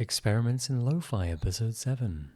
Experiments in LoFi Episode 7.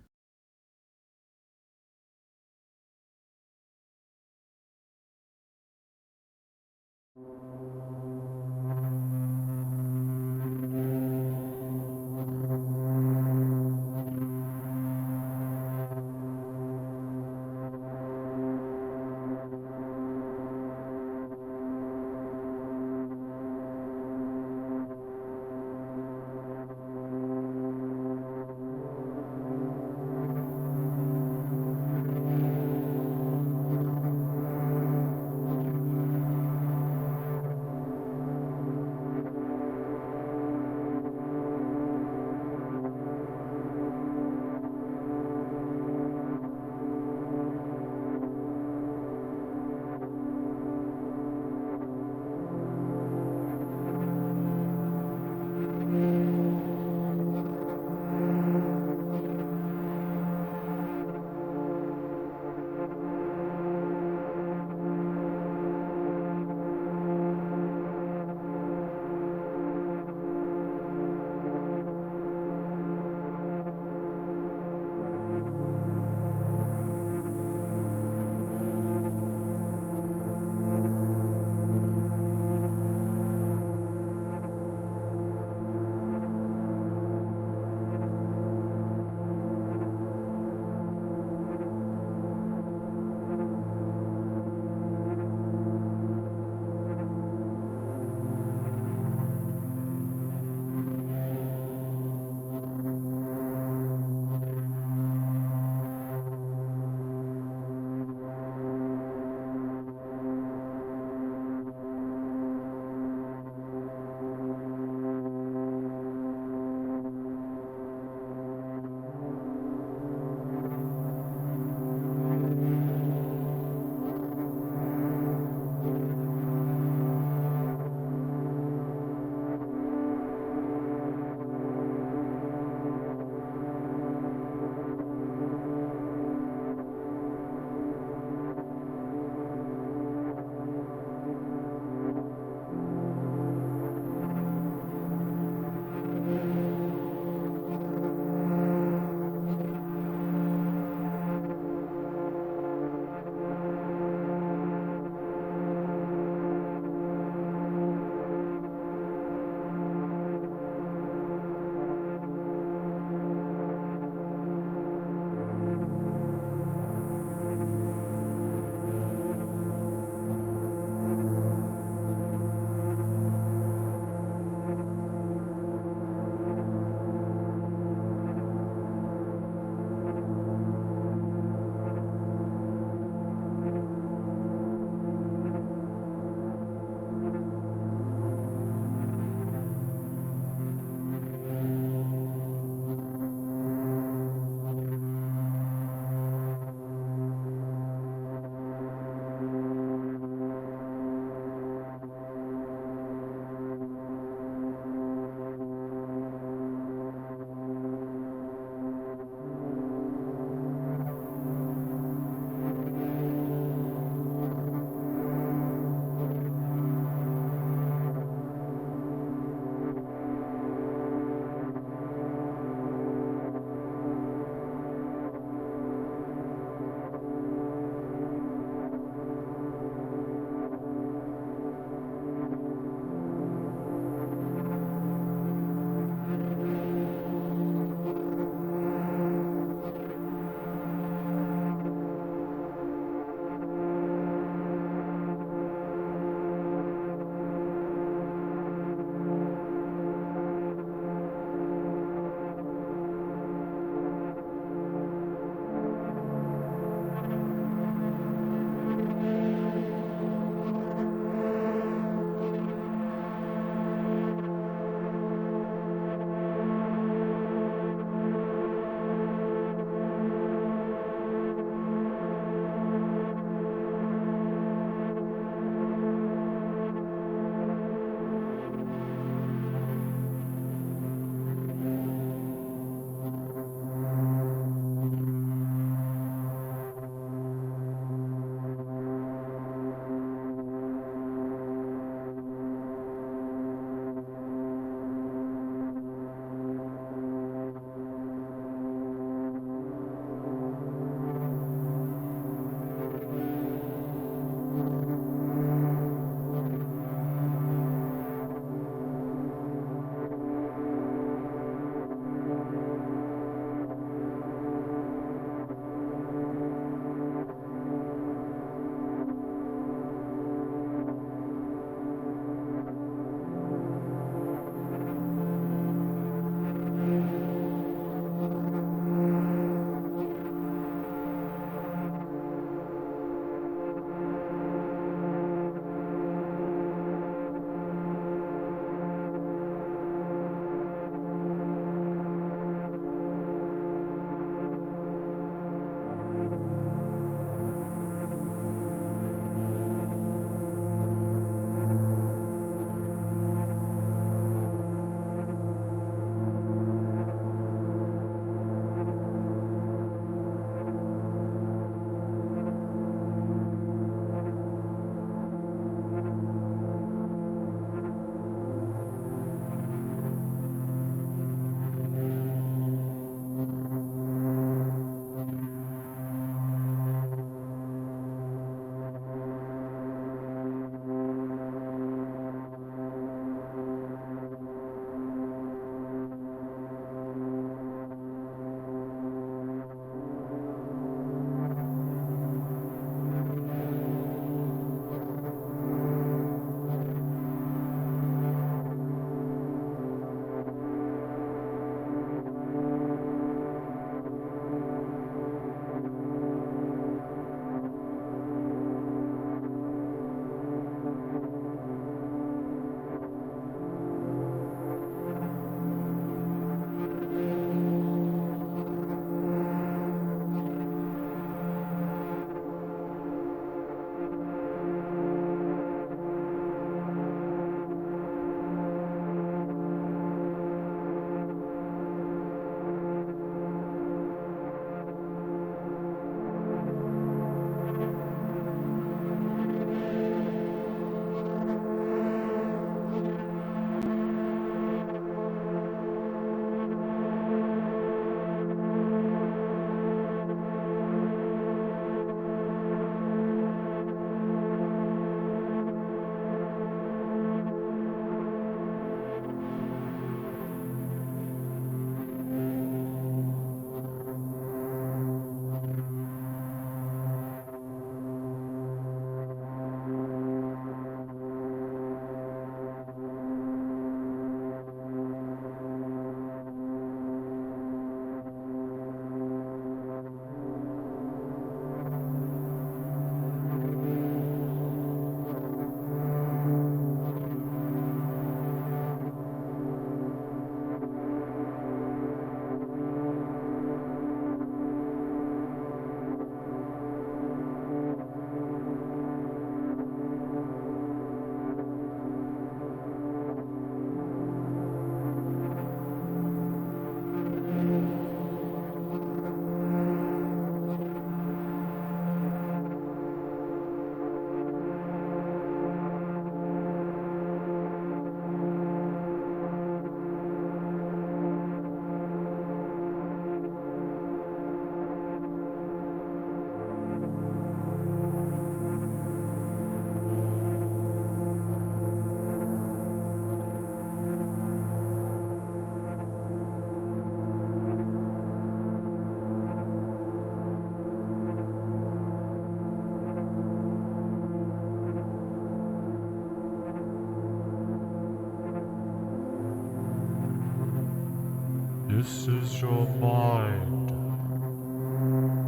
This is your mind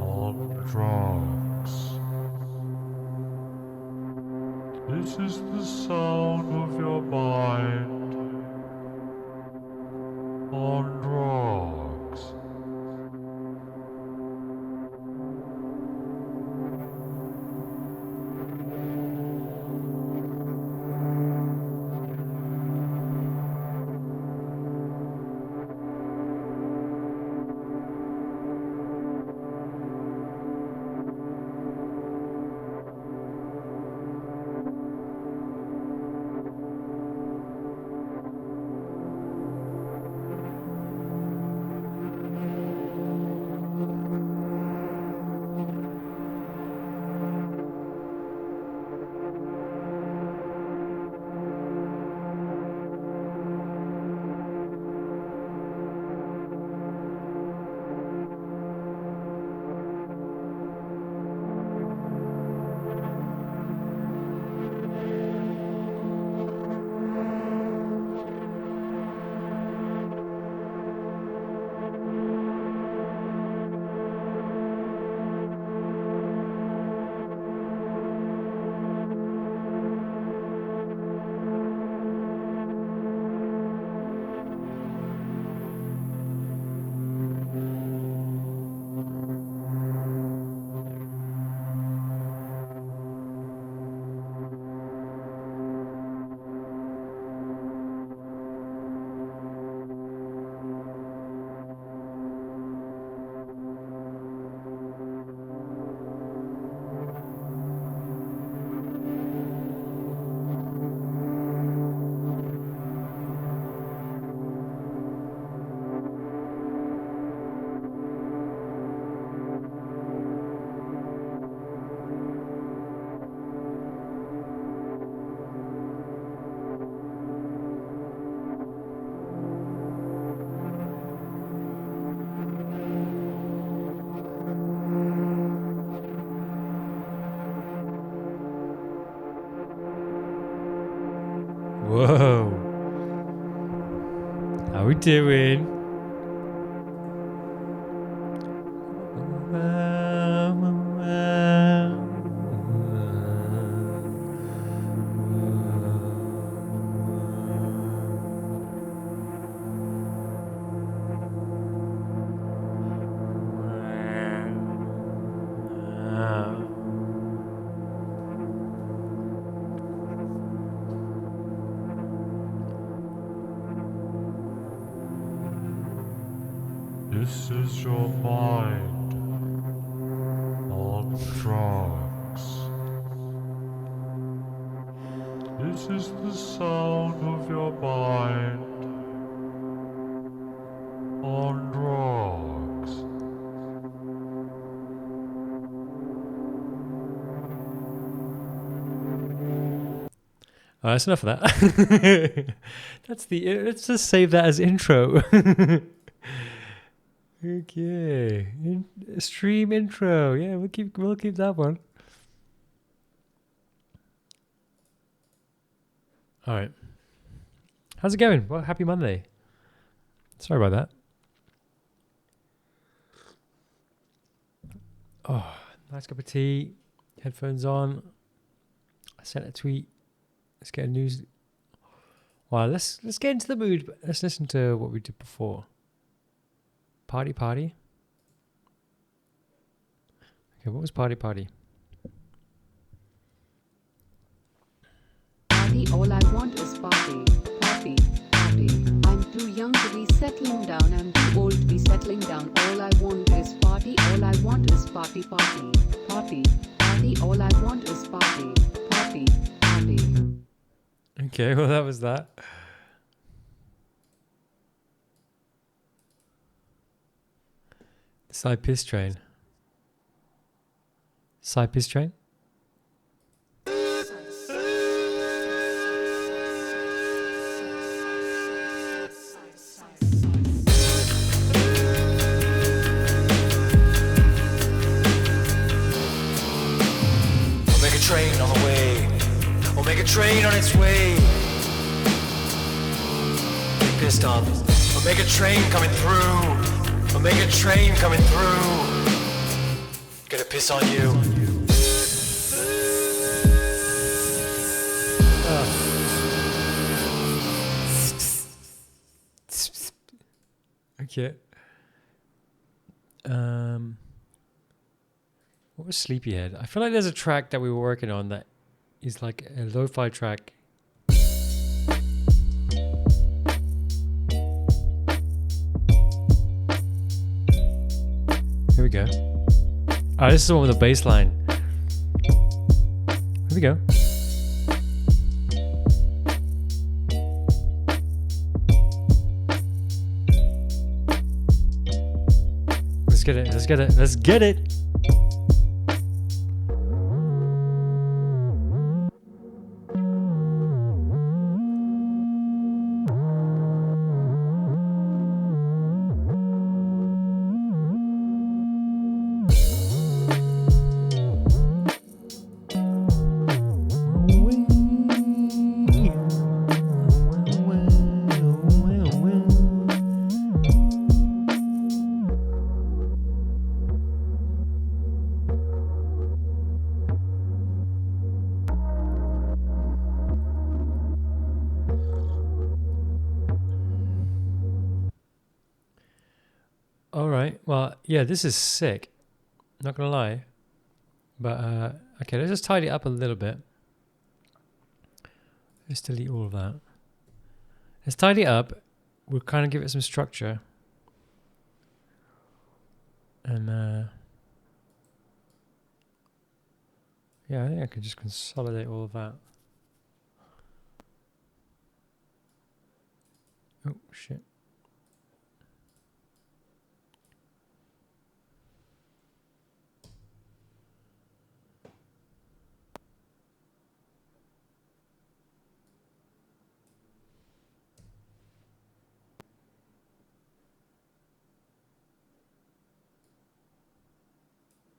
on drugs. This is the sound of your mind on drugs. Whoa. How we doing? This is your mind on drugs. This is the sound of your mind on drugs. Oh, that's enough of that. Let's just save that as intro. Okay, stream intro. Yeah, we'll keep that one. All right. How's it going? Well, happy Monday. Sorry about that. Oh, nice cup of tea. Headphones on. I sent a tweet. Let's get a news. Well, let's get into the mood. But let's listen to what we did before. Party. Okay, what was party? Party, all I want is party. I'm too young to be settling down, I'm too old to be settling down. All I want is party, all I want is party. All I want is party. Okay, well that was that. Side piss train. Train on the way, or make a train on its way. Get pissed off, or make a train coming through. I'll make a train coming through. Gonna piss on you. Okay. What was Sleepyhead? I feel like there's a track that we were working on that is like a lo-fi track. Here we go. Ah, this is the one with the bass line. Here we go. Let's get it. Let's get it. Let's get it. All right. Well, yeah, this is sick. Not gonna lie. But okay, let's just tidy it up a little bit. Let's delete all of that. Let's tidy it up. We'll kind of give it some structure. And yeah, I think I could just consolidate all of that. Oh shit.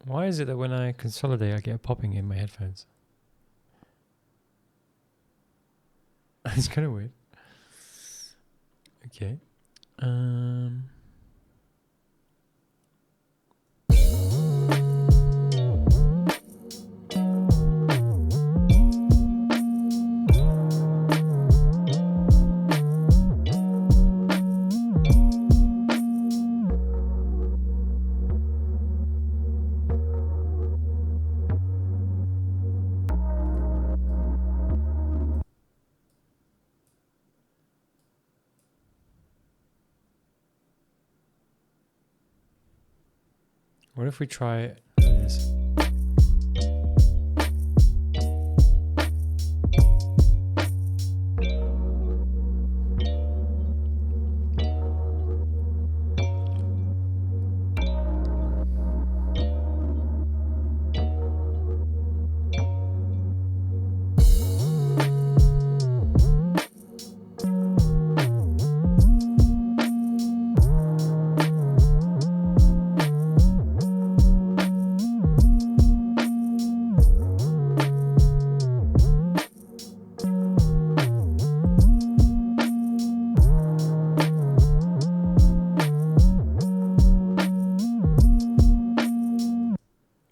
Why is it that when I consolidate, I get a popping in my headphones? It's kind of weird. Okay. What if we try this?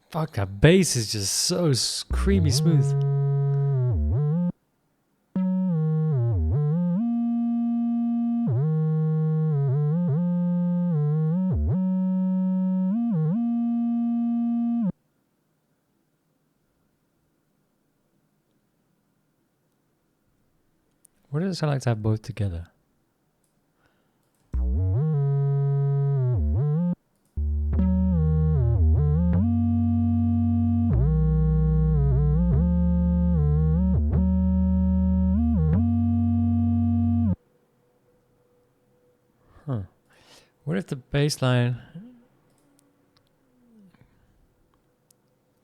Fuck, that bass is just so creamy smooth. What does it sound like to have both together? Huh. What if the bass line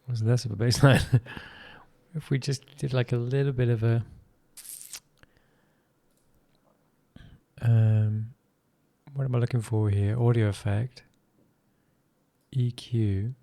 was less of a bass line? If we just did like a little bit of a what am I looking for here? Audio effect, EQ.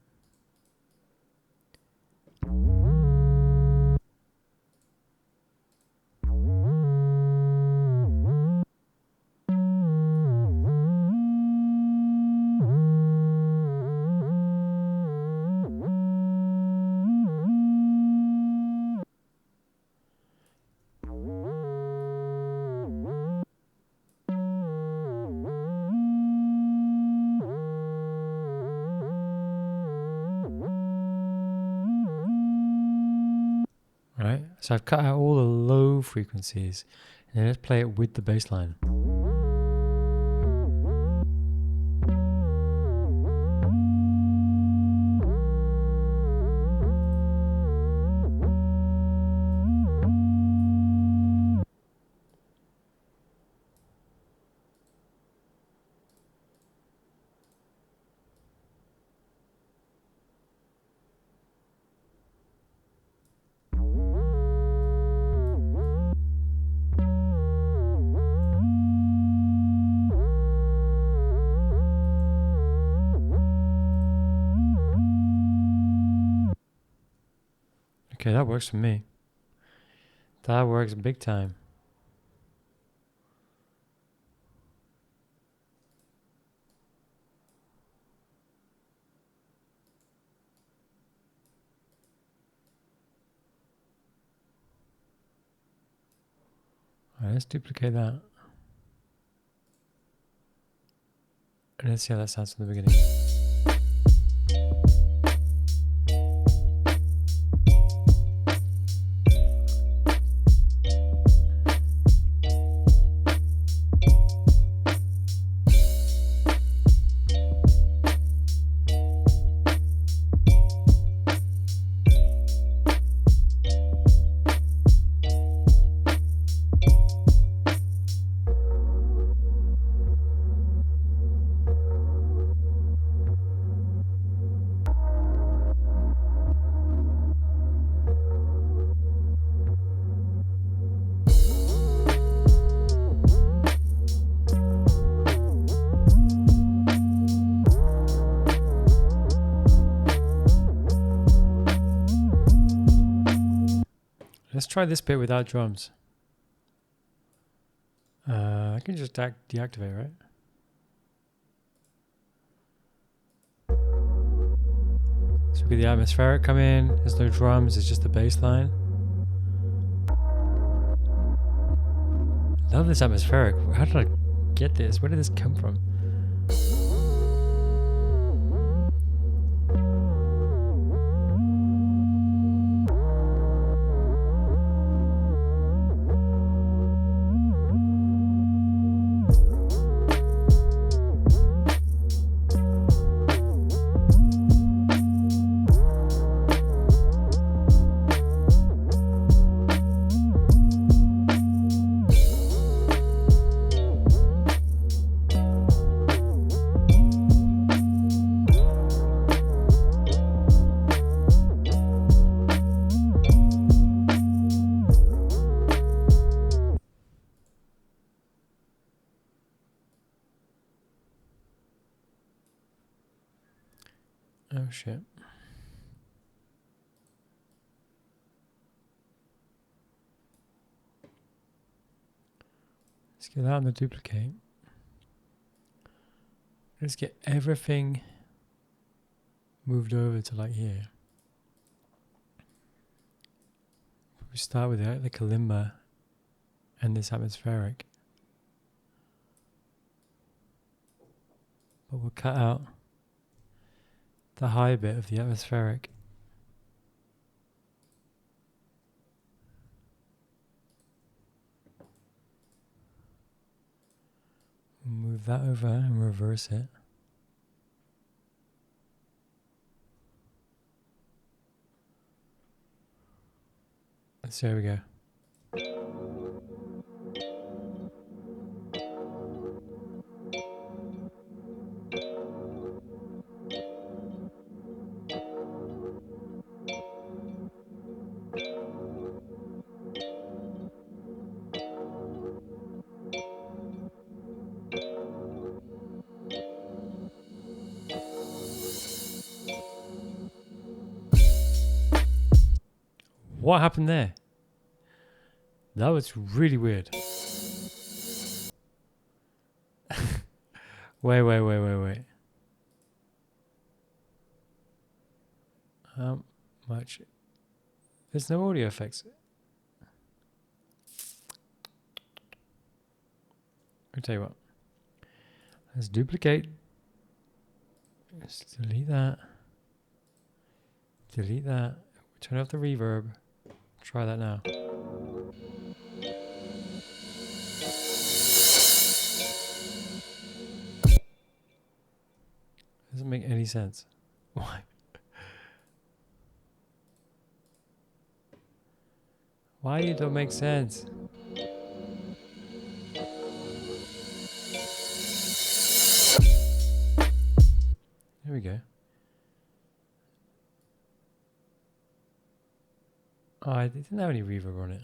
So I've cut out all the low frequencies, and then let's play it with the bass line. Okay, that works for me. That works big time. Alright, let's duplicate that. And let's see how that sounds from the beginning. Let's try this bit without drums. I can just deactivate, right? So we get the atmospheric come in. There's no drums. It's just the bass line. Love this atmospheric. How did I get this? Where did this come from? Oh shit. Let's get that on the duplicate. Let's get everything moved over to like here. We start with the kalimba and this atmospheric. But we'll cut out the high bit of the atmospheric. Move that over and reverse it. So there we go. What happened there? That was really weird. Wait. How much? There's no audio effects. I'll tell you what. Let's duplicate. Let's delete that. Delete that. Turn off the reverb. Try that now. Doesn't make any sense. Why? Why it don't make sense? There we go. Oh, I didn't have any reverb on it.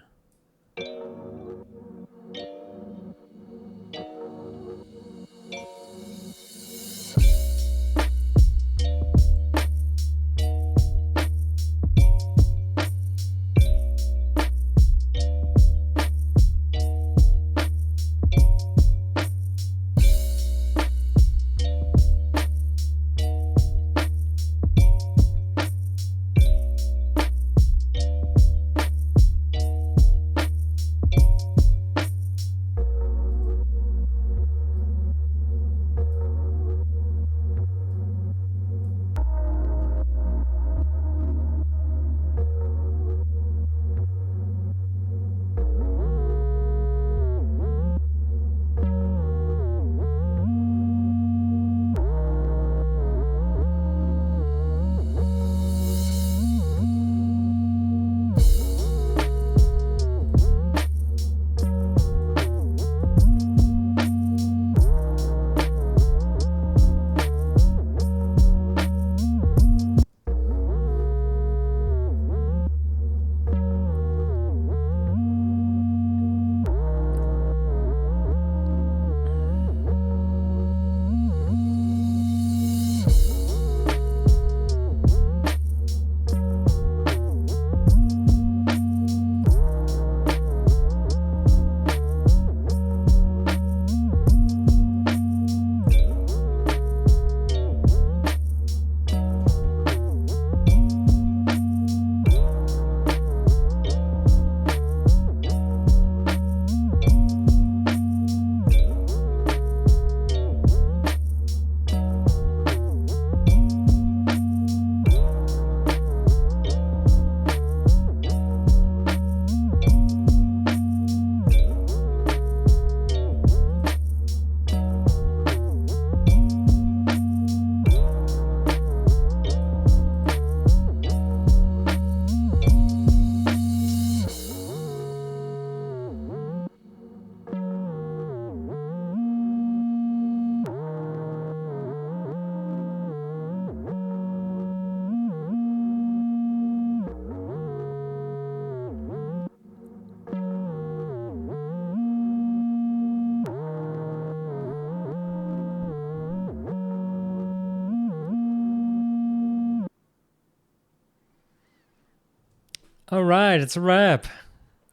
All right, it's a wrap.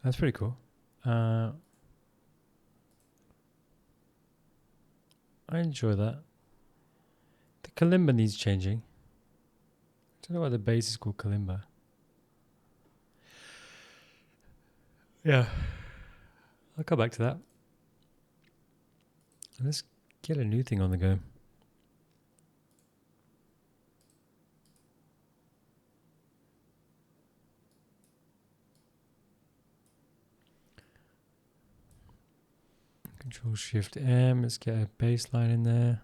That's pretty cool. I enjoy that. The kalimba needs changing. I don't know why the bass is called kalimba. Yeah, I'll come back to that. Let's get a new thing on the go. Control Shift M. Let's get a bass line in there.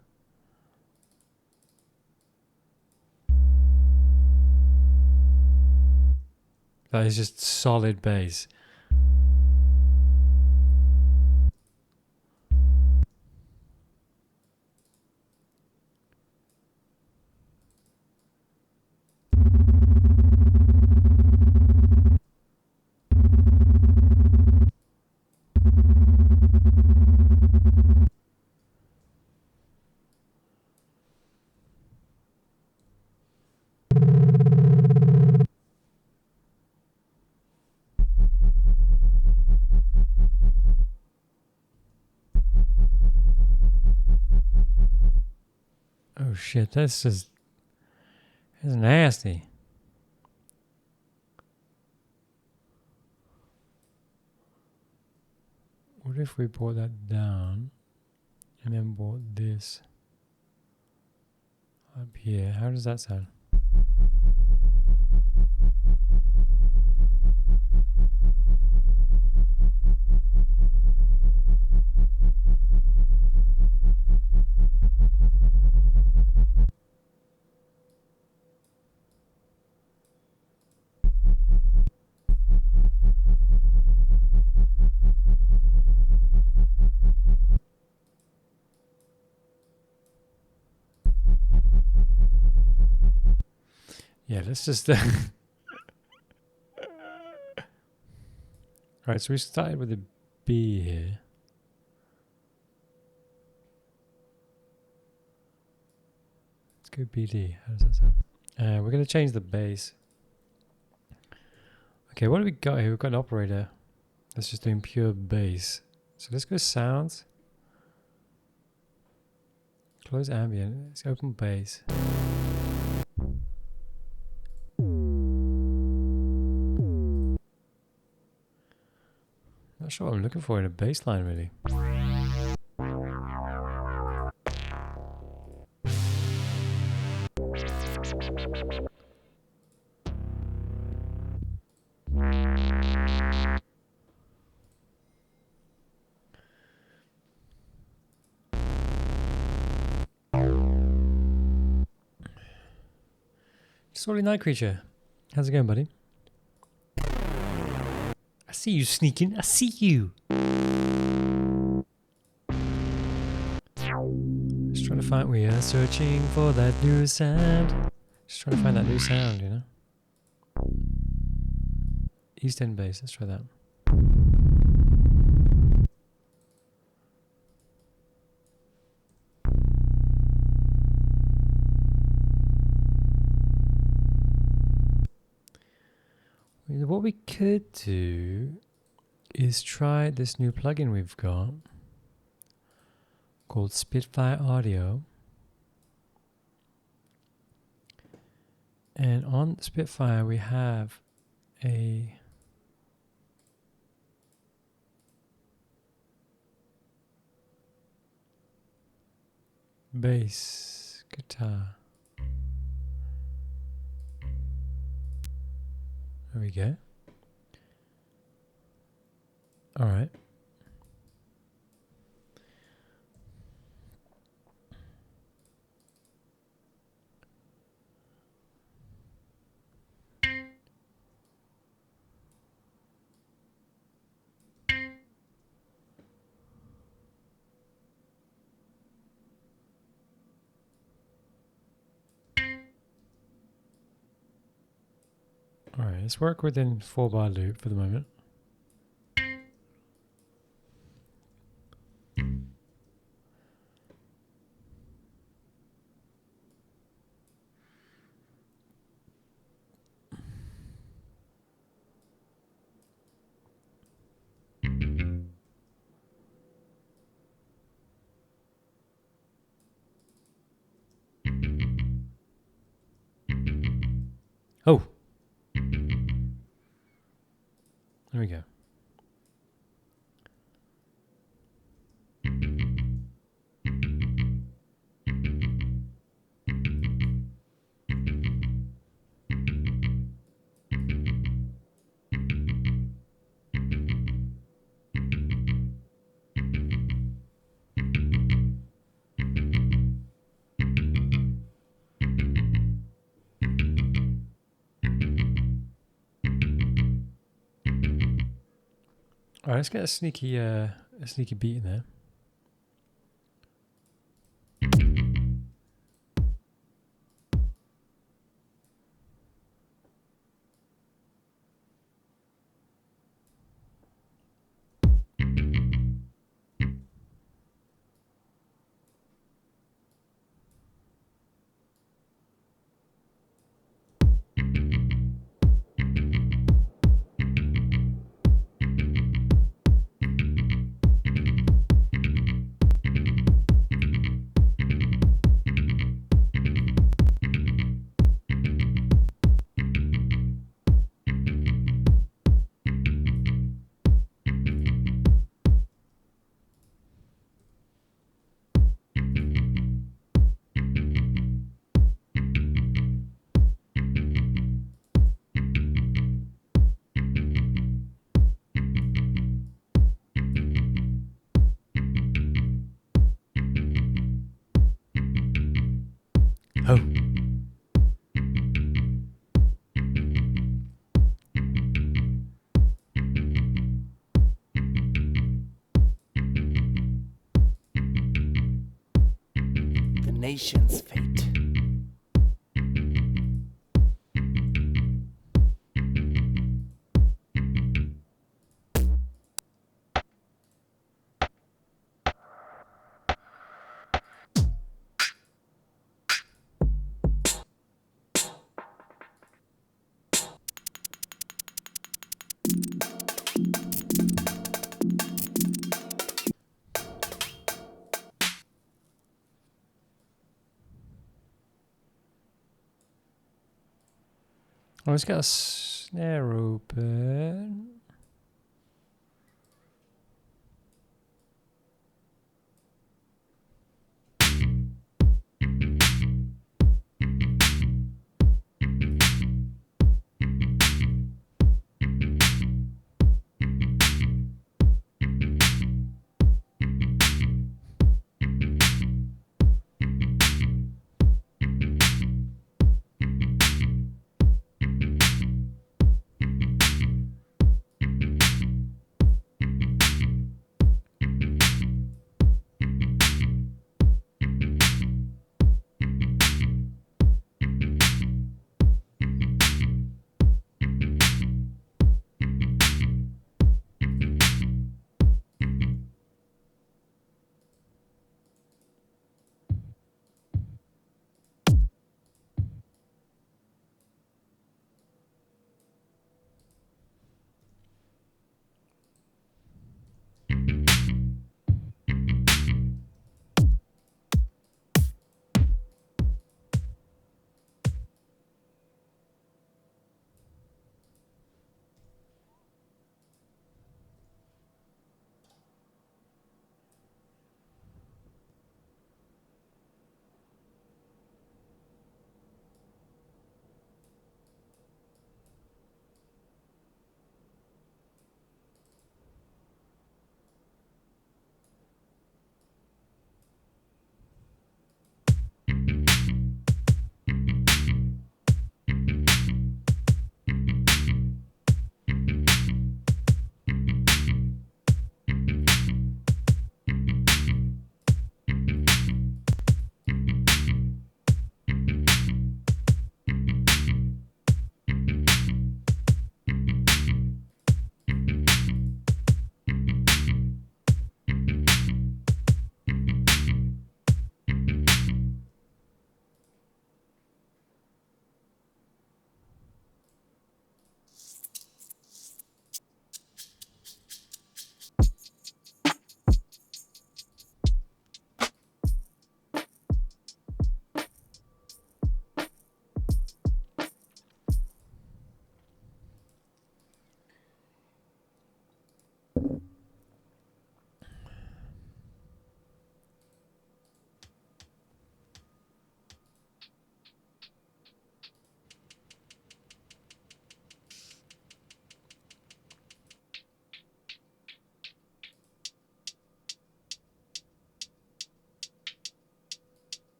That is just solid bass. Oh shit, that's nasty. What if we brought that down and then brought this up here? How does that sound? Yeah, let's just. Alright, so we started with a B here. Let's go BD. How does that sound? We're going to change the bass. Okay, what do we got here? We've got an operator that's just doing pure bass. So let's go sounds. Close ambient. Let's open bass. Not sure what I'm looking for in a bass line, really. Sorry, Night Creature. How's it going, buddy? I see you sneaking. I see you. Just trying to find. We are searching for that new sound. Just trying to find that new sound, you know? East End bass. Let's try that. What we could do is try this new plugin we've got called Spitfire Audio. And on Spitfire we have a bass guitar. There we go. All right. All right, let's work within 4-bar loop for the moment. Oh. There we go. All right, let's get a sneaky beat in there. Oh. The nation's fate. Oh, let's get a snare open.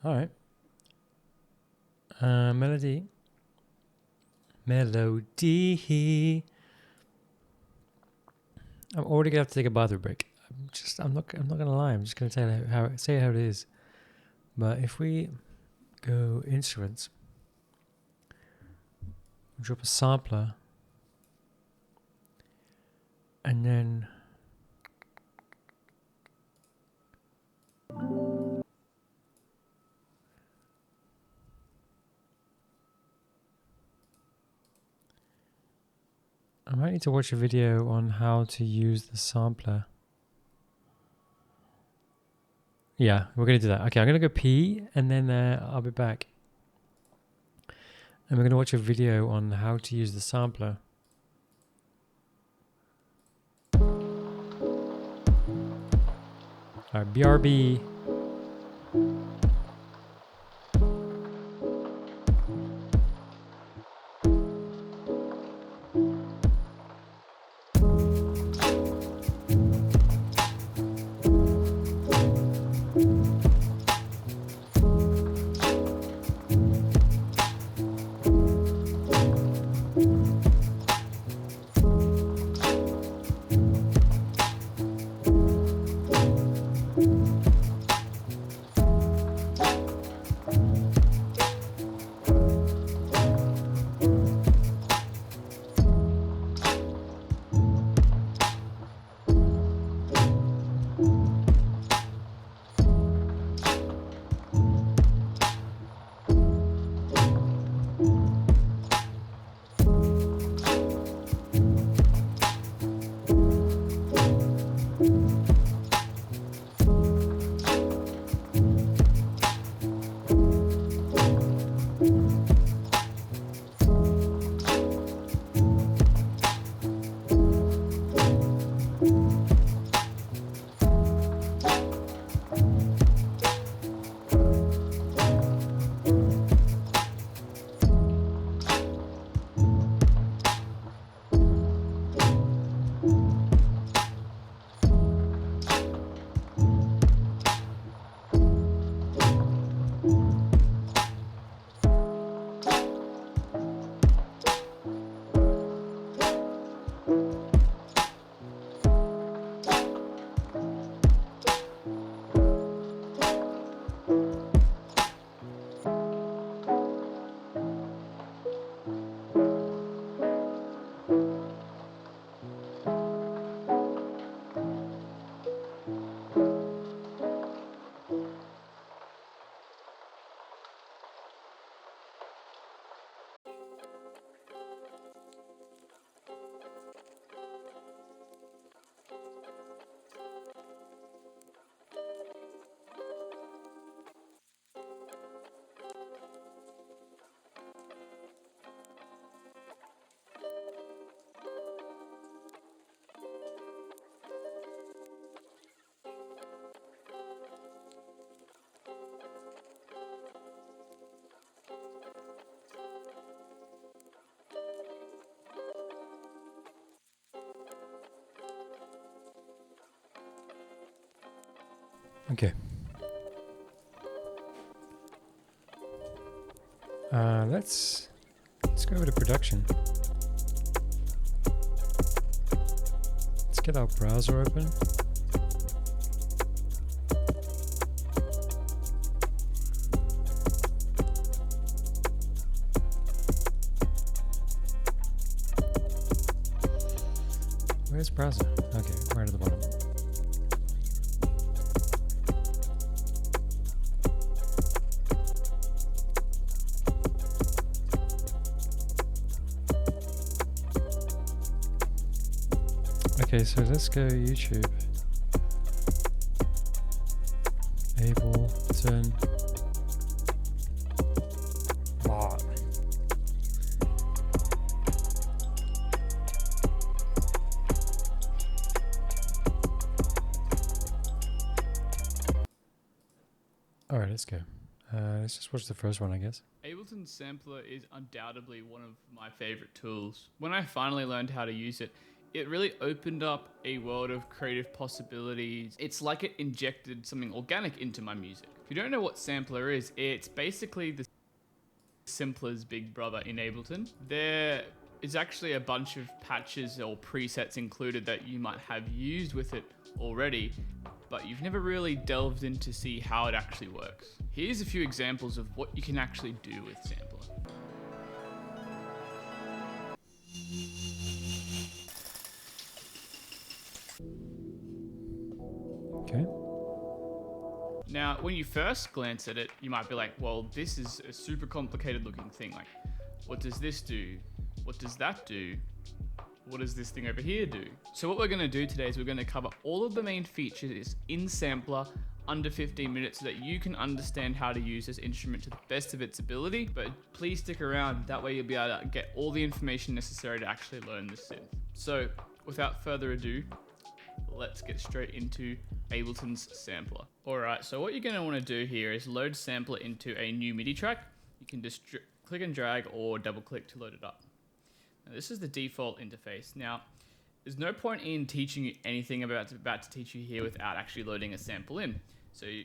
All right. Melody. I'm already gonna have to take a bathroom break. I'm not gonna lie. I'm just gonna tell you say how it is. But if we go instruments, drop a sampler, and then I might need to watch a video on how to use the sampler. Yeah, we're going to do that. Okay, I'm going to go pee and then I'll be back. And we're going to watch a video on how to use the sampler. Alright, BRB. Okay. Let's go over to production. Let's get our browser open. Where's browser? Okay, right at the bottom. Okay, so let's go YouTube. Ableton. Bot. Alright, let's go. Let's just watch the first one, I guess. Ableton Sampler is undoubtedly one of my favorite tools. When I finally learned how to use it, It really opened up a world of creative possibilities. It's like it injected something organic into my music. If you don't know what sampler is, it's basically the Simpler's big brother in Ableton. There is actually a bunch of patches or presets included that you might have used with it already, but you've never really delved in to see how it actually works. Here's a few examples of what you can actually do with Sampler. Okay. Now, when you first glance at it, you might be like, well, this is a super complicated looking thing. Like, what does this do? What does that do? What does this thing over here do? So what we're gonna do today is we're gonna cover all of the main features in Sampler under 15 minutes so that you can understand how to use this instrument to the best of its ability. But please stick around, that way you'll be able to get all the information necessary to actually learn this synth. So without further ado, let's get straight into Ableton's sampler. Alright, so what you're going to want to do here is load sampler into a new MIDI track. You can just click and drag or double click to load it up. Now, this is the default interface. Now, there's no point in teaching you anything about to teach you here without actually loading a sample in. So if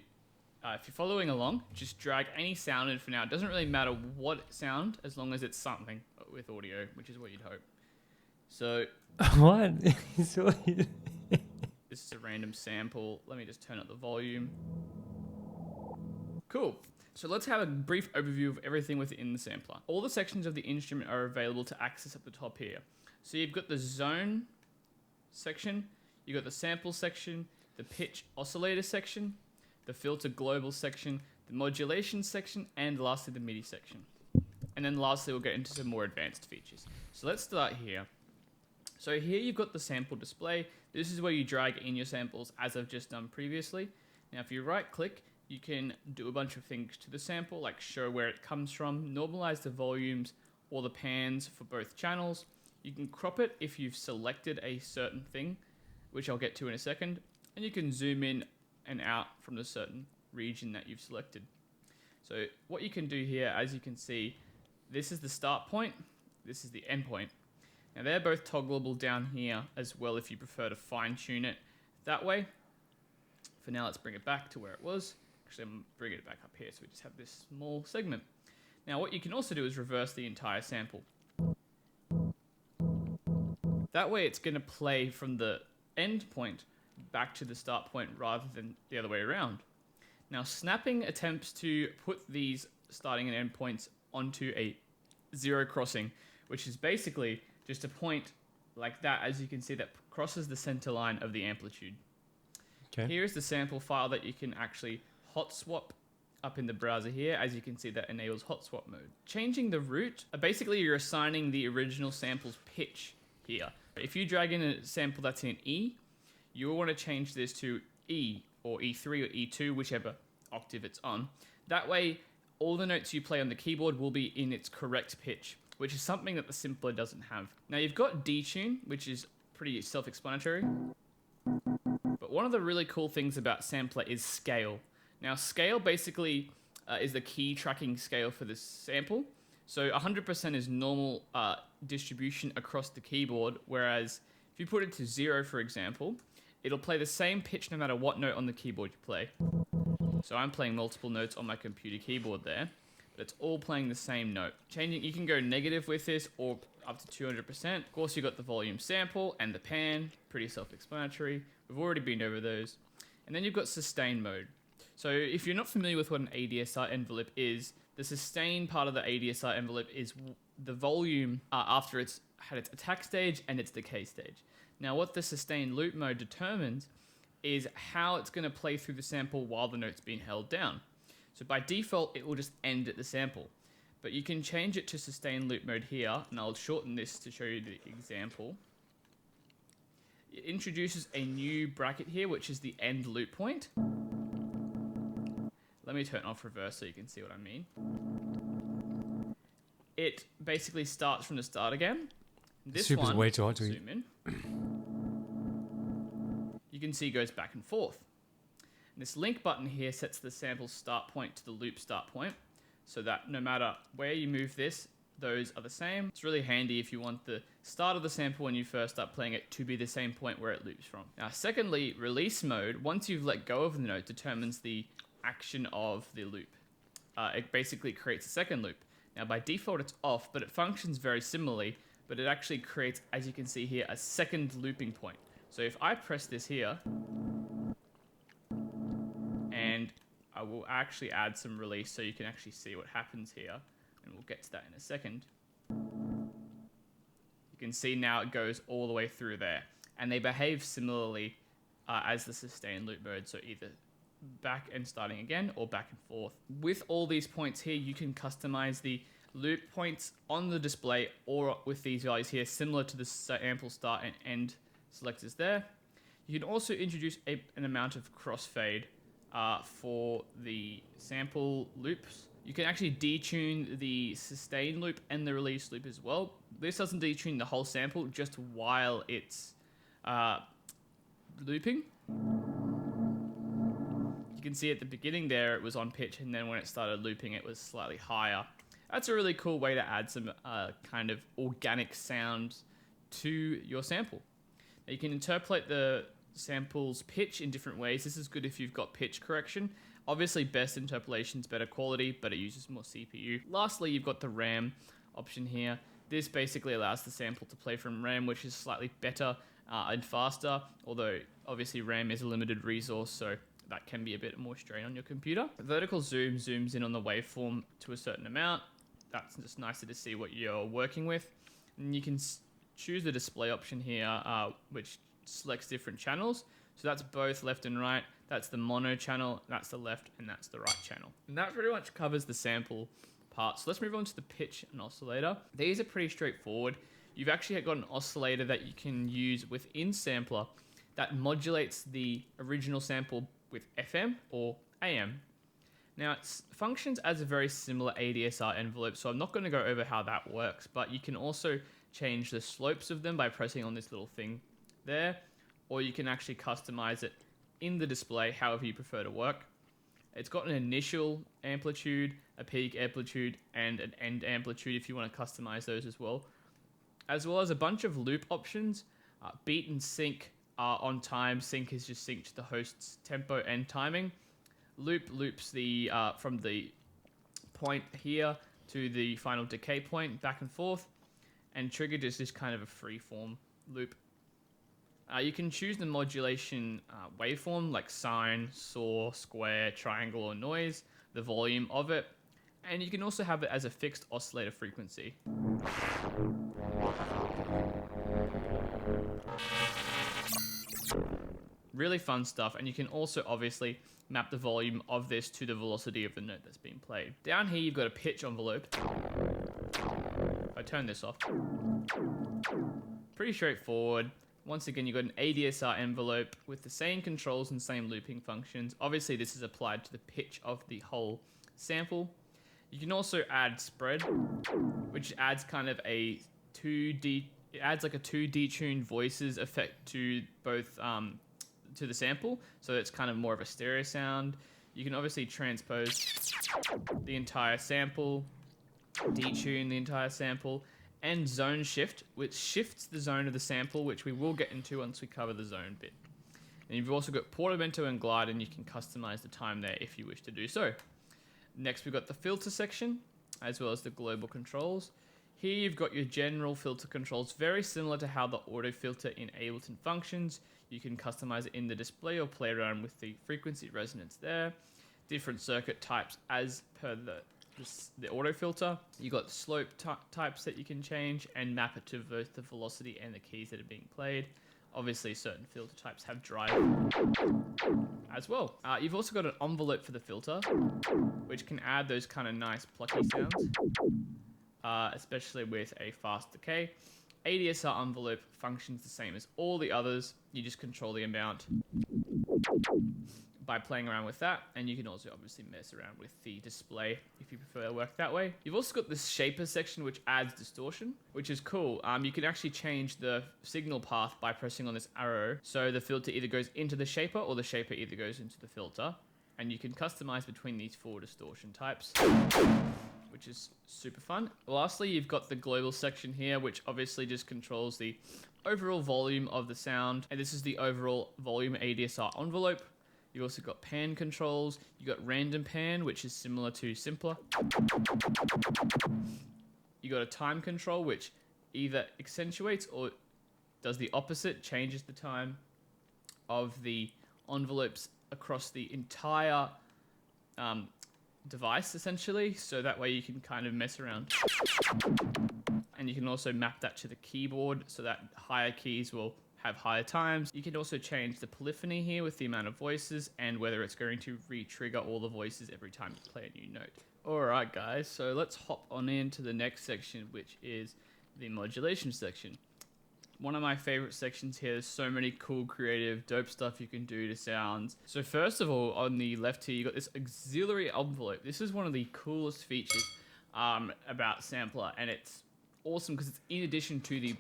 you're following along, just drag any sound in for now. It doesn't really matter what sound as long as it's something with audio, which is what you'd hope. So What? this is a random sample. Let me just turn up the volume. Cool. So let's have a brief overview of everything within the sampler. All the sections of the instrument are available to access at the top here. So you've got the zone section, you've got the sample section, the pitch oscillator section, the filter global section, the modulation section, and lastly the MIDI section. And then lastly we'll get into some more advanced features. So let's start here. So here you've got the sample display. This is where you drag in your samples as I've just done previously. Now if you right click, you can do a bunch of things to the sample, like show where it comes from, normalize the volumes or the pans for both channels. You can crop it if you've selected a certain thing, which I'll get to in a second. And you can zoom in and out from the certain region that you've selected. So what you can do here, as you can see, this is the start point, this is the end point. Now they're both toggleable down here as well if you prefer to fine tune it that way. For now, let's bring it back to where it was. Actually, I'm bringing it back up here so we just have this small segment. Now what you can also do is reverse the entire sample. That way it's going to play from the end point back to the start point rather than the other way around. Now snapping attempts to put these starting and end points onto a zero crossing, which is basically just a point like that, as you can see, that crosses the center line of the amplitude. Okay. Here is the sample file that you can actually hot swap up in the browser here. As you can see, that enables hot swap mode. Changing the root, basically you're assigning the original sample's pitch here. If you drag in a sample that's in E, you will want to change this to E or E3 or E2, whichever octave it's on. That way, all the notes you play on the keyboard will be in its correct pitch, which is something that the Simpler doesn't have. Now you've got detune, which is pretty self-explanatory. But one of the really cool things about Sampler is scale. Now scale basically is the key tracking scale for this sample. So 100% is normal distribution across the keyboard, whereas if you put it to 0, for example, it'll play the same pitch no matter what note on the keyboard you play. So I'm playing multiple notes on my computer keyboard there, but it's all playing the same note. Changing, you can go negative with this or up to 200%. Of course, you've got the volume sample and the pan, pretty self-explanatory. We've already been over those. And then you've got sustain mode. So if you're not familiar with what an ADSR envelope is, the sustain part of the ADSR envelope is the volume after it's had its attack stage and its decay stage. Now what the sustain loop mode determines is how it's going to play through the sample while the note's being held down. So by default, it will just end at the sample. But you can change it to sustain loop mode here, and I'll shorten this to show you the example. It introduces a new bracket here, which is the end loop point. Let me turn off reverse so you can see what I mean. It basically starts from the start again. This Super's one, way too hot to zoom in. You can see goes back and forth. And this link button here sets the sample start point to the loop start point, so that no matter where you move this, those are the same. It's really handy if you want the start of the sample when you first start playing it to be the same point where it loops from. Now, secondly, release mode, once you've let go of the note, determines the action of the loop. It basically creates a second loop. Now, by default, it's off, but it functions very similarly, but it actually creates, as you can see here, a second looping point. So if I press this here, and I will actually add some release so you can actually see what happens here, and we'll get to that in a second. You can see now it goes all the way through there, and they behave similarly as the sustained loop mode, so either back and starting again or back and forth. With all these points here, you can customize the loop points on the display or with these values here, similar to the sample start and end selectors there. You can also introduce an amount of crossfade for the sample loops. You can actually detune the sustain loop and the release loop as well. This doesn't detune the whole sample, just while it's looping. You can see at the beginning there it was on pitch, and then when it started looping it was slightly higher. That's a really cool way to add some kind of organic sound to your sample. Now you can interpolate the sample's pitch in different ways. This is good if you've got pitch correction. Obviously, best interpolation is better quality, but it uses more CPU. Lastly, you've got the RAM option here. This basically allows the sample to play from RAM, which is slightly better and faster, although obviously RAM is a limited resource, so that can be a bit more strain on your computer. Vertical zoom zooms in on the waveform to a certain amount. That's just nicer to see what you're working with. And you can choose the display option here, which selects different channels. So that's both left and right. That's the mono channel, that's the left, and that's the right channel. And that pretty much covers the sample part. So let's move on to the pitch and oscillator. These are pretty straightforward. You've actually got an oscillator that you can use within sampler that modulates the original sample with FM or AM. Now it functions as a very similar ADSR envelope, so I'm not going to go over how that works, but you can also change the slopes of them by pressing on this little thing there, or you can actually customize it in the display however you prefer to work. It's got an initial amplitude, a peak amplitude, and an end amplitude if you want to customize those as well as a bunch of loop options. Beat and sync are on time. Sync is just synced to the host's tempo and timing. Loop loops the from the point here to the final decay point back and forth, and trigger is just kind of a free-form loop. You can choose the modulation waveform like sine, saw, square, triangle, or noise, the volume of it, and you can also have it as a fixed oscillator frequency. Really fun stuff, and you can also obviously map the volume of this to the velocity of the note that's being played. Down here you've got a pitch envelope. If I turn this off, pretty straightforward. Once again, you've got an ADSR envelope with the same controls and same looping functions. Obviously, this is applied to the pitch of the whole sample. You can also add spread, which adds kind of a 2D, it adds like a 2D tuned voices effect to both to the sample, so it's kind of more of a stereo sound. You can obviously transpose the entire sample, detune the entire sample, and zone shift, which shifts the zone of the sample, which we will get into once we cover the zone bit. And you've also got portamento and glide, and you can customize the time there if you wish to do so. Next, we've got the filter section, as well as the global controls. Here you've got your general filter controls, very similar to how the auto filter in Ableton functions. You can customize it in the display or play around with the frequency resonance there. Different circuit types as per the auto filter. You've got slope types that you can change and map it to both the velocity and the keys that are being played. Obviously, certain filter types have drive as well. You've also got an envelope for the filter, which can add those kind of nice plucky sounds, especially with a fast decay. ADSR envelope functions the same as all the others. You just control the amount by playing around with that, and you can also obviously mess around with the display if you prefer to work that way. You've also got this shaper section, which adds distortion, which is cool. You can actually change the signal path by pressing on this arrow, so the filter either goes into the shaper or the shaper either goes into the filter, and you can customize between these 4 distortion types. which is super fun. Lastly, you've got the global section here, which obviously just controls the overall volume of the sound. And this is the overall volume ADSR envelope. You've also got pan controls. You've got random pan, which is similar to simpler. You got a time control, which either accentuates or does the opposite, changes the time of the envelopes across the entire device, essentially. So that way you can kind of mess around. And you can also map that to the keyboard so that higher keys will have higher times. You can also change the polyphony here with the amount of voices and whether it's going to re-trigger all the voices every time you play a new note. Alright guys, so let's hop on into the next section, which is the modulation section. One of my favorite sections here. There's so many cool, creative, dope stuff you can do to sounds. So first of all, on the left here, you got this auxiliary envelope. This is one of the coolest features about Sampler, and it's awesome because it's in addition to the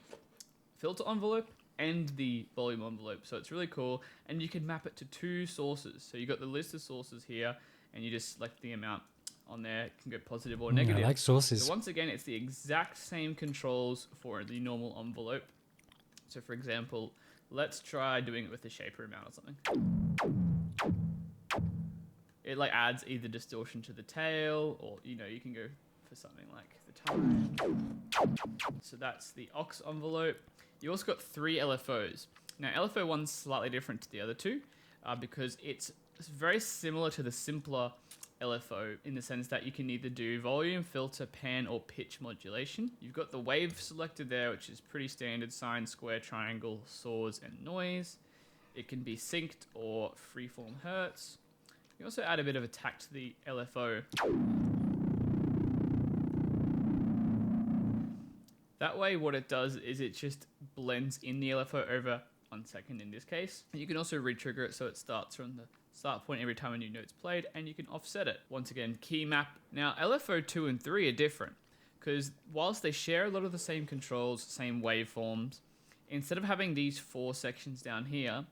filter envelope and the volume envelope. So it's really cool, and you can map it to two sources. So you got the list of sources here, and you just select the amount on there. It can go positive or negative. I like sources. So once again, it's the exact same controls for the normal envelope. So for example, let's try doing it with the shaper amount or something. It like adds either distortion to the tail, or you can go for something like the time. So that's the aux envelope. You also got 3 LFOs. Now LFO 1's slightly different to the other two because it's very similar to the simpler LFO in the sense that you can either do volume, filter, pan, or pitch modulation. You've got the wave selected there, which is pretty standard: sine, square, triangle, saws, and noise. It can be synced or freeform hertz. You also add a bit of attack to the LFO. That way what it does is it just blends in the LFO over 1 second in this case. You can also re-trigger it so it starts from the start point every time a new note's played, and you can offset it. Once again, key map. Now LFO 2 and 3 are different because whilst they share a lot of the same controls, same waveforms, instead of having these 4 sections down here,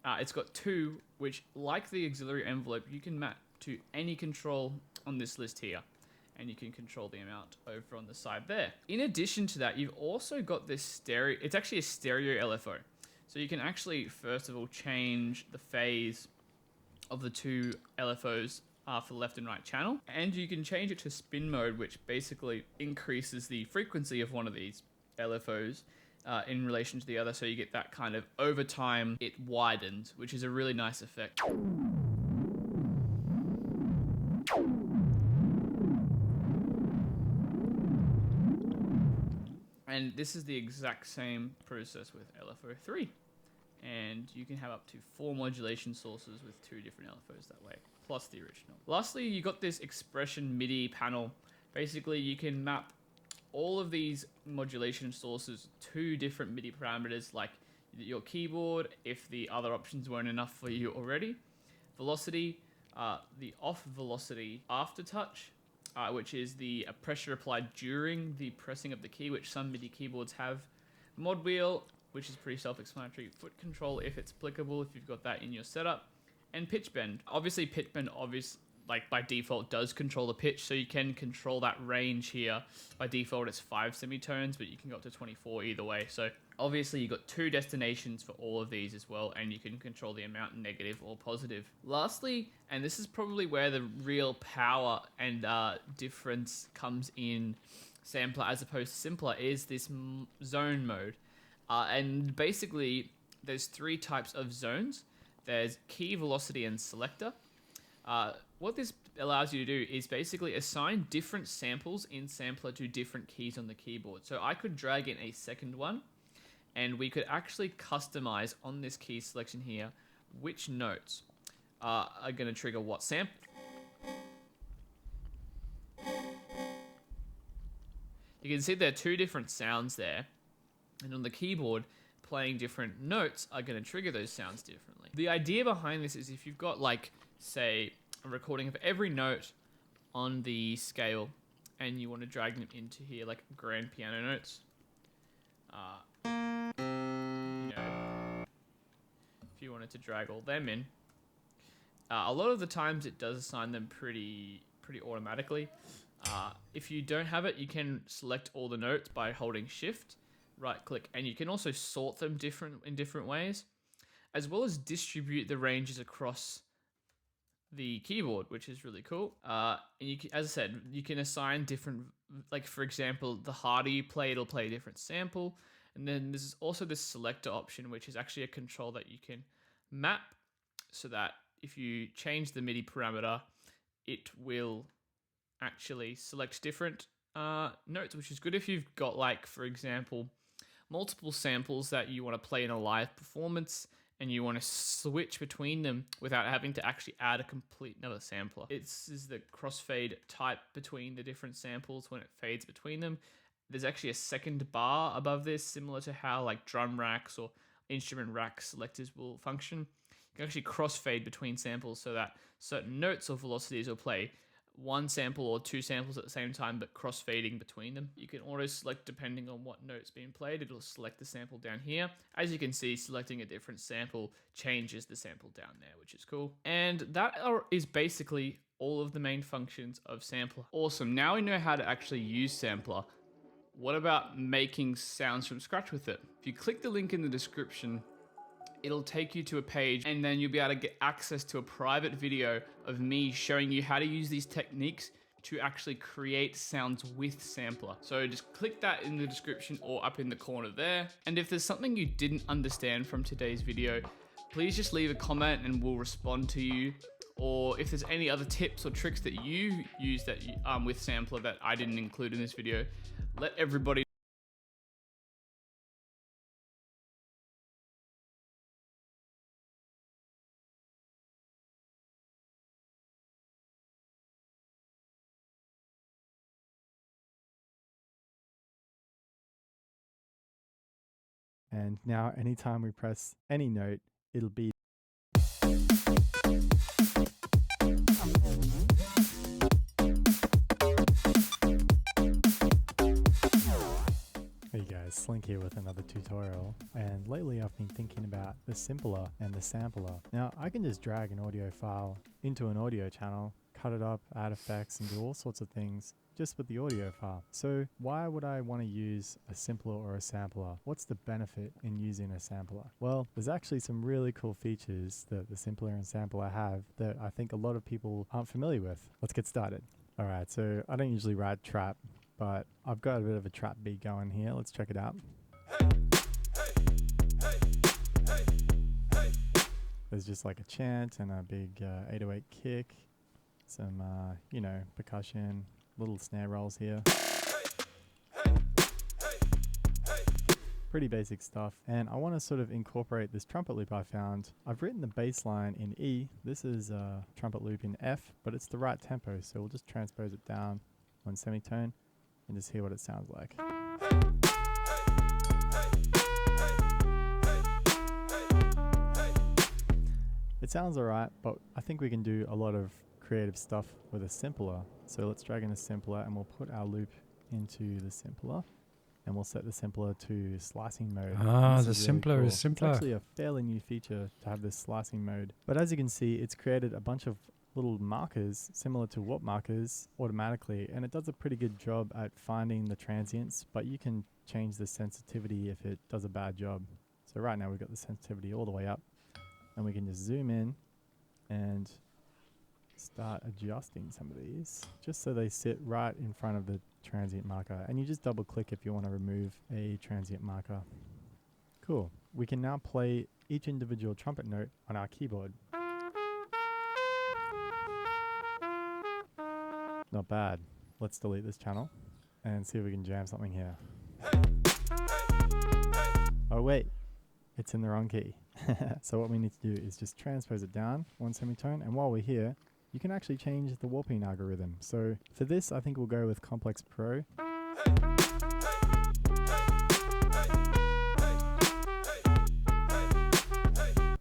it's got 2, which, like the auxiliary envelope, you can map to any control on this list here, and you can control the amount over on the side there. In addition to that, you've also got this stereo. It's actually a stereo LFO. So you can actually, first of all, change the phase of the 2 LFOs for left and right channel. And you can change it to spin mode, which basically increases the frequency of one of these LFOs in relation to the other. So you get that kind of, over time, it widens, which is a really nice effect. And this is the exact same process with LFO 3. And you can have up to 4 modulation sources with 2 different LFOs that way, plus the original. Lastly, you got this expression MIDI panel. Basically, you can map all of these modulation sources to different MIDI parameters, like your keyboard, if the other options weren't enough for you already. Velocity, the off velocity aftertouch, which is the pressure applied during the pressing of the key, which some MIDI keyboards have. Mod wheel, which is pretty self-explanatory. Foot control, if it's applicable, if you've got that in your setup. And pitch bend. Obviously, pitch bend, like by default, does control the pitch, so you can control that range here. By default, it's 5 semitones, but you can go up to 24 either way. So obviously, you've got 2 destinations for all of these as well, and you can control the amount negative or positive. Lastly, and this is probably where the real power and difference comes in Sampler as opposed to Simpler, is this zone mode. And basically, there's 3 types of zones. There's key, velocity, and selector. What this allows you to do is basically assign different samples in Sampler to different keys on the keyboard. So I could drag in a second one, and we could actually customize on this key selection here which notes are going to trigger what sample. You can see there are 2 different sounds there. And on the keyboard, playing different notes are going to trigger those sounds differently. The idea behind this is if you've got, like, say, a recording of every note on the scale and you want to drag them into here, like grand piano notes, if you wanted to drag all them in, a lot of the times it does assign them pretty automatically. If you don't have it, you can select all the notes by holding Shift, right click, and you can also sort them in different ways, as well as distribute the ranges across the keyboard, which is really cool. And you can, as I said, you can assign different, like for example, the harder you play, it'll play a different sample. And then there's also this selector option, which is actually a control that you can map so that if you change the MIDI parameter, it will actually select different notes, which is good if you've got, like, for example, multiple samples that you want to play in a live performance and you want to switch between them without having to actually add a complete another sampler. It's is the crossfade type between the different samples when it fades between them. There's actually a second bar above this, similar to how like drum racks or instrument rack selectors will function. You can actually crossfade between samples so that certain notes or velocities will play one sample or two samples at the same time, but cross-fading between them. You can auto-select depending on what note's being played. It'll select the sample down here. As you can see, selecting a different sample changes the sample down there, which is cool. And that is basically all of the main functions of Sampler. Awesome, now we know how to actually use Sampler. What about making sounds from scratch with it? If you click the link in the description, it'll take you to a page and then you'll be able to get access to a private video of me showing you how to use these techniques to actually create sounds with Sampler. So just click that in the description or up in the corner there. And if there's something you didn't understand from today's video, please just leave a comment and we'll respond to you. Or if there's any other tips or tricks that you use that with Sampler that I didn't include in this video, let everybody And now anytime we press any note, it'll be Hey guys, Slink here with another tutorial, and lately I've been thinking about the simpler and the sampler. Now I can just drag an audio file into an audio channel, cut it up, add effects and do all sorts of things just with the audio file. So why would I want to use a simpler or a sampler? What's the benefit in using a sampler? Well, there's actually some really cool features that the simpler and sampler have that I think a lot of people aren't familiar with. Let's get started. Alright, so I don't usually write trap, but I've got a bit of a trap beat going here. Let's check it out. There's just like a chant and a big 808 kick, some, you know, percussion, little snare rolls here. Pretty basic stuff. And I want to sort of incorporate this trumpet loop I found. I've written the bass line in E. This is a trumpet loop in F, but it's the right tempo. So we'll just transpose it down one semitone and just hear what it sounds like. It sounds alright, but I think we can do a lot of creative stuff with a simpler. So let's drag in a simpler and we'll put our loop into the simpler and we'll set the simpler to slicing mode. The simpler is simpler. It's actually a fairly new feature to have this slicing mode. But as you can see, it's created a bunch of little markers similar to warp markers automatically, and it does a pretty good job at finding the transients, but you can change the sensitivity if it does a bad job. So right now we've got the sensitivity all the way up, and we can just zoom in and start adjusting some of these just so they sit right in front of the transient marker, and you just double click if you want to remove a transient marker. Cool. We can now play each individual trumpet note on our keyboard. Not bad. Let's delete this channel and see if we can jam something here. Oh wait, it's in the wrong key. So what we need to do is just transpose it down one semitone, and while we're here, you can actually change the warping algorithm. So for this, I think we'll go with Complex Pro.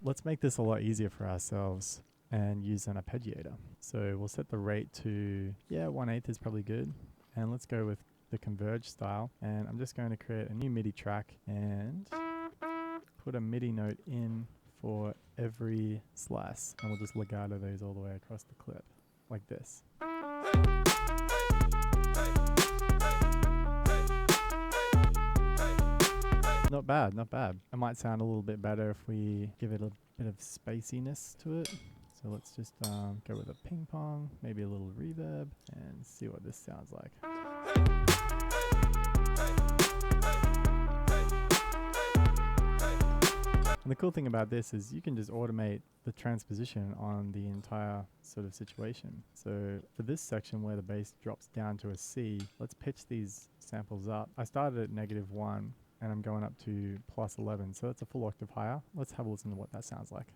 Let's make this a lot easier for ourselves and use an arpeggiator. So we'll set the rate to, 1/8 is probably good. And let's go with the converge style. And I'm just going to create a new MIDI track and put a MIDI note in for every slice. And we'll just legato those all the way across the clip, like this. Not bad, not bad. It might sound a little bit better if we give it a bit of spaciness to it. So let's just go with a ping pong, maybe a little reverb, and see what this sounds like. And the cool thing about this is you can just automate the transposition on the entire sort of situation. So for this section where the bass drops down to a C, let's pitch these samples up. I started at -1 and I'm going up to +11, so that's a full octave higher. Let's have a listen to what that sounds like.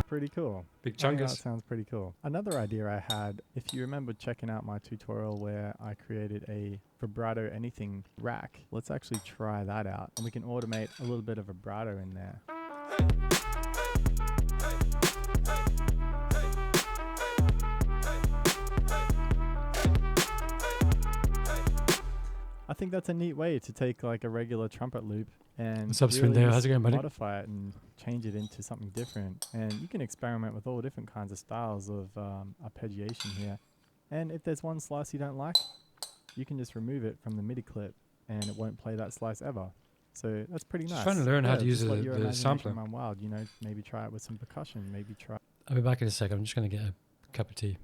Pretty cool. Big I think that chungus. sounds pretty cool. Another idea I had, if you remember checking out my tutorial where I created a vibrato anything rack, let's actually try that out. And we can automate a little bit of vibrato in there. I think that's a neat way to take like a regular trumpet loop and What's up, really Sven? How's just it going, buddy? modify it and change it into something different. And you can experiment with all different kinds of styles of arpeggiation here. And if there's one slice you don't like, you can just remove it from the MIDI clip and it won't play that slice ever. So that's pretty nice. trying to learn how to use just let the your imagination sampler. run wild, you know, maybe try it with some percussion, maybe try. I'll be back in a sec. I'm just going to get a cup of tea.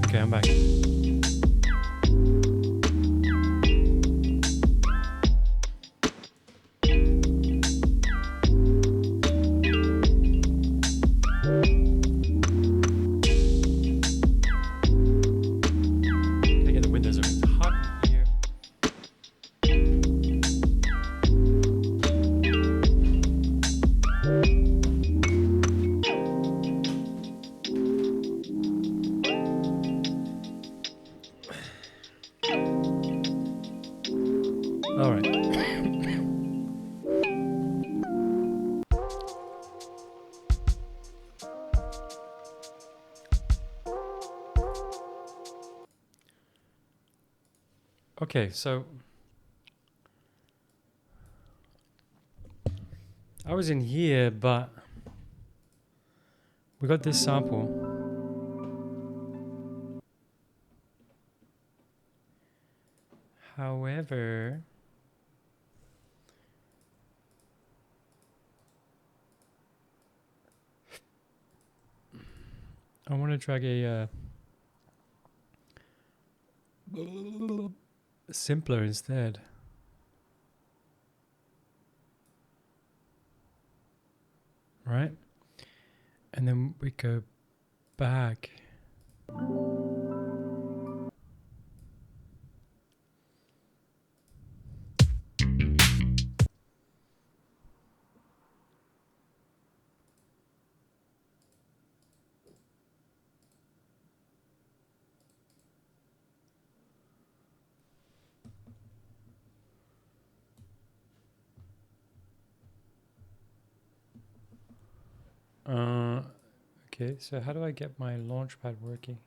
Okay, I'm back. Gotta get the windows open. It's hot in here. All right. Okay, so I was in here, but we got this sample. However, I want to drag a simpler instead. Right? And then we go back. Okay, so how do I get my launchpad working?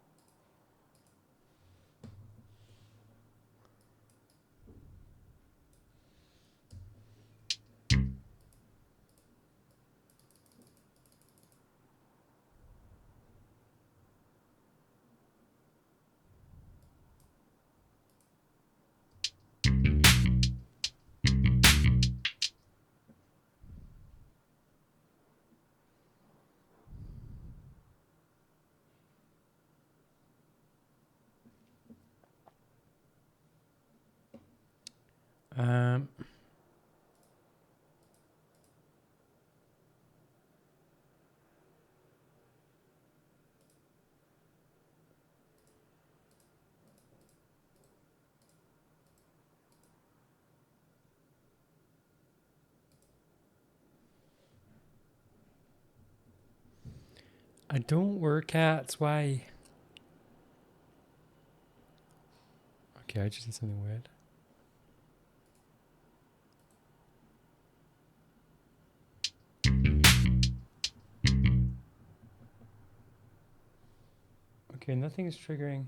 Um, I don't work cats. Why? Okay, I just did something weird. Okay, nothing is triggering.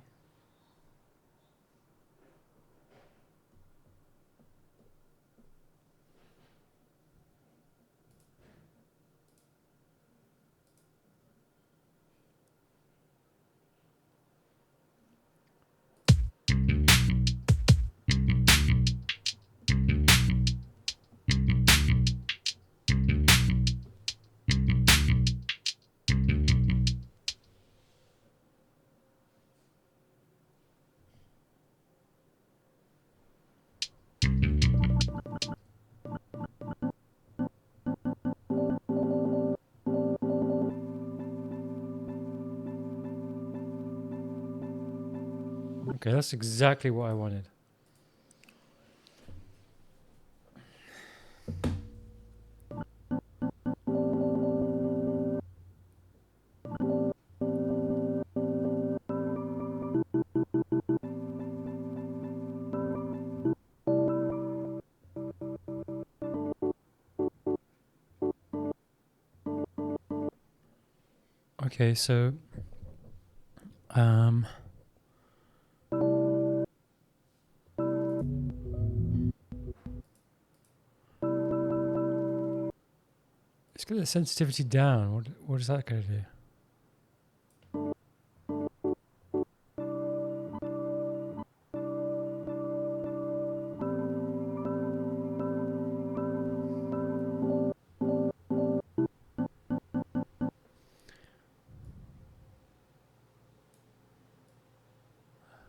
Okay, that's exactly what I wanted. Okay, so um let's get the sensitivity down. What is that gonna do?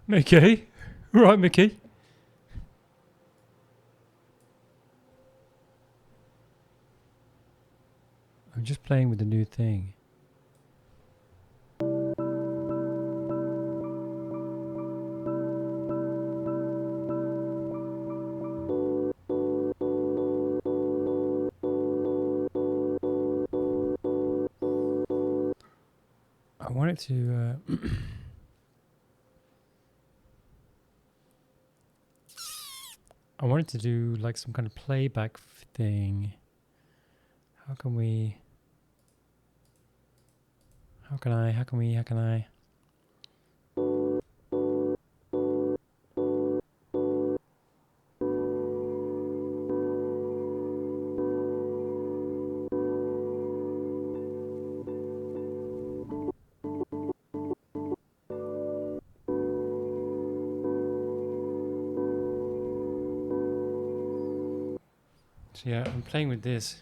Mickey? Right, Mickey? I'm just playing with the new thing. I want it to I wanted to do like some kind of playback thing. How can we? How can I? How can we? How can I? So yeah, I'm playing with this.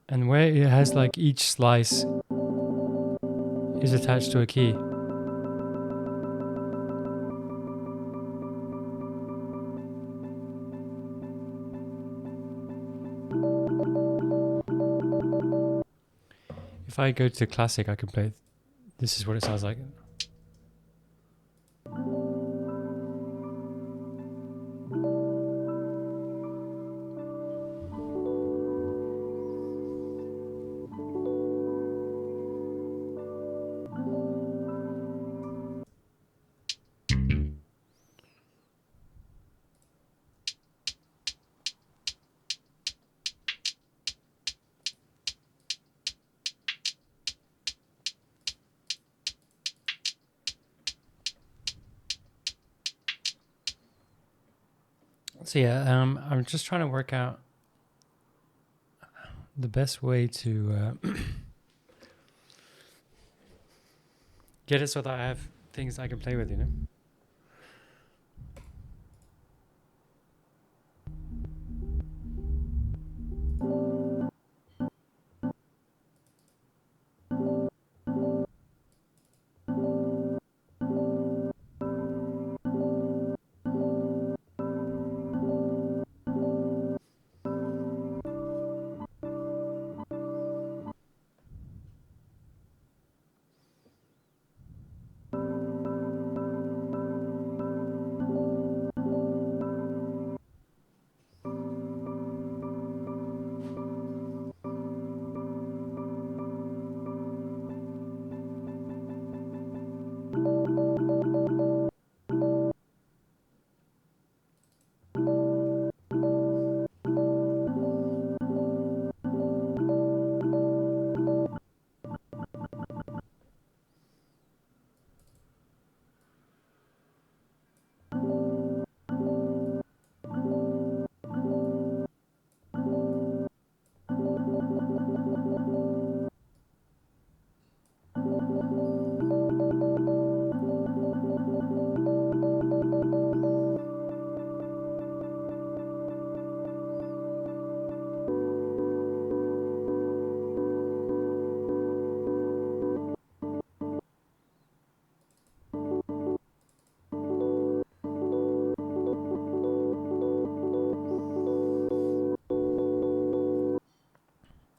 And where it has like each slice is attached to a key. If I go to classic, I can play. This is what it sounds like. So yeah, I'm just trying to work out the best way to get it so that I have things I can play with, you know?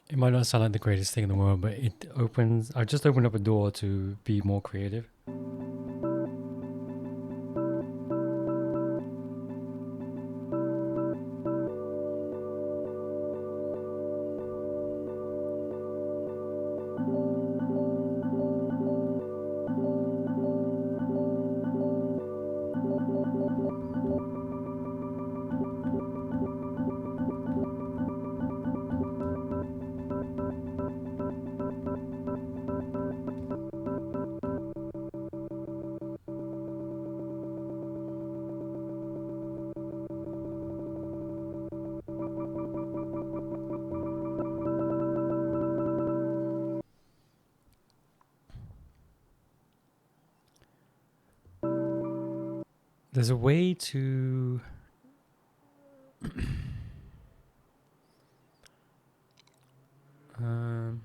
It might not sound like the greatest thing in the world, but I just opened up a door to be more creative. There's a way to um,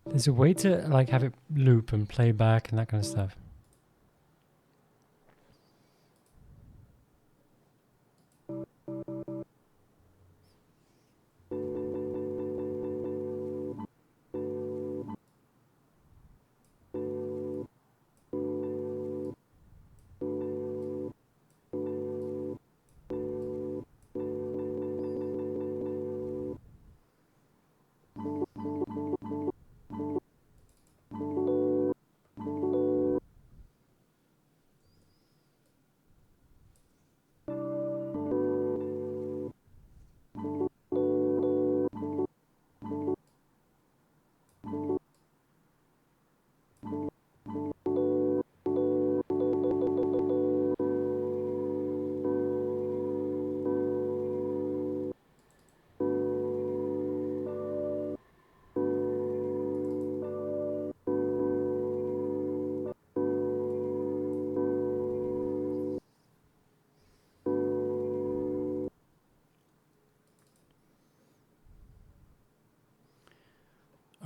there's a way to like have it loop and play back and that kind of stuff.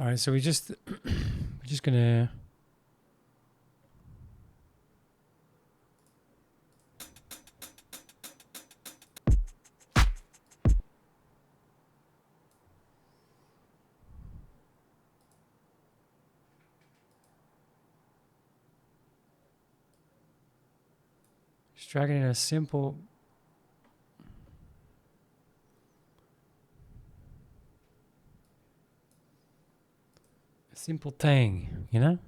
All right, so we're just gonna dragging in a simple thing, you know?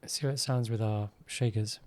Let's see how it sounds with our shakers.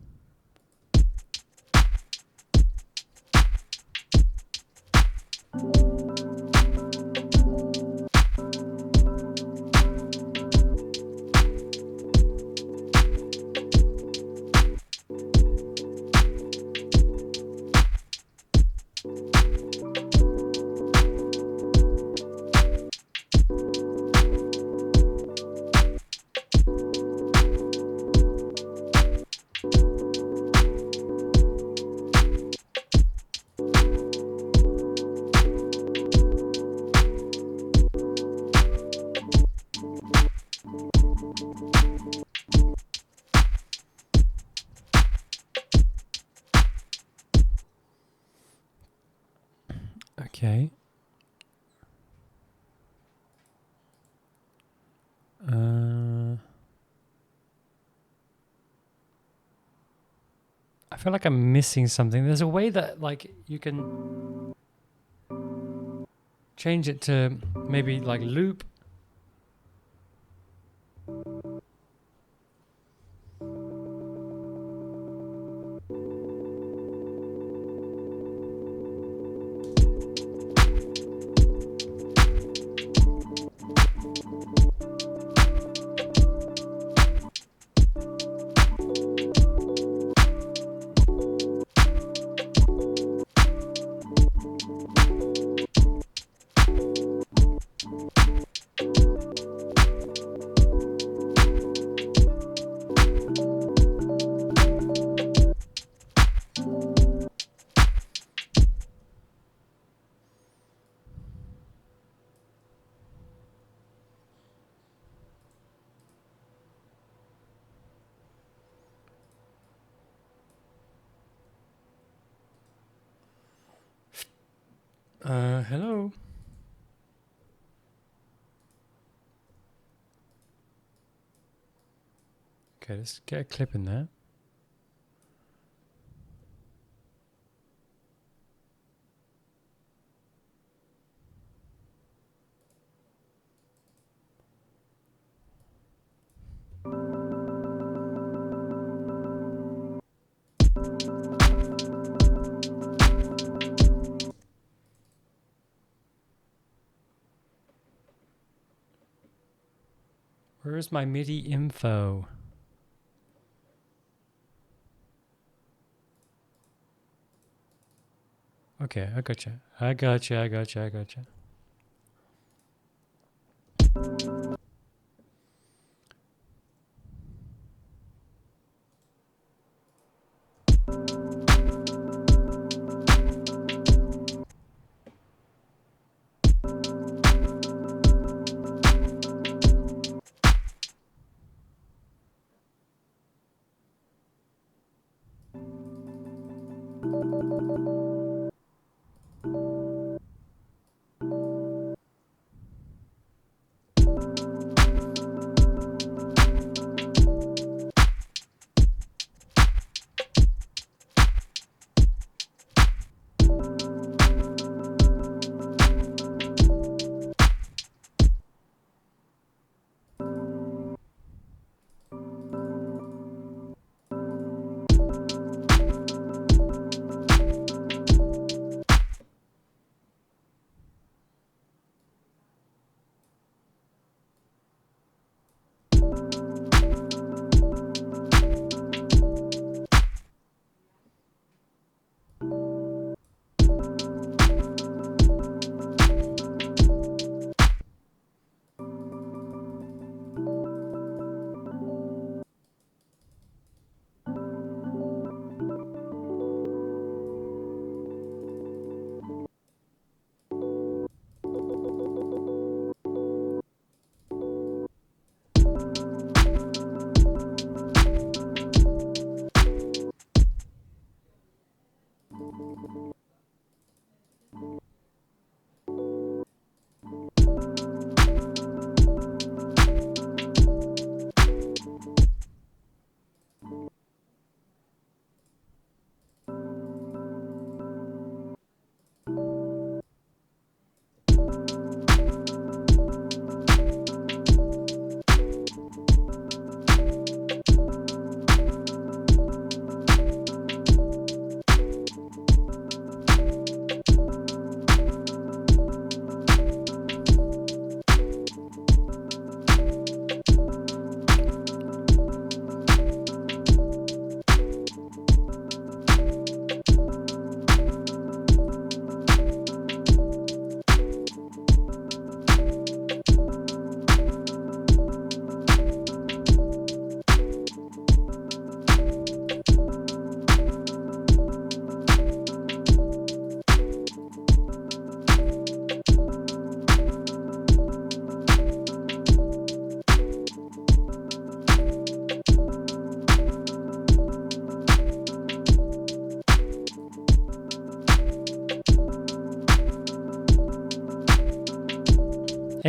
Okay. I feel like I'm missing something. There's a way that like you can change it to maybe like loop. Hello. Okay, let's get a clip in there. Where's my MIDI info? Okay, I gotcha. I gotcha.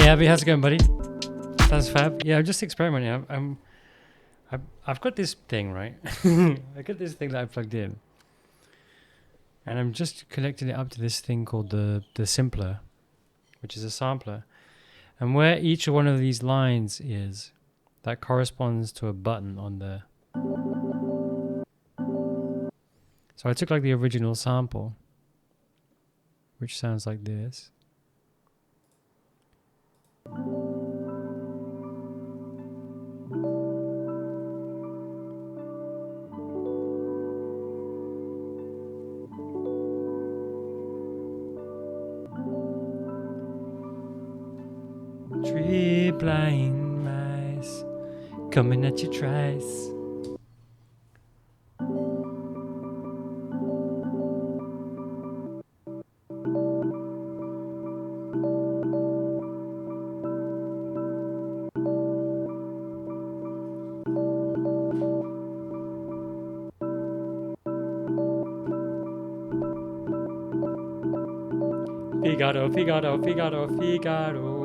Hey Abby, how's it going, buddy? Sounds fab. Yeah, I'm just experimenting. I've got this thing, right? I got this thing that I plugged in, and I'm just connecting it up to this thing called the simpler, which is a sampler, and where each one of these lines is, that corresponds to a button on the. So I took like the original sample, which sounds like this. Three blind mice coming at your trice. Figaro, Figaro, Figaro, Figaro.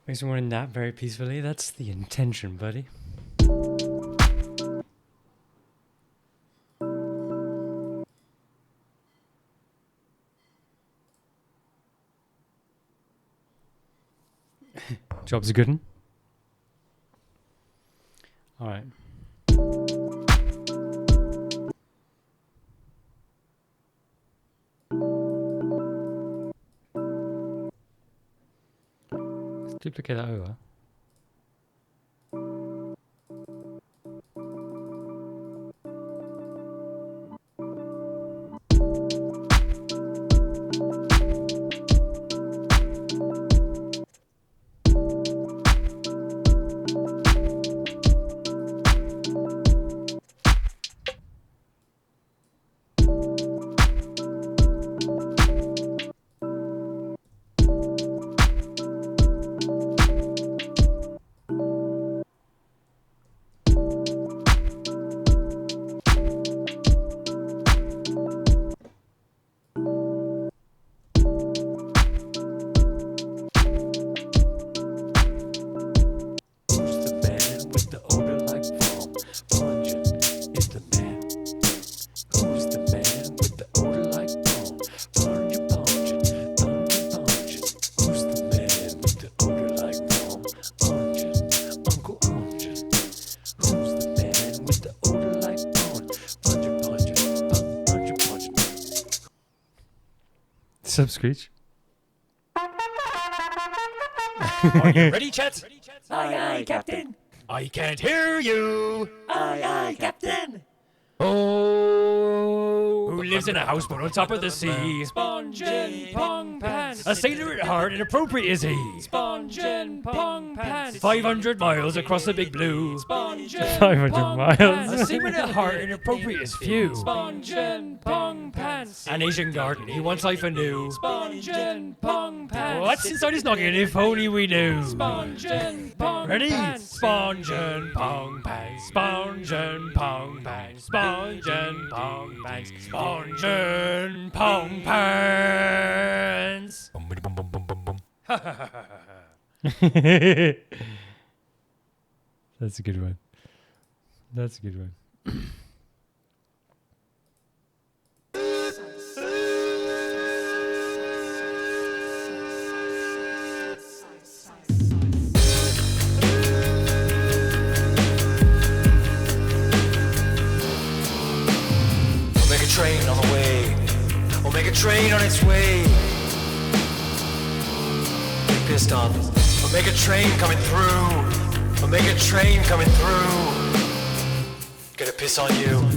Makes me want to nap very peacefully. That's the intention, buddy. Job's a good one. All right. Let's duplicate that over. Sup, Screech? Are you ready, chat? Aye, aye, Captain. I can't hear you. Aye, aye, Captain. Oh, who lives in a houseboat on top of the sea? Sponge and Pong Pants. A sailor at heart and appropriate is he. Sponge and Pong Pants. 500 miles across the big blue. Sponge and 500 A miles. seaman at heart and appropriate is few. Sponge and Pong Pants. An Asian garden, he wants life anew. Sponge and Pong Pants. What's inside his noggin if only we knew? Sponge and Pong Ready? Pants. Sponge and pong pants. Sponge and pong pants. Sponge and pong pants. Sponge and pong pants. That's a good one. That's a good one. Make a train on the way. We'll make a train on its way. Get pissed on. We'll make a train coming through. We'll make a train coming through. Gonna piss on you.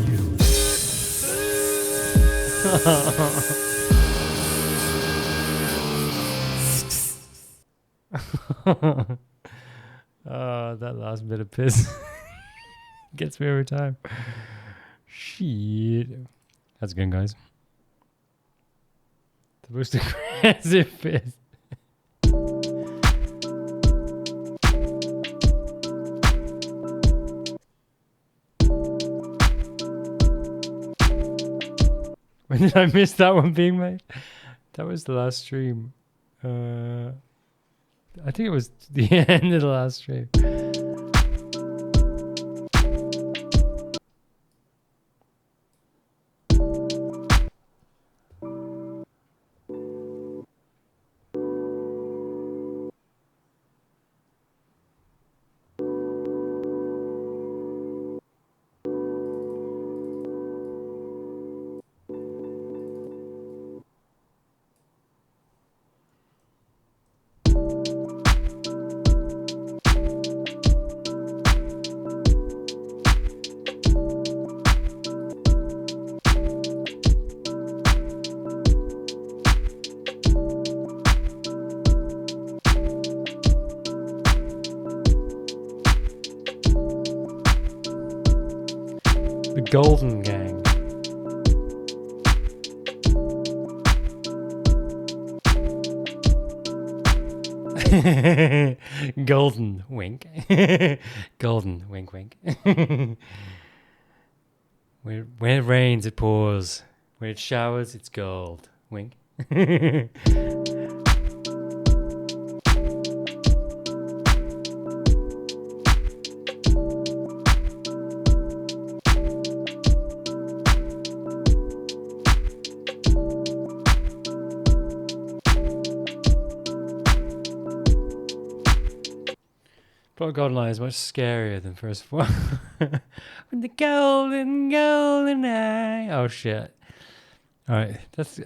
That last bit of piss gets me every time. Shit. That's good, guys. The most aggressive piss. When did I miss that one being made? That was the last stream. I think it was the end of the last stream. The Golden Gang. Golden wink. Golden wink wink. When it rains, it pours. When it showers, it's gold. Wink. Plot GoldenEye is much scarier than first one. When the golden eye. Oh shit! All right, that's.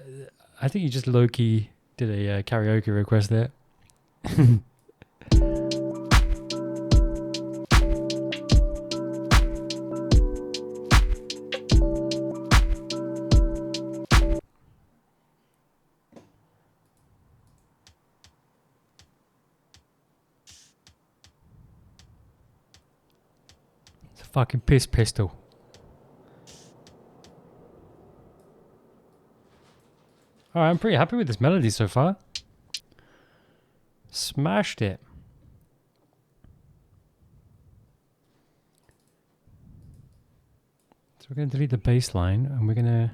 I think you just low key did a karaoke request there. Fucking piss pistol. Alright, I'm pretty happy with this melody so far. Smashed it. So we're going to delete the bass line and we're going to...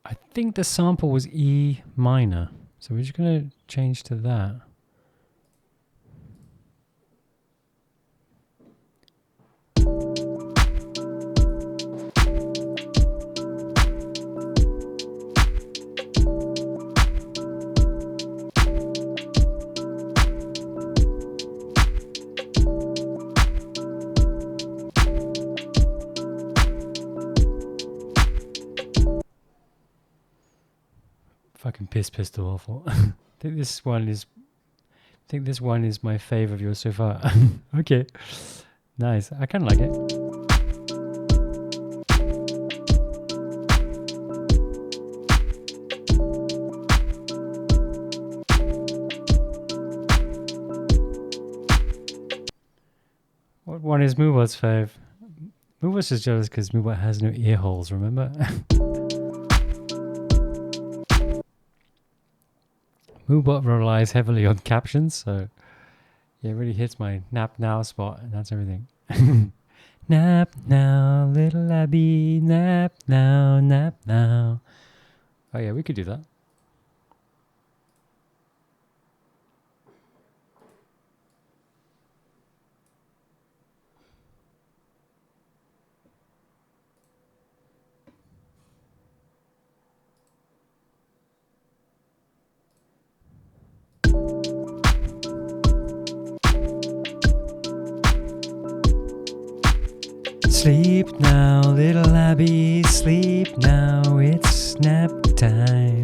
I think the sample was E minor. So we're just going to change to that. Fucking piss pistol awful. I think this one is my favourite of yours so far. Okay. Nice. I kinda like it. What one is Moobot's fave? Moobot's just jealous because Moobot has no ear holes, remember? Moobot relies heavily on captions, so yeah, it really hits my nap now spot, and that's everything. Nap now, little Abby, nap now, nap now. Oh yeah, we could do that. Sleep now, little Abby, sleep now, it's nap time.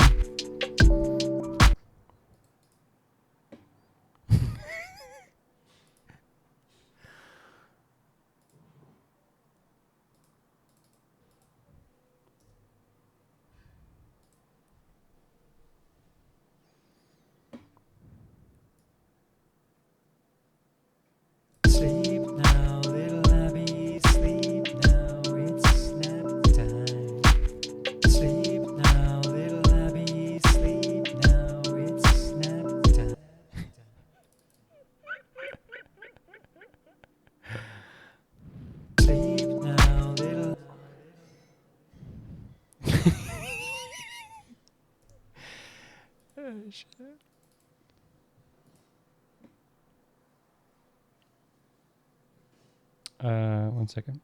One second.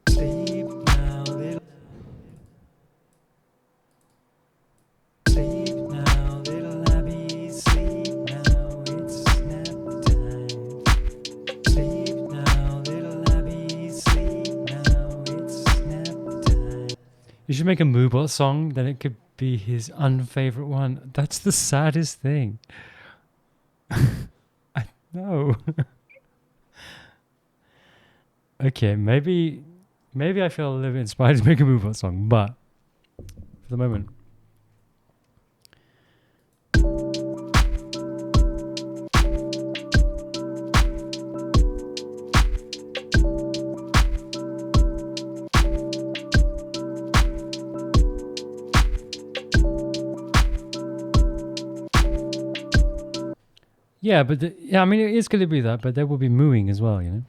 Sleep now, little. Sleep now, little Abby. Sleep now, it's nap time. Sleep now, little Abby. Sleep now, it's nap time. You should make a Moobot song, then it could be his unfavorite one. That's the saddest thing. I know. Okay, maybe I feel a little bit inspired to make a Moobot song, but for the moment. Yeah, but I mean, it is going to be that, but there will be mooing as well, you know.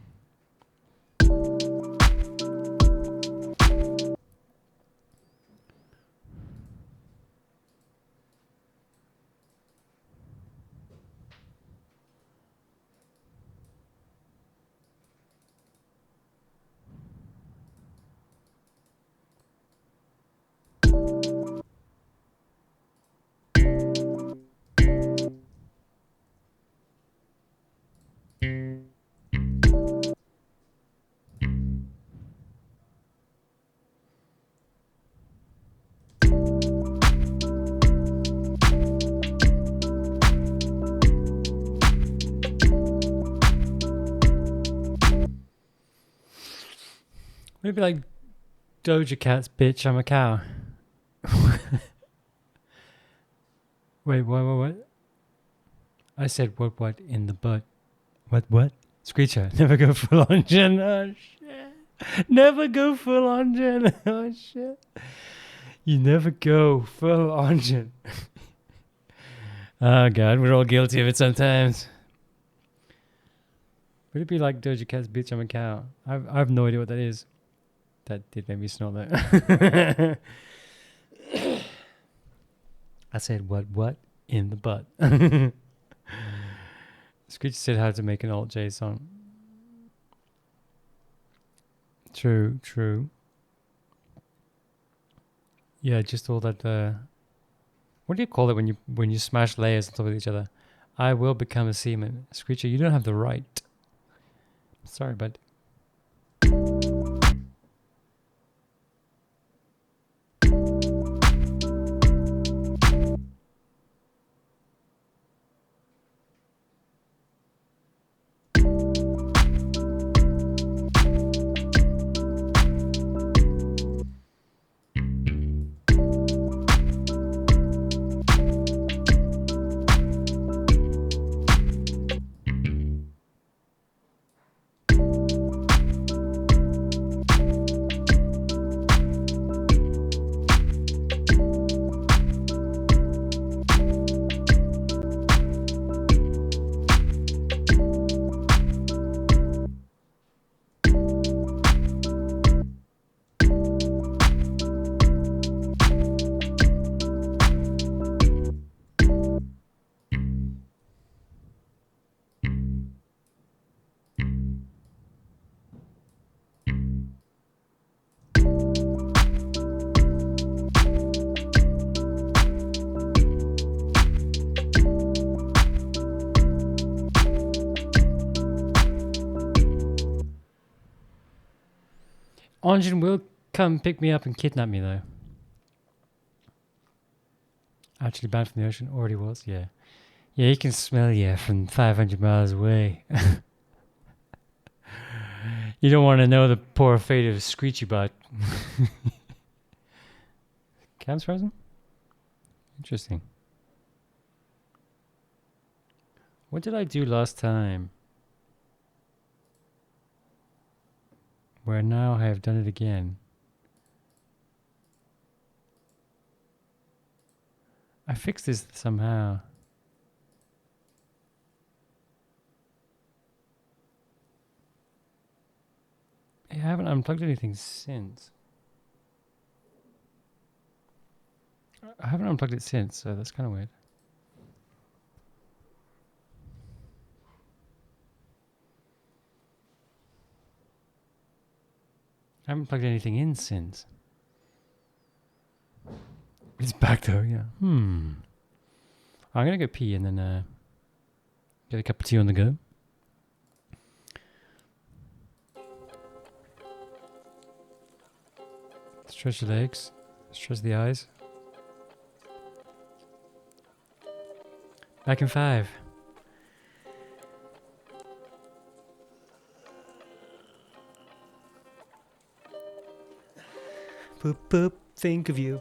Maybe like Doja Cat's "Bitch, I'm a Cow." Wait, what? I said what in the butt? What? Screecher, never go full on Jen. Oh shit! Never go full on Jen. Oh shit! You never go full on Jen. Oh god, we're all guilty of it sometimes. Would it be like Doja Cat's "Bitch, I'm a Cow"? I've no idea what that is. That did make me snort that. I said what in the butt. Screech said how to make an alt J song. True. Yeah, just all that. What do you call it when you smash layers on top of each other? I will become a seaman. Screecher, you don't have the right. Sorry, bud. Anjin will come pick me up and kidnap me, though. Actually banned from the ocean? Already was? Yeah. Yeah, he can smell you from 500 miles away. You don't want to know the poor fate of Screechy Butt. Cam's frozen? Interesting. What did I do last time? Where now I have done it again. I fixed this somehow. I haven't unplugged anything since. I haven't unplugged it since, so that's kind of weird. I haven't plugged anything in since. It's back though, yeah. I'm gonna go pee and then get a cup of tea on the go. Stretch the legs, stretch the eyes. Back in 5. Boop boop, think of you.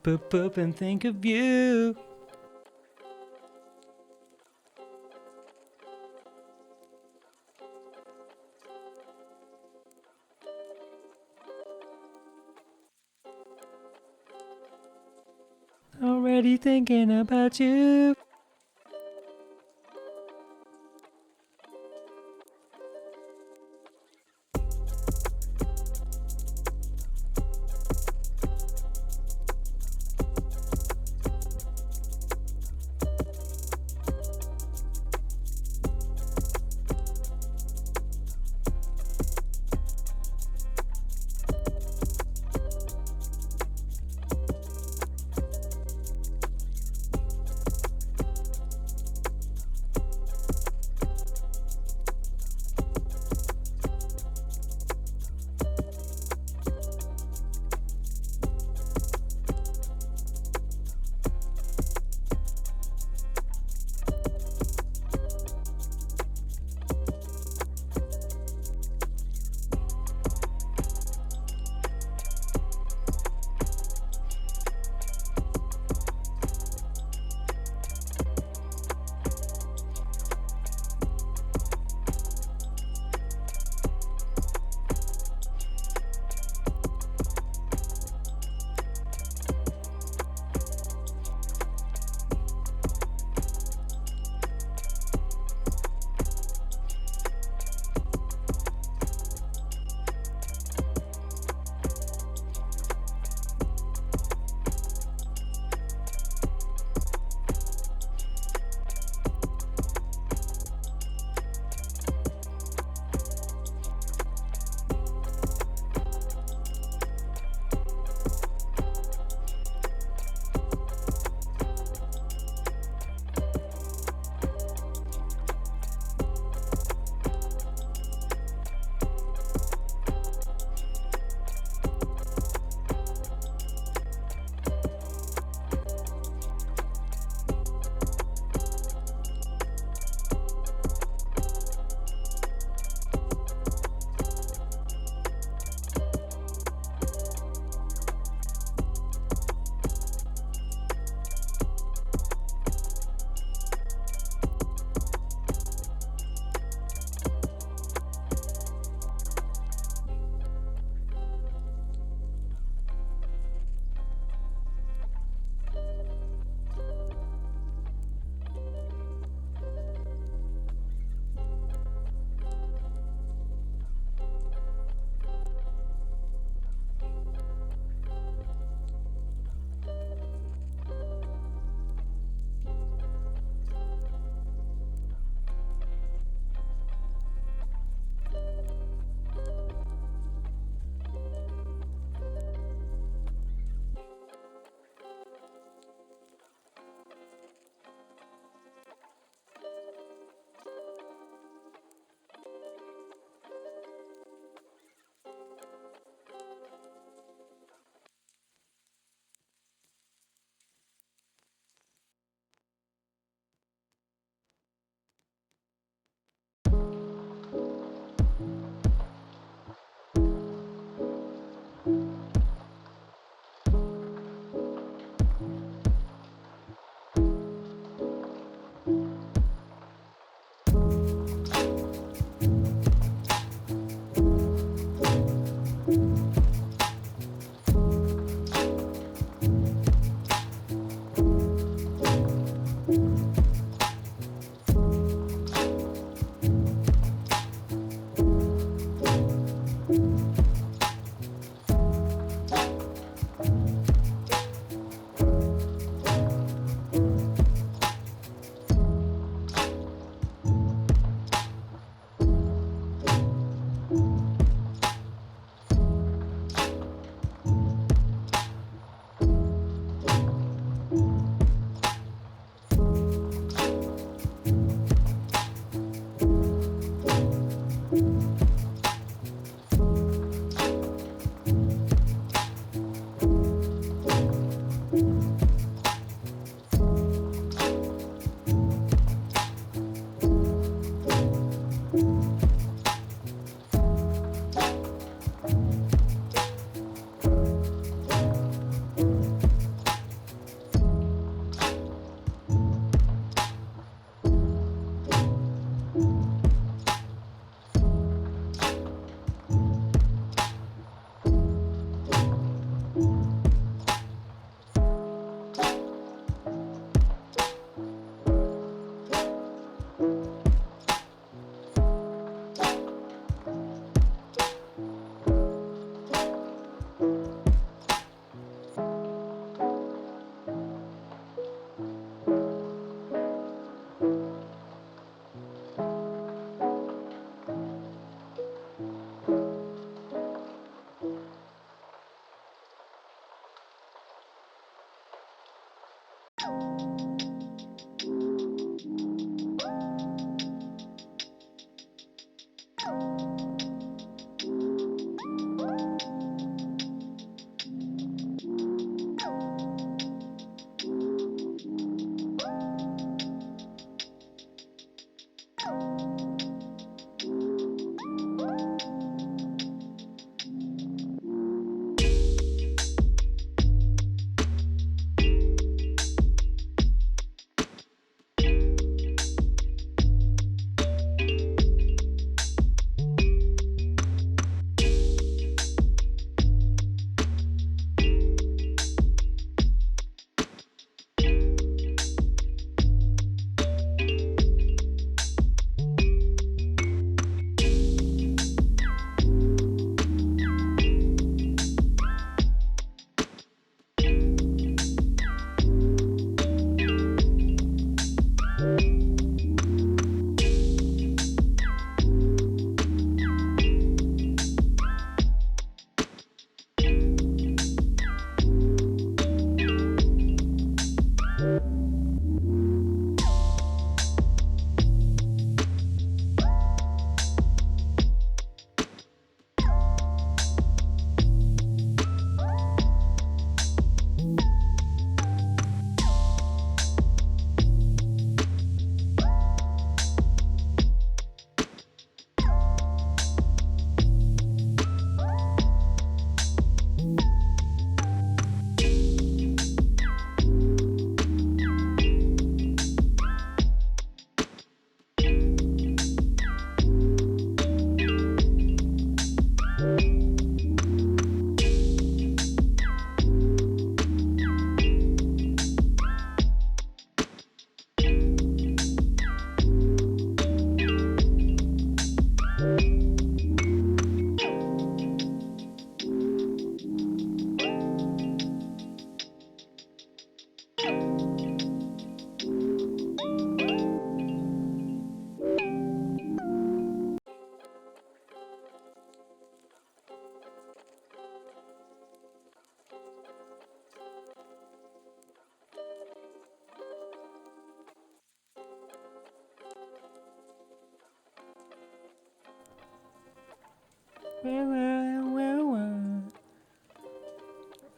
Boop boop and think of you. Already thinking about you.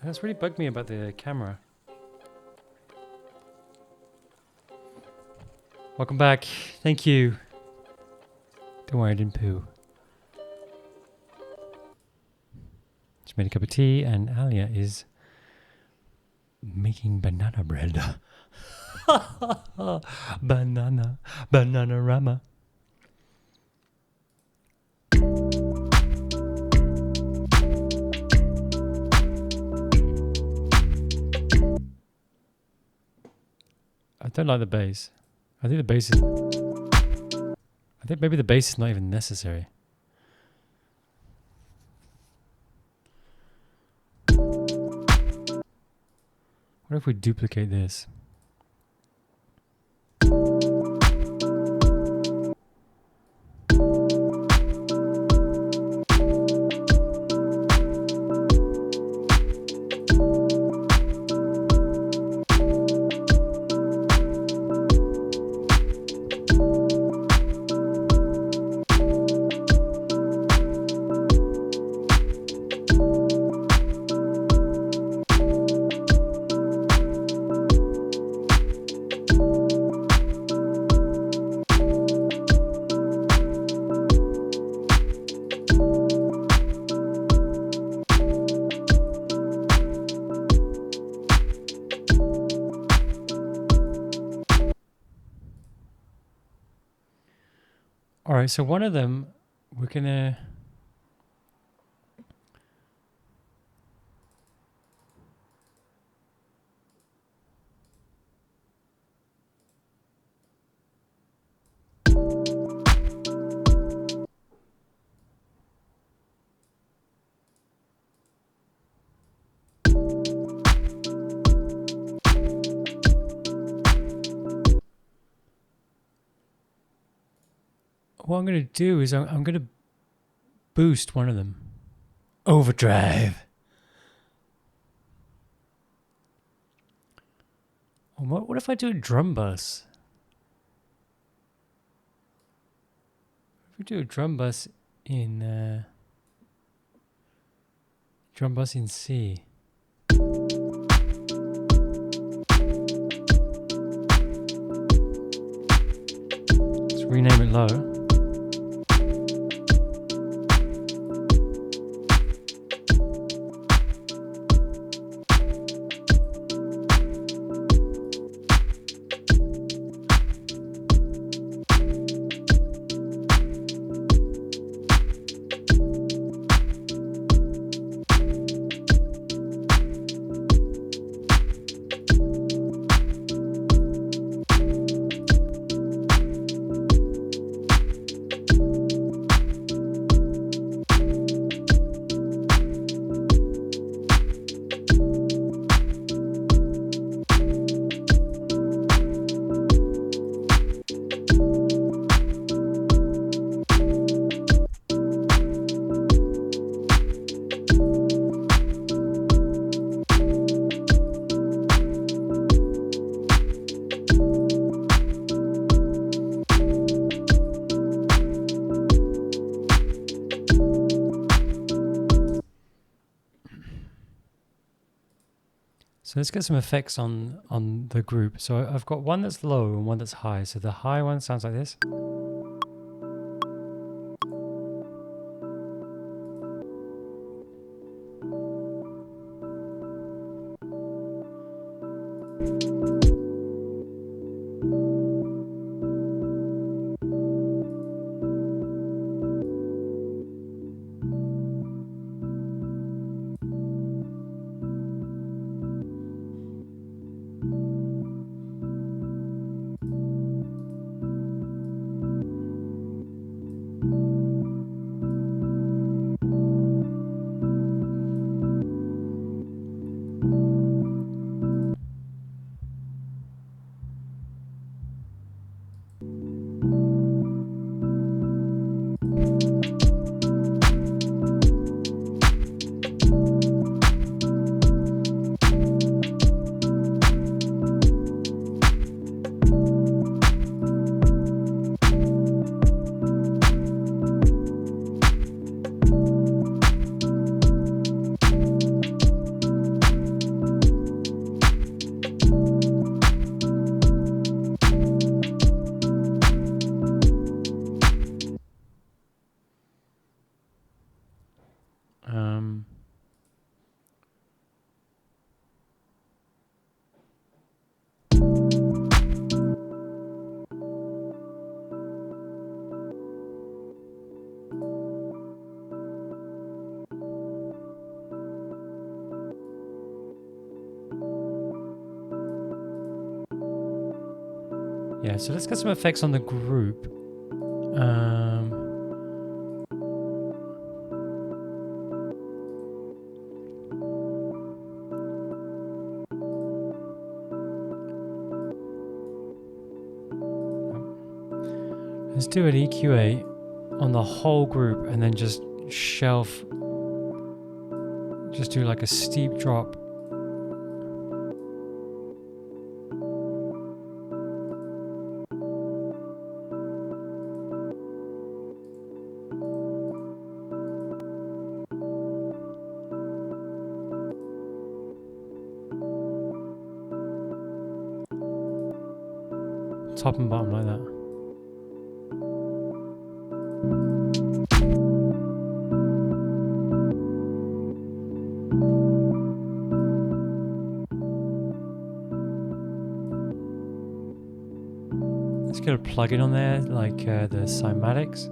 That's really bugged me about the camera. Welcome back. Thank you. Don't worry, I didn't poo. Just made a cup of tea, and Alia is making banana bread. Banana rama. I don't like the bass. I think the bass is... I think maybe the bass is not even necessary. What if we duplicate this? Alright, so one of them, we're gonna... What I'm going to do is I'm going to boost one of them. Overdrive. What if I do a drum bus? If we do a drum bus in C. Let's rename it low. So let's get some effects on the group. So I've got one that's low and one that's high. So the high one sounds like this. Yeah, so let's get some effects on the group. Let's do an EQA on the whole group and then just shelf, just do like a steep drop. Top and bottom like that. Let's get a plugin on there, like the cymatics.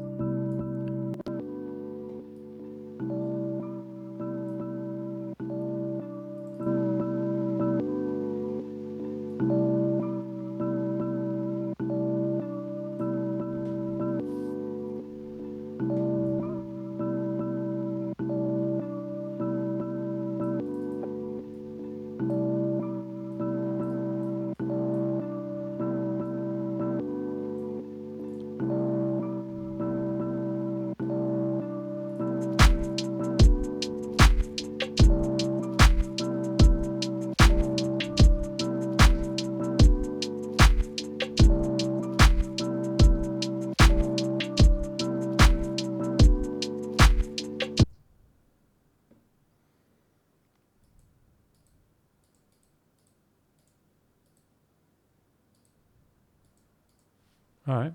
All right.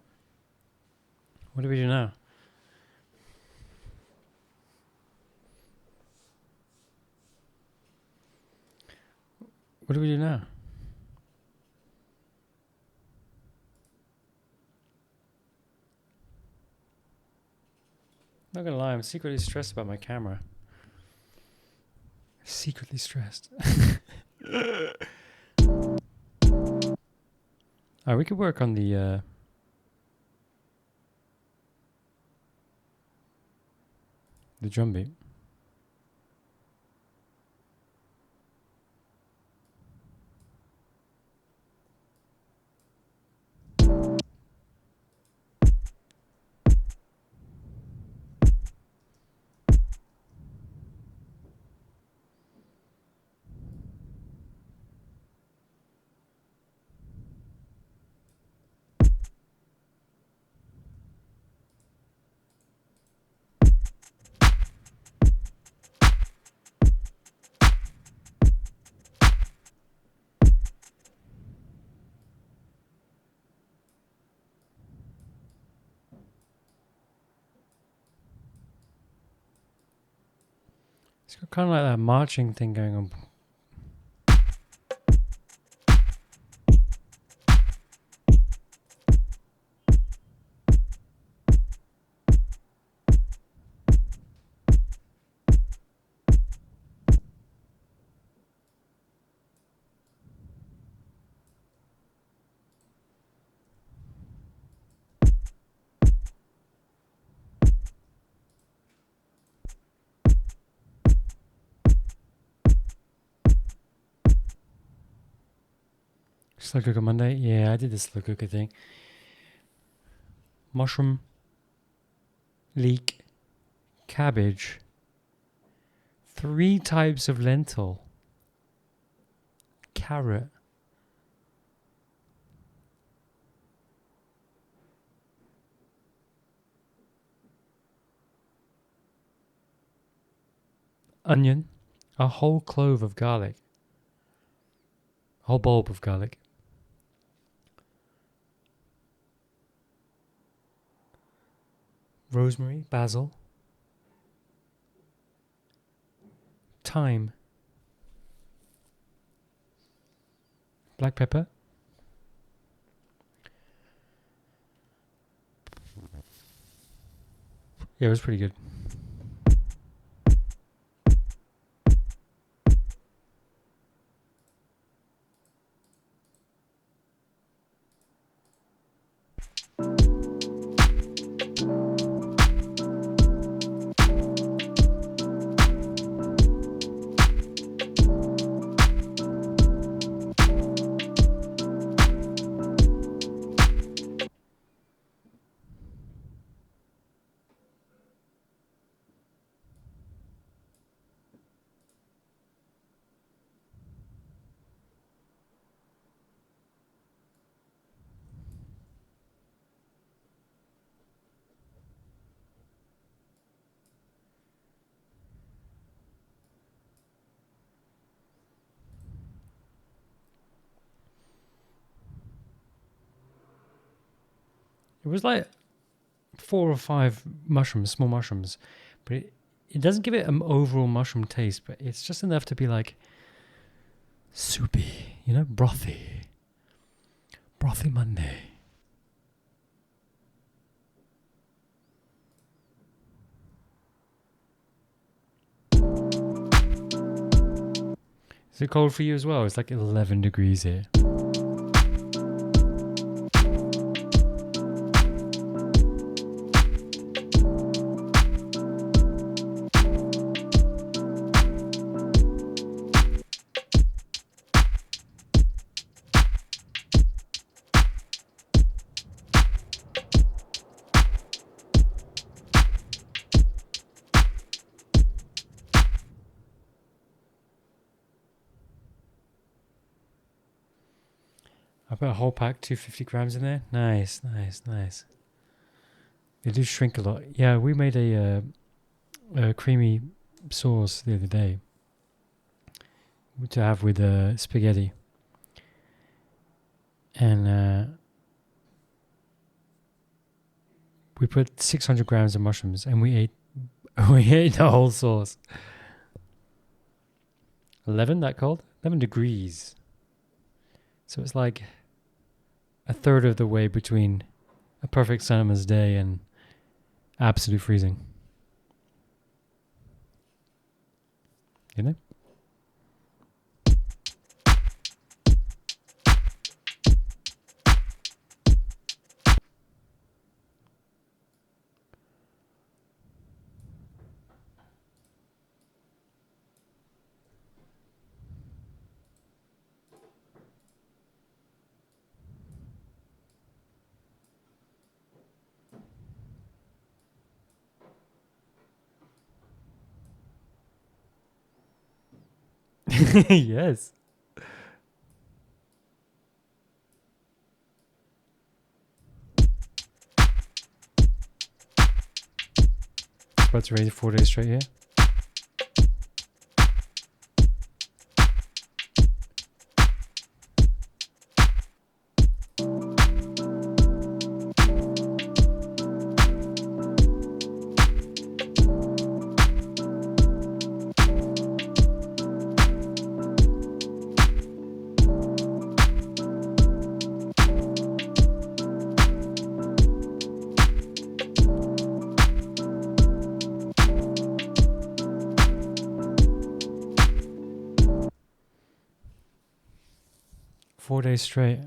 What do we do now? What do we do now? Not gonna lie, I'm secretly stressed about my camera. Secretly stressed. Alright, we could work on the drum beat. It's got kind of like that marching thing going on. Slow cooker Monday? Yeah, I did the slow cooker thing. Mushroom, leek, cabbage, 3 types of lentil, carrot, onion, a whole clove of garlic, a whole bulb of garlic, rosemary, basil, thyme, black pepper, yeah, it was pretty good. It was like 4 or 5 mushrooms, small mushrooms, but it doesn't give it an overall mushroom taste, but it's just enough to be like soupy, you know, brothy. Brothy Monday. Is it cold for you as well? It's like 11 degrees here. I put a whole pack, 250 grams in there. Nice, nice, nice. They do shrink a lot. Yeah, we made a creamy sauce the other day to have with spaghetti. And we put 600 grams of mushrooms and we ate the whole sauce. 11, that cold? 11 degrees. So it's like a third of the way between a perfect summer's day and absolute freezing. You know? Yes. About to raise 4 days straight here. Four days straight.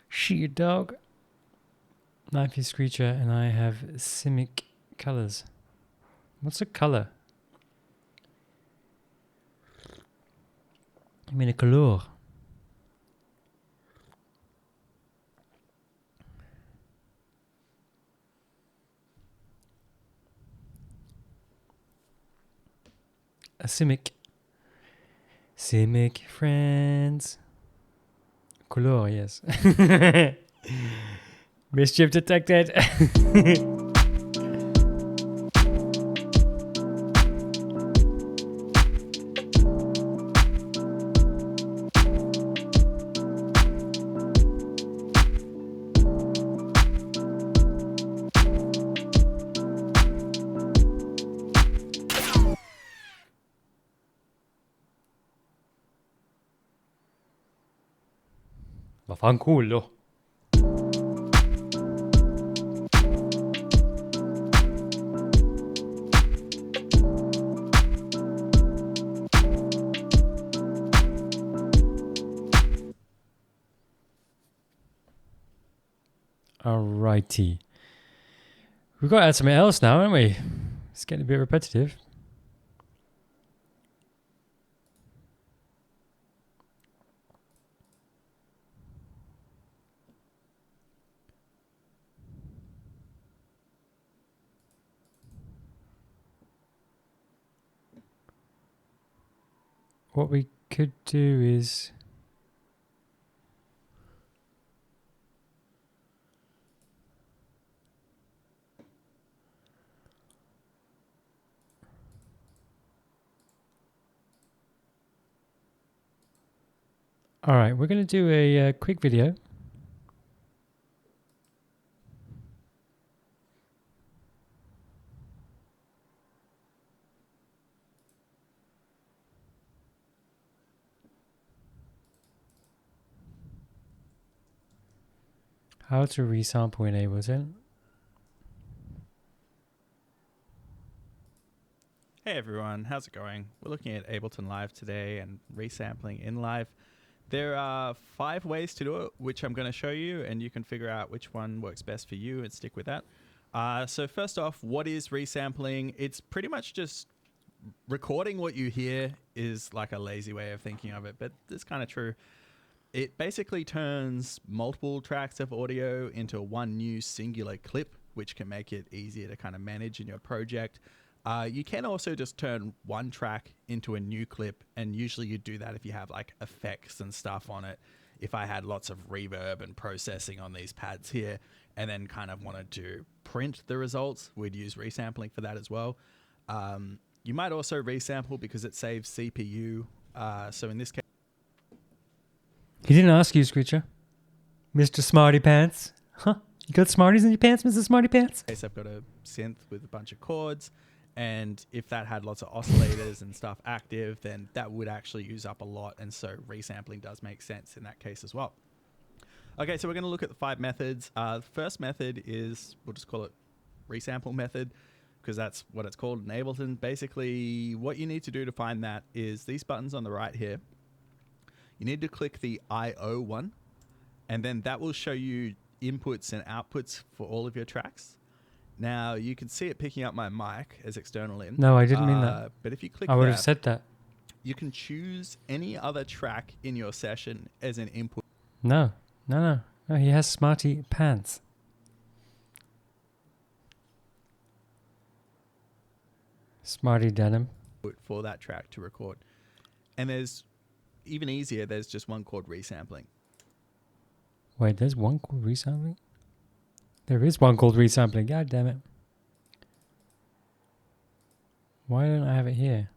Shoot dog. Knifey Screecher and I have Simic colors. What's a color? I mean a couleur. A Simic. Simic friends. Couleur, yes. Mischief detected. Vaffanculo. Alrighty. We've got to add something else now, haven't we? It's getting a bit repetitive. What we could do is... Alright, we're going to do a quick video. How to resample in Ableton. Hey everyone, how's it going? We're looking at Ableton Live today and resampling in Live. There are 5 ways to do it, which I'm going to show you, and you can figure out which one works best for you and stick with that. So first off, what is resampling? It's pretty much just recording what you hear is like a lazy way of thinking of it, but it's kind of true. It basically turns multiple tracks of audio into one new singular clip, which can make it easier to kind of manage in your project. You can also just turn one track into a new clip, and usually you do that if you have like effects and stuff on it. If I had lots of reverb and processing on these pads here and then kind of wanted to print the results, we'd use resampling for that as well. You might also resample because it saves CPU. So in this case, He didn't ask you, Screecher. Mr. Smarty Pants. Huh? You got Smarties in your pants, Mr. Smarty Pants? I've got a synth with a bunch of chords, and if that had lots of oscillators and stuff active, then that would actually use up a lot, and so resampling does make sense in that case as well. Okay, so we're going to look at the 5 methods. The first method is, we'll just call it resample method, because that's what it's called in Ableton. Basically, what you need to do to find that is these buttons on the right here. You need to click the I/O one, and then that will show you inputs and outputs for all of your tracks. Now, you can see it picking up my mic as external in. No, I didn't mean that. But if you click I would have that, said that. you can choose any other track in your session as an input. No, he has Smarty Pants. Smarty Denim. For that track to record. And there's, even easier, there's just one called resampling. Wait, there's one called resampling? There is one called resampling. God damn it. Why don't I have it here?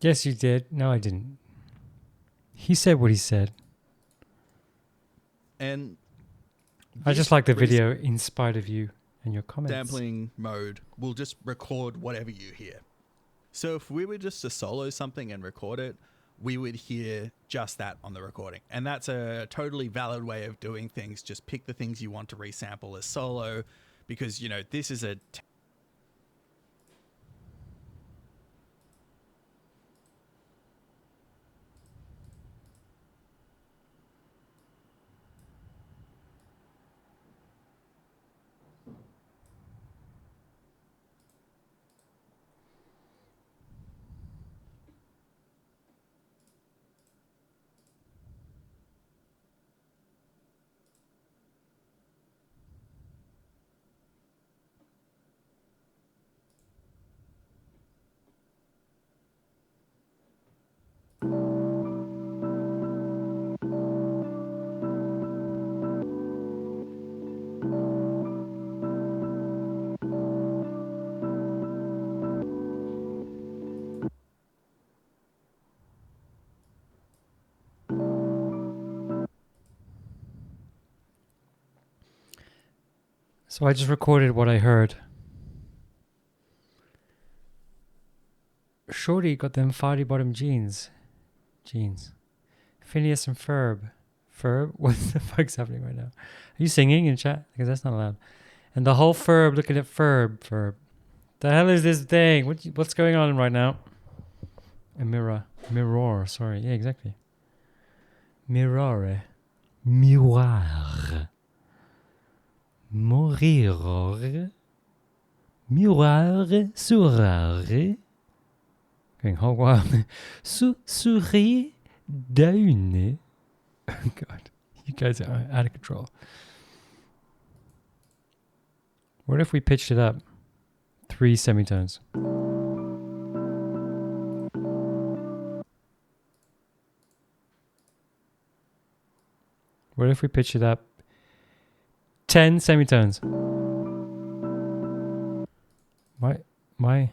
Yes, you did. No, I didn't. He said what he said. And I just like the video in spite of you and your comments. sampling mode will just record whatever you hear. So if we were just to solo something and record it, we would hear just that on the recording. And that's a totally valid way of doing things. Just pick the things you want to resample as solo, because, you know, this is a So I just recorded what I heard. Shorty got them farty bottom jeans. Phineas and Ferb. Ferb? What the fuck's happening right now? Are you singing in chat? Because that's not allowed. And the whole Ferb looking at Ferb. The hell is this thing? What's going on right now? A mirror. Sorry. Yeah, exactly. Miroir. Mourir. Miroir. Sourire. Going whole wild. Souris. Daune. Oh God. You guys are out of control. What if we pitched it up? 3 semitones. What if we pitch it up 10 semitones? Why?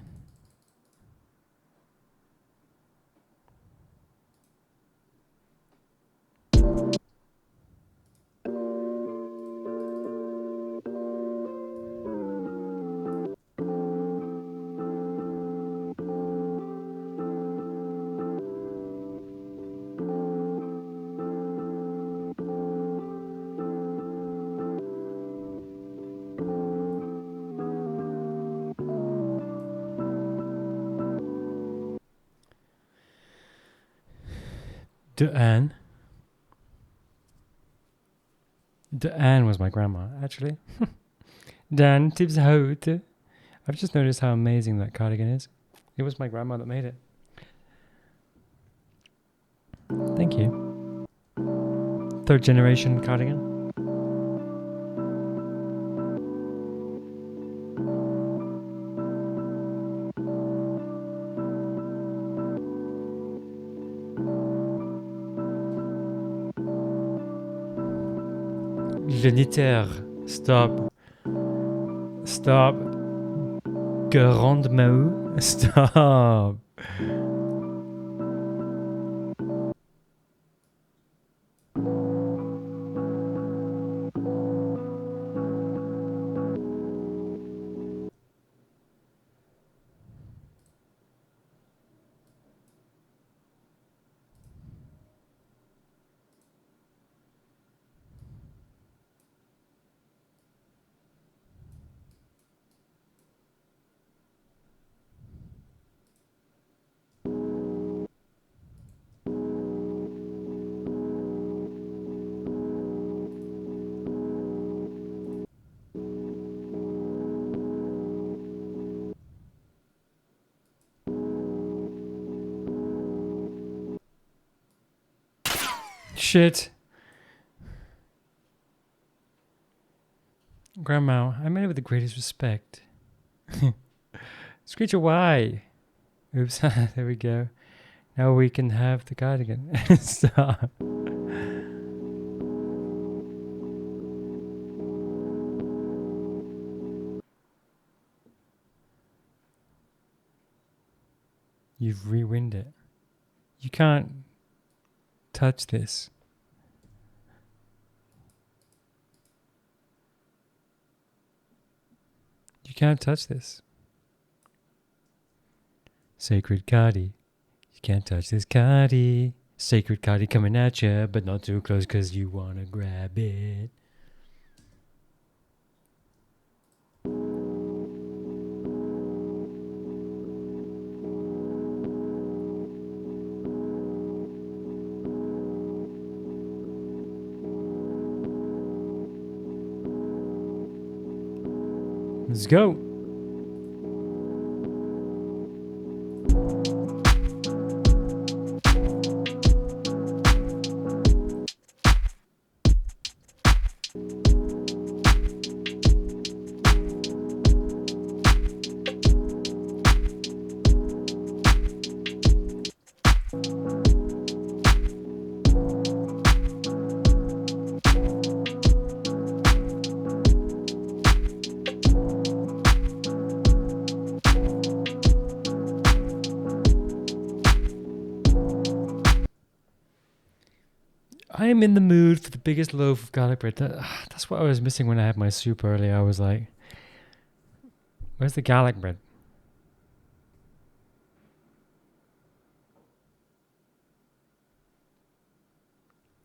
De Anne was my grandma, actually. Dan tips out. I've just noticed how amazing that cardigan is. It was my grandma that made it. Thank you. 3rd generation cardigan. Genitaire. Stop. Stop. Grande Mahou. Stop. Shit. Grandma, I meant it with the greatest respect. Screecher, why? Oops, there we go. Now we can have the cardigan. Stop. You've ruined it. You can't touch this. You can't touch this. Sacred Cardi. You can't touch this Cardi. Sacred Cardi coming at you, but not too close because you want to grab it. Let's go. I am in the mood for the biggest loaf of garlic bread. That's what I was missing when I had my soup earlier. I was like, where's the garlic bread?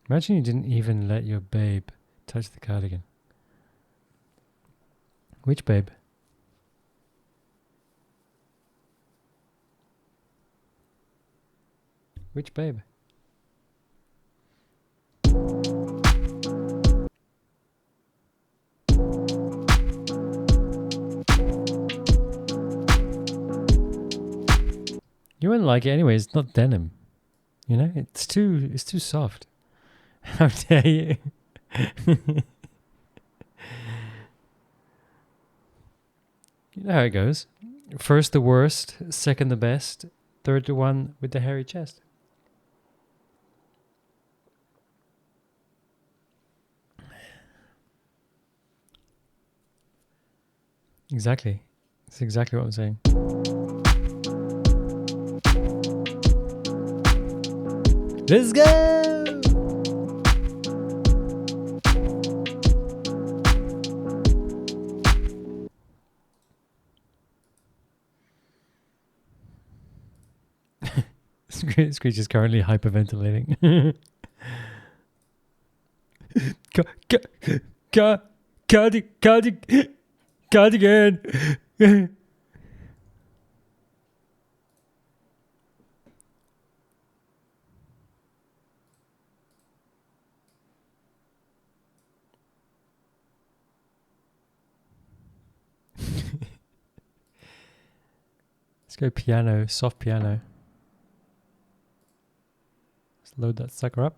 Imagine you didn't even let your babe touch the cardigan. Which babe? Which babe? You wouldn't like it anyway. It's not denim, you know. It's too soft. How dare you? You know how it goes. First the worst, second the best, third the one with the hairy chest. Exactly. That's exactly what I'm saying. Let's go! Screech is currently hyperventilating. Cardigan. Let's go piano, soft piano. Let's load that sucker up.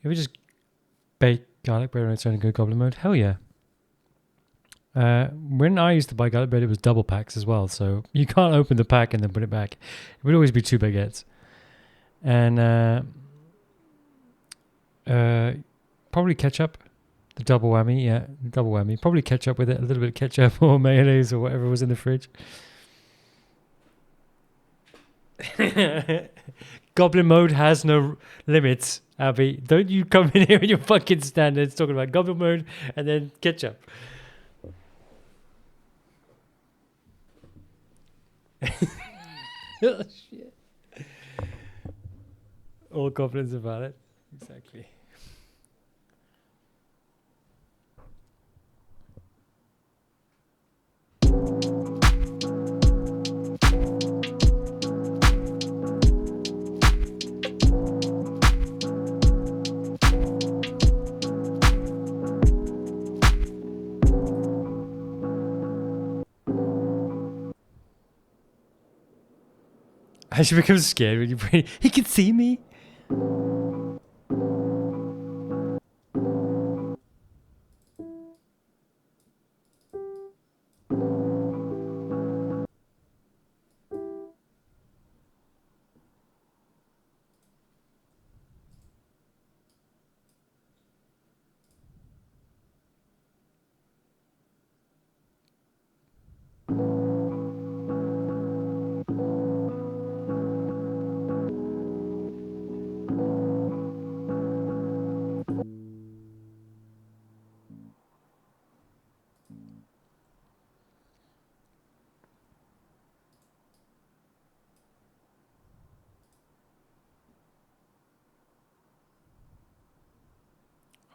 If we just bake garlic bread when it's in good goblin mode, hell yeah. When I used to buy garlic bread, it was double packs as well, so you can't open the pack and then put it back. It would always be 2 baguettes. And probably ketchup, the double whammy, yeah, double whammy. Probably ketchup with it, a little bit of ketchup or mayonnaise or whatever was in the fridge. Goblin mode has no limits, Abby. Don't you come in here with your fucking standards talking about goblin mode and then ketchup. Oh, shit. All goblins are valid. Exactly. I should become scared when you bring. He can see me.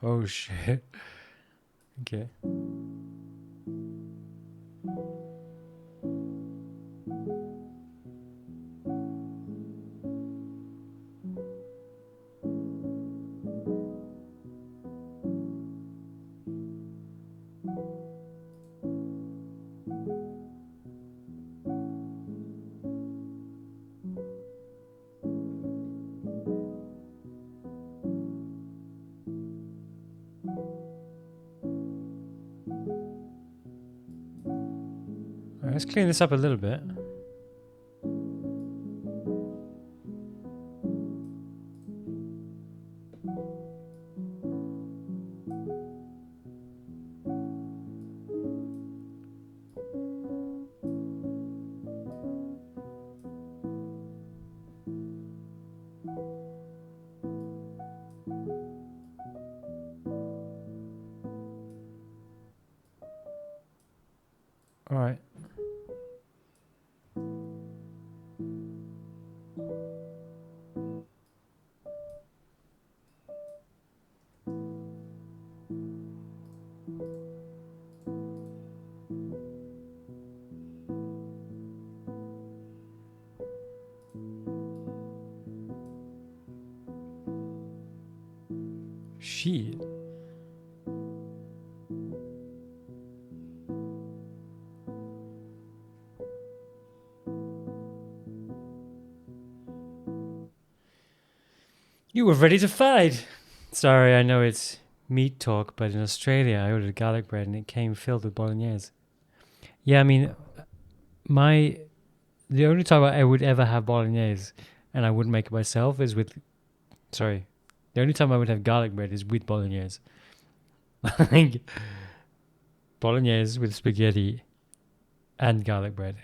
Oh shit. Okay. Alright, let's clean this up a little bit. Alright. Shit. You were ready to fight. Sorry, I know it's meat talk, but in Australia I ordered garlic bread and it came filled with bolognese. Yeah, I mean, the only time I would ever have bolognese and I wouldn't make it myself is with, sorry, the only time I would have garlic bread is with bolognese. Like, bolognese with spaghetti and garlic bread.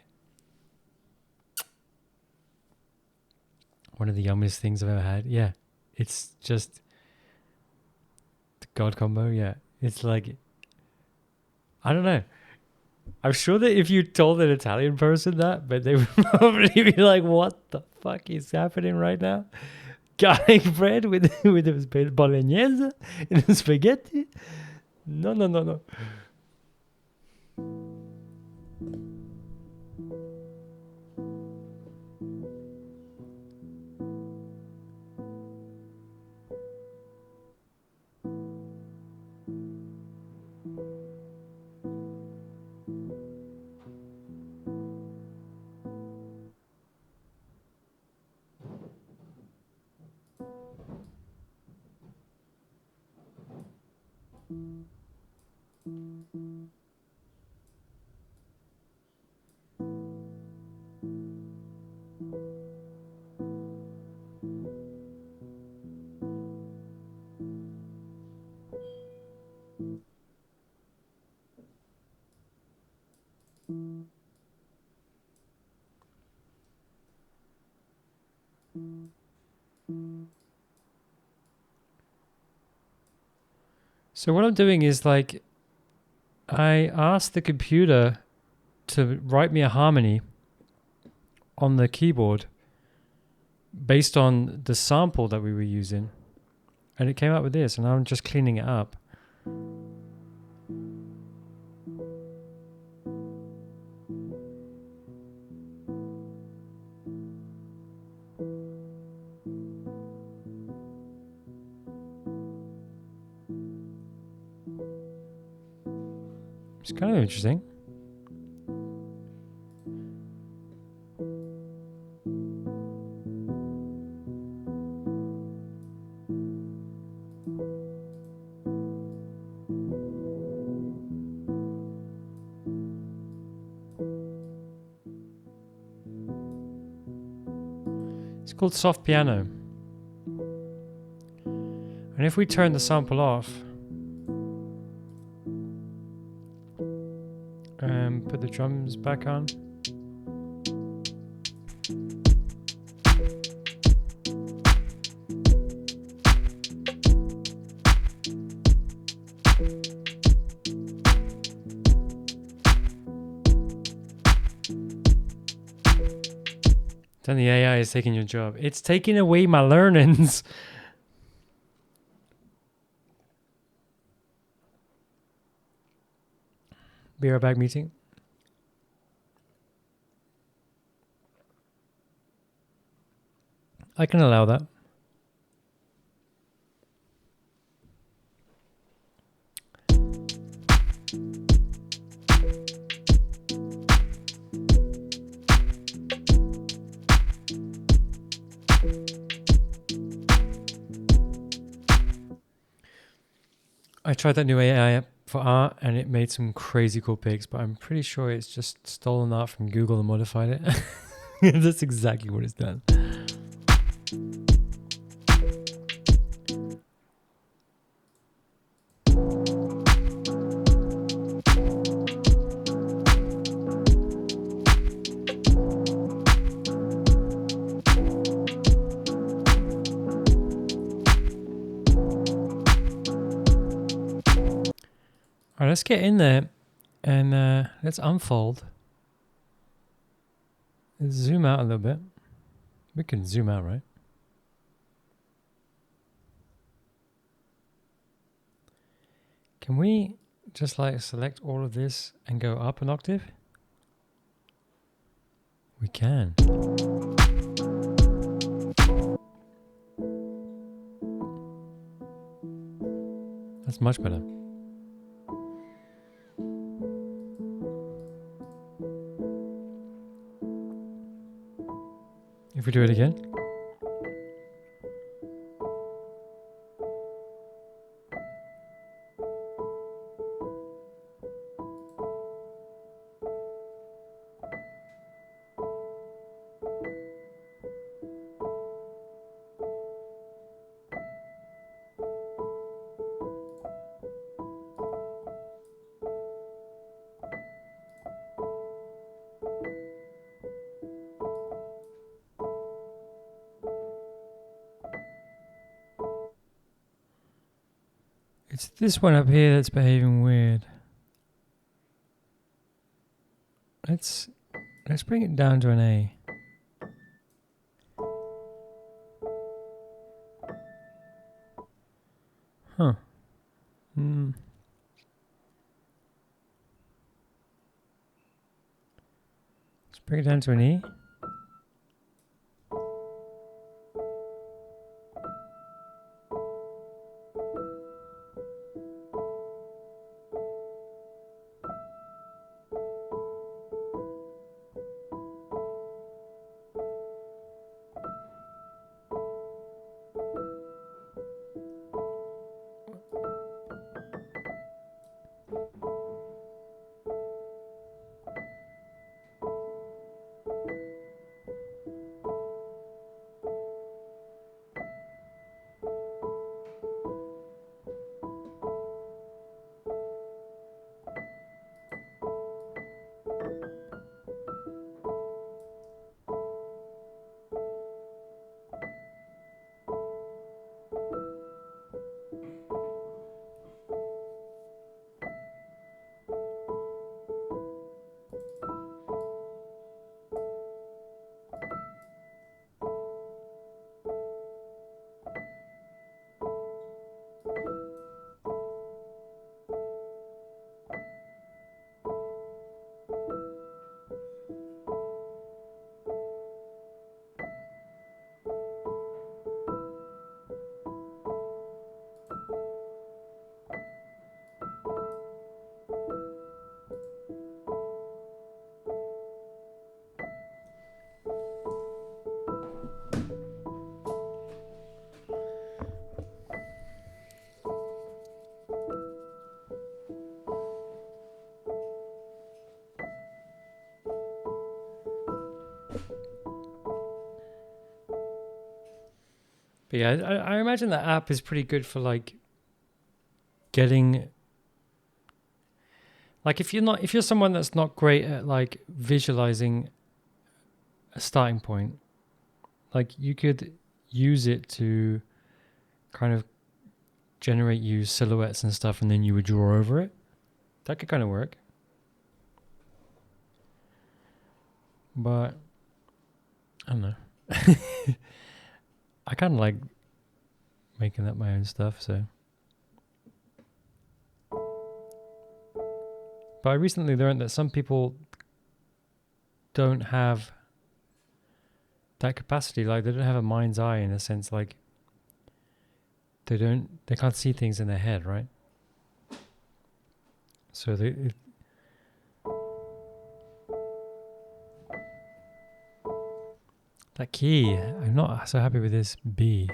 One of the yummiest things I've ever had. Yeah, it's just the god combo. Yeah, it's like, I don't know. I'm sure that if you told an Italian person that, but they would probably be like, "What the fuck is happening right now? Garlic bread with the bolognese and the spaghetti? No, no, no, no." So what I'm doing is like, I asked the computer to write me a harmony on the keyboard based on the sample that we were using, and it came up with this, and I'm just cleaning it up. It's kind of interesting. It's called soft piano. And if we turn the sample off and put the drums back on, then the AI is taking your job. It's taking away my learnings. Be right back meeting. I can allow that. I tried that new AI app for art and it made some crazy cool pics, but I'm pretty sure it's just stolen art from Google and modified it. That's exactly what it's done. All right, let's get in there and let's unfold. Let's zoom out a little bit. We can zoom out, right? Can we just like select all of this and go up an octave? We can. That's much better. If we do it again. It's this one up here that's behaving weird. Let's bring it down to an A. Huh. Let's bring it down to an E. But yeah, I imagine that app is pretty good for like getting, like if you're someone that's not great at like visualizing a starting point, like you could use it to kind of generate you silhouettes and stuff, and then you would draw over it. That could kind of work. But I don't know. I kind of like making up my own stuff, so. But I recently learned that some people don't have that capacity. Like they don't have a mind's eye in a sense. Like they can't see things in their head, right? So that key, I'm not so happy with this B.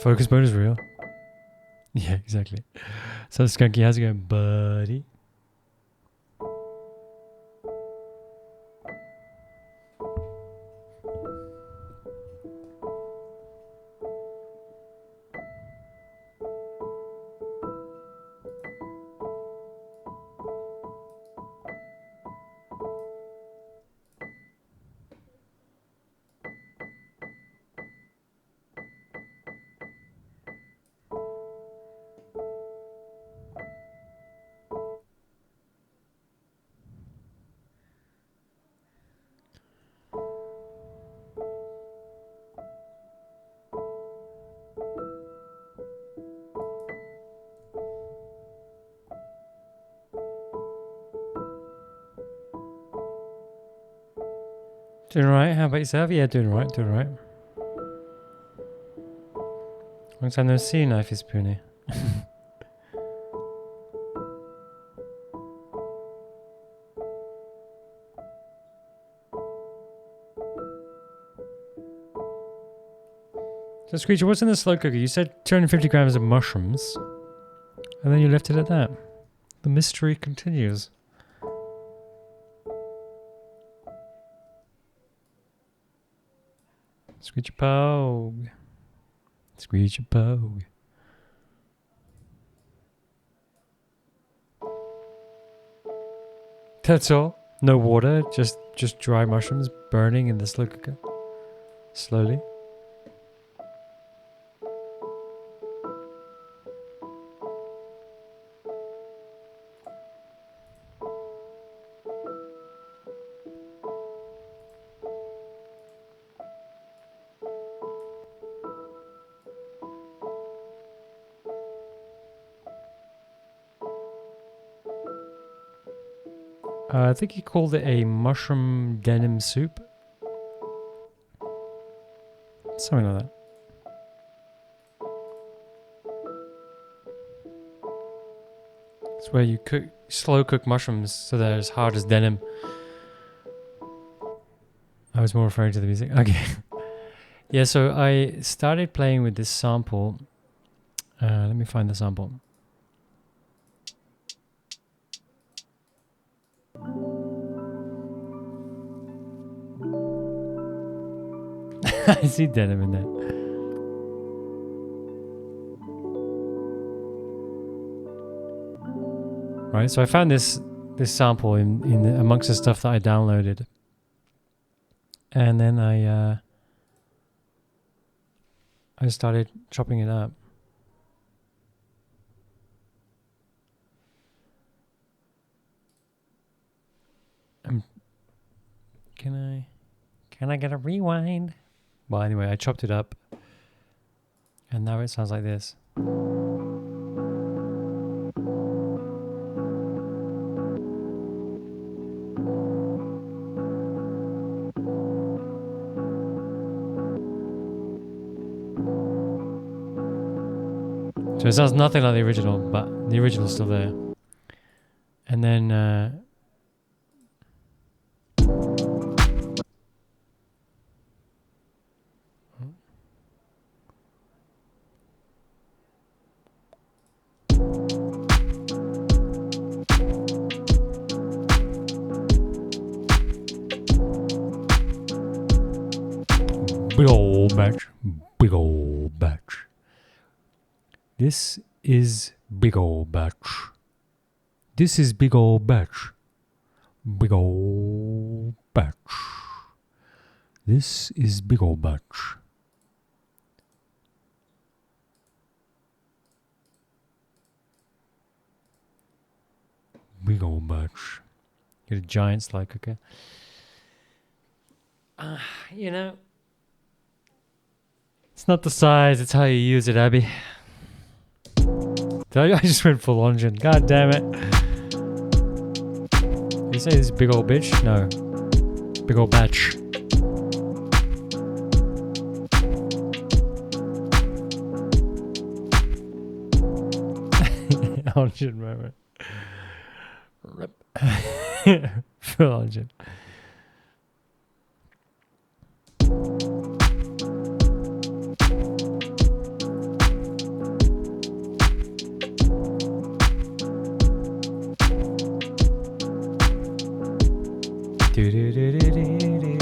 Focus mode is real. Yeah, exactly. So Skunky, how's it going, buddy? Doing alright, how about yourself? Yeah, doing alright, doing alright. Long time no see, Knife is Poonie. So Screecher, what's in the slow cooker? You said 250 grams of mushrooms, and then you left it at that. The mystery continues. Screecher Pogue. Screecher Pogue. That's all. No water, just dry mushrooms burning in the slow cooker. Slowly. I think he called it a mushroom denim soup. Something like that. It's where you slow cook mushrooms so they're as hard as denim. I was more referring to the music. Okay. Yeah, so I started playing with this sample. Let me find the sample. I see denim in there. Right, so I found this sample in amongst the stuff that I downloaded, and then I started chopping it up. Can I get a rewind? Well, anyway, I chopped it up, and now it sounds like this. So it sounds nothing like the original, but the original's still there. And then big old batch, big old batch. This is big old batch. This is big old batch. Big old batch. This is big old batch. Big old batch. Get a giant slide cooker. You know, it's not the size, it's how you use it, Abby. I just went full engine. God damn it. You say this big old bitch? No. Big old batch. Engine moment. Rip. Full engine. Do-do-do-do-do-do.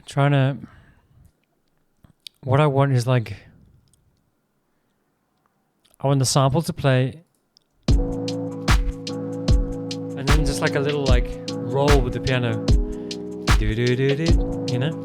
Trying to. What I want is like. I want the sample to play. And then just like a little like roll with the piano. Do do do do. You know?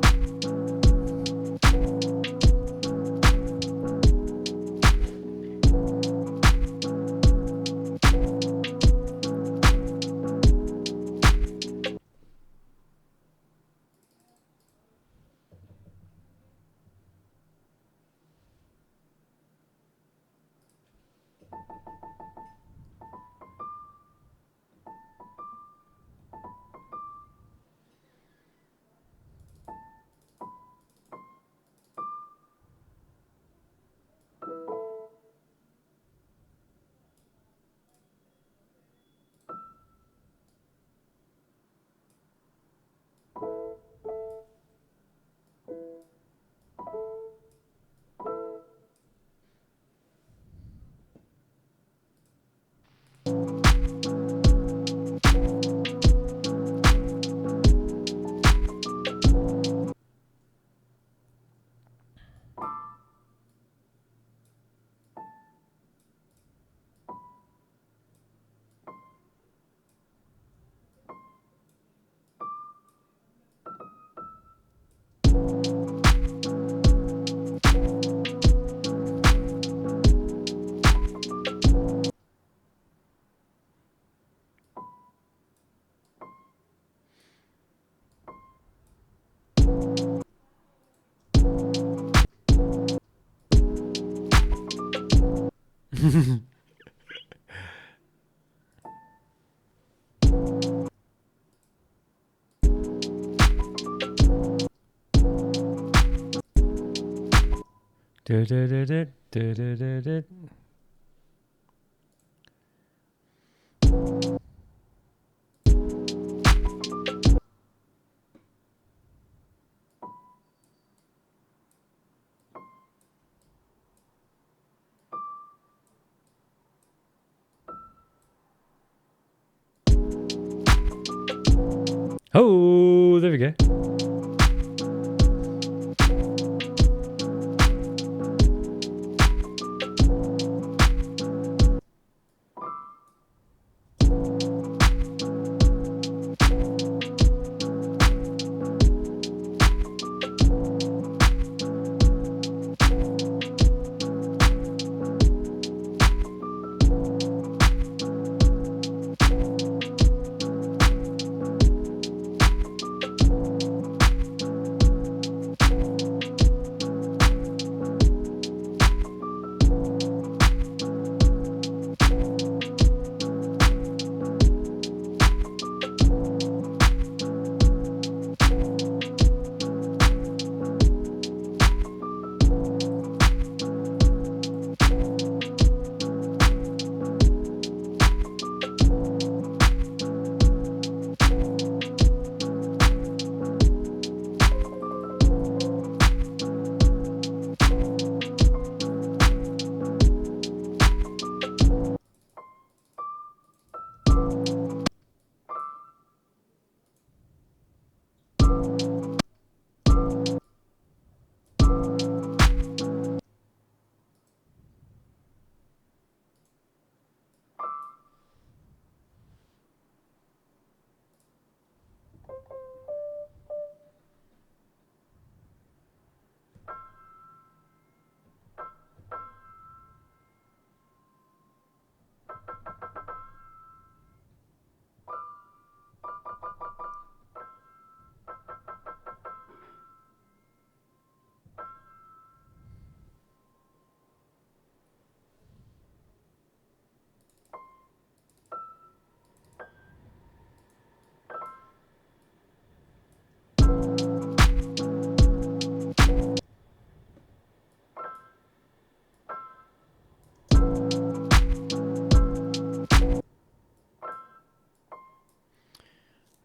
Do do do do do do do do. Oh, there we go.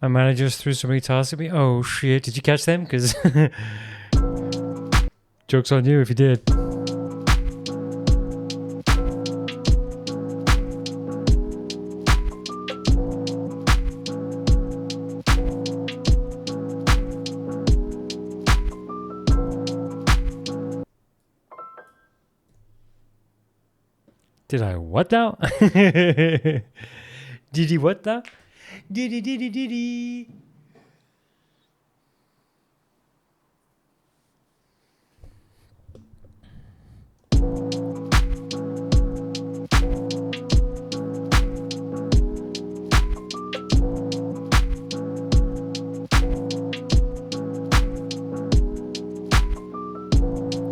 My managers threw so many tasks at me. Oh shit, did you catch them? Because joke's on you if you did. Did I what now? Did he what now? Did.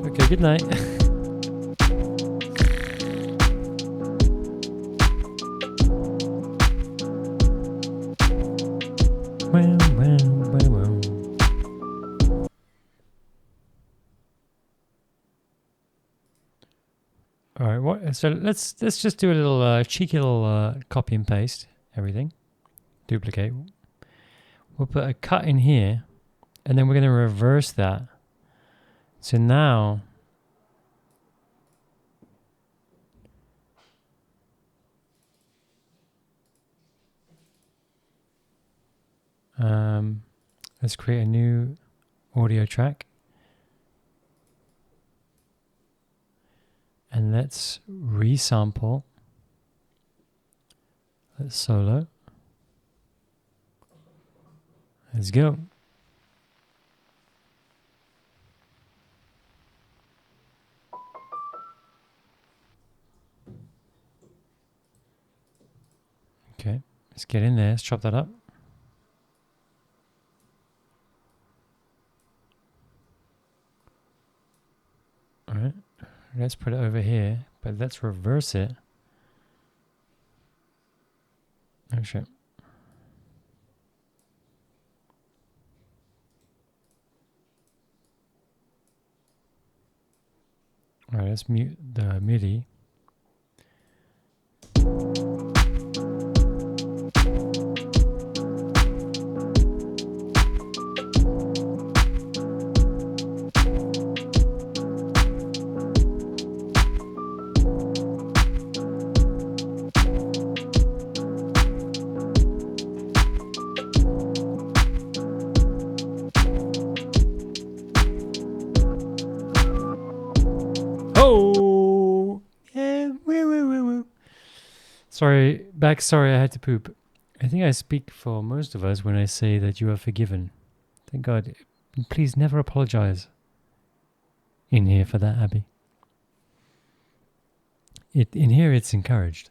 Okay, good night. Well. All right. What? So let's just do a little cheeky little copy and paste everything, duplicate. We'll put a cut in here, and then we're going to reverse that. So now, let's create a new audio track. And let's resample. Let's solo. Let's go. Okay, let's get in there. Let's chop that up. All right, let's put it over here, but let's reverse it. Oh shit. All right, let's mute the MIDI. Sorry, I had to poop. I think I speak for most of us when I say that you are forgiven. Thank God. Please never apologize in here for that, Abby. In here it's encouraged.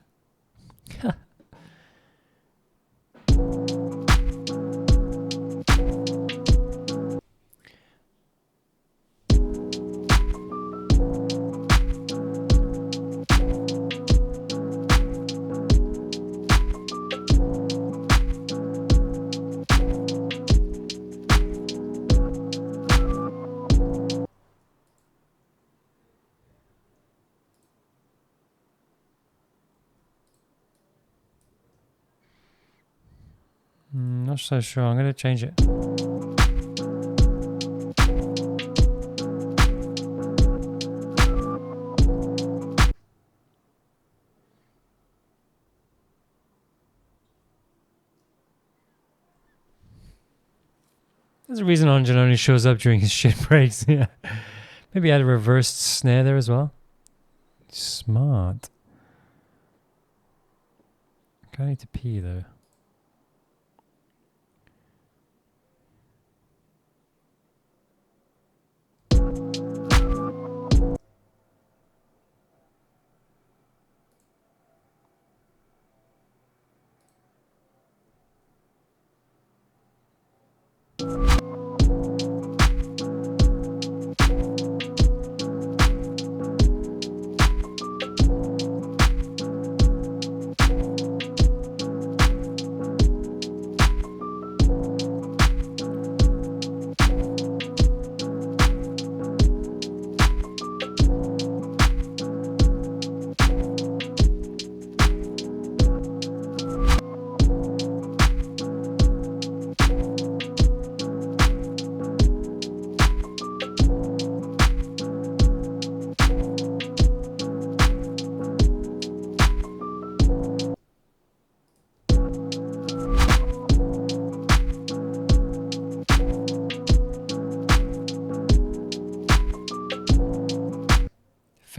Not so sure. I'm going to change it. There's a reason Anjan only shows up during his shit breaks. Yeah. Maybe add a reversed snare there as well. Smart. I need to pee though.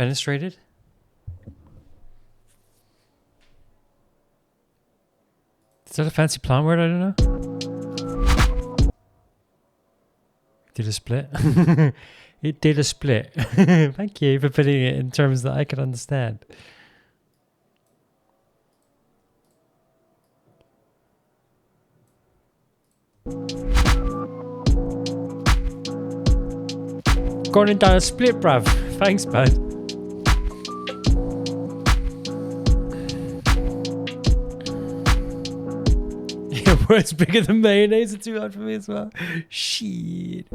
Fenestrated? Is that a fancy plant word? I don't know. Did a split? It did a split. Thank you for putting it in terms that I can understand. Gone and done a split, bruv. Thanks, bud. Yeah, words bigger than mayonnaise are too hard for me as well. Shit.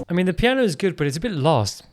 I mean, the piano is good, but it's a bit lost.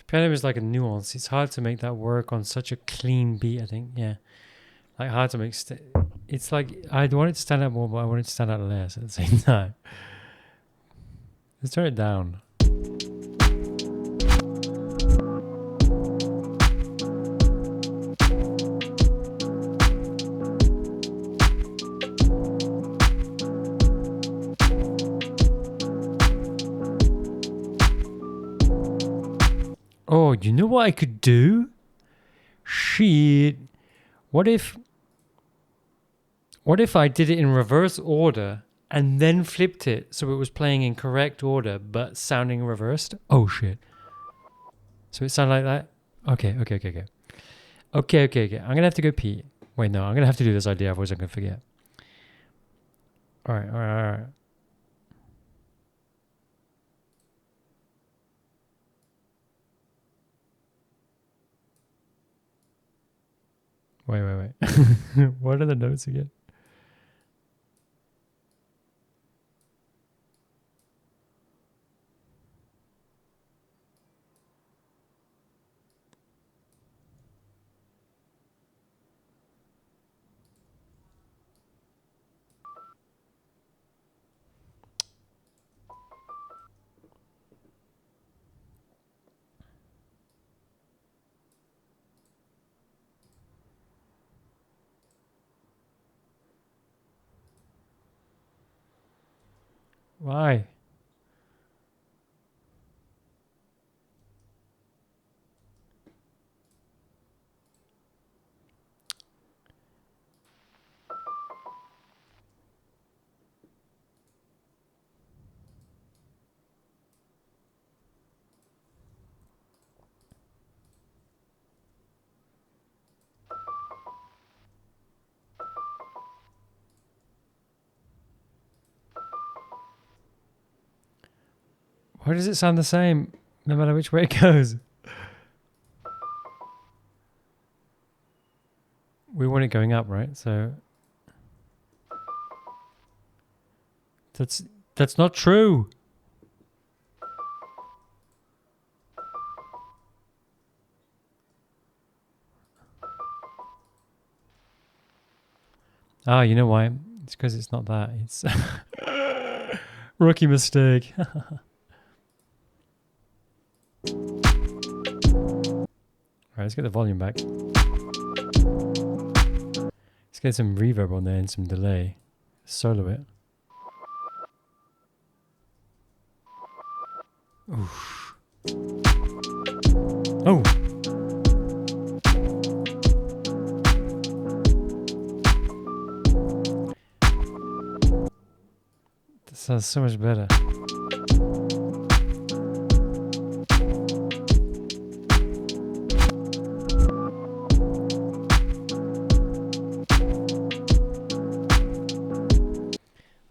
Piano is like a nuance. It's hard to make that work on such a clean beat, I think. Yeah. Like hard to make... it's like, I want it to stand out more, but I want it to stand out less at the same time. Let's turn it down. Oh, you know what I could do? Shit. What if I did it in reverse order and then flipped it so it was playing in correct order but sounding reversed? Oh shit. So it sounded like that? Okay. I'm gonna have to go pee. Wait, no, I'm gonna have to do this idea, otherwise I'm gonna forget. Alright. Wait. What are the notes again? Why? Why does it sound the same no matter which way it goes? We want it going up, right? So That's not true. Ah, you know why? It's because it's not that. It's rookie mistake. Alright, let's get the volume back. Let's get some reverb on there and some delay. Solo it. Oof. Oh! That sounds so much better.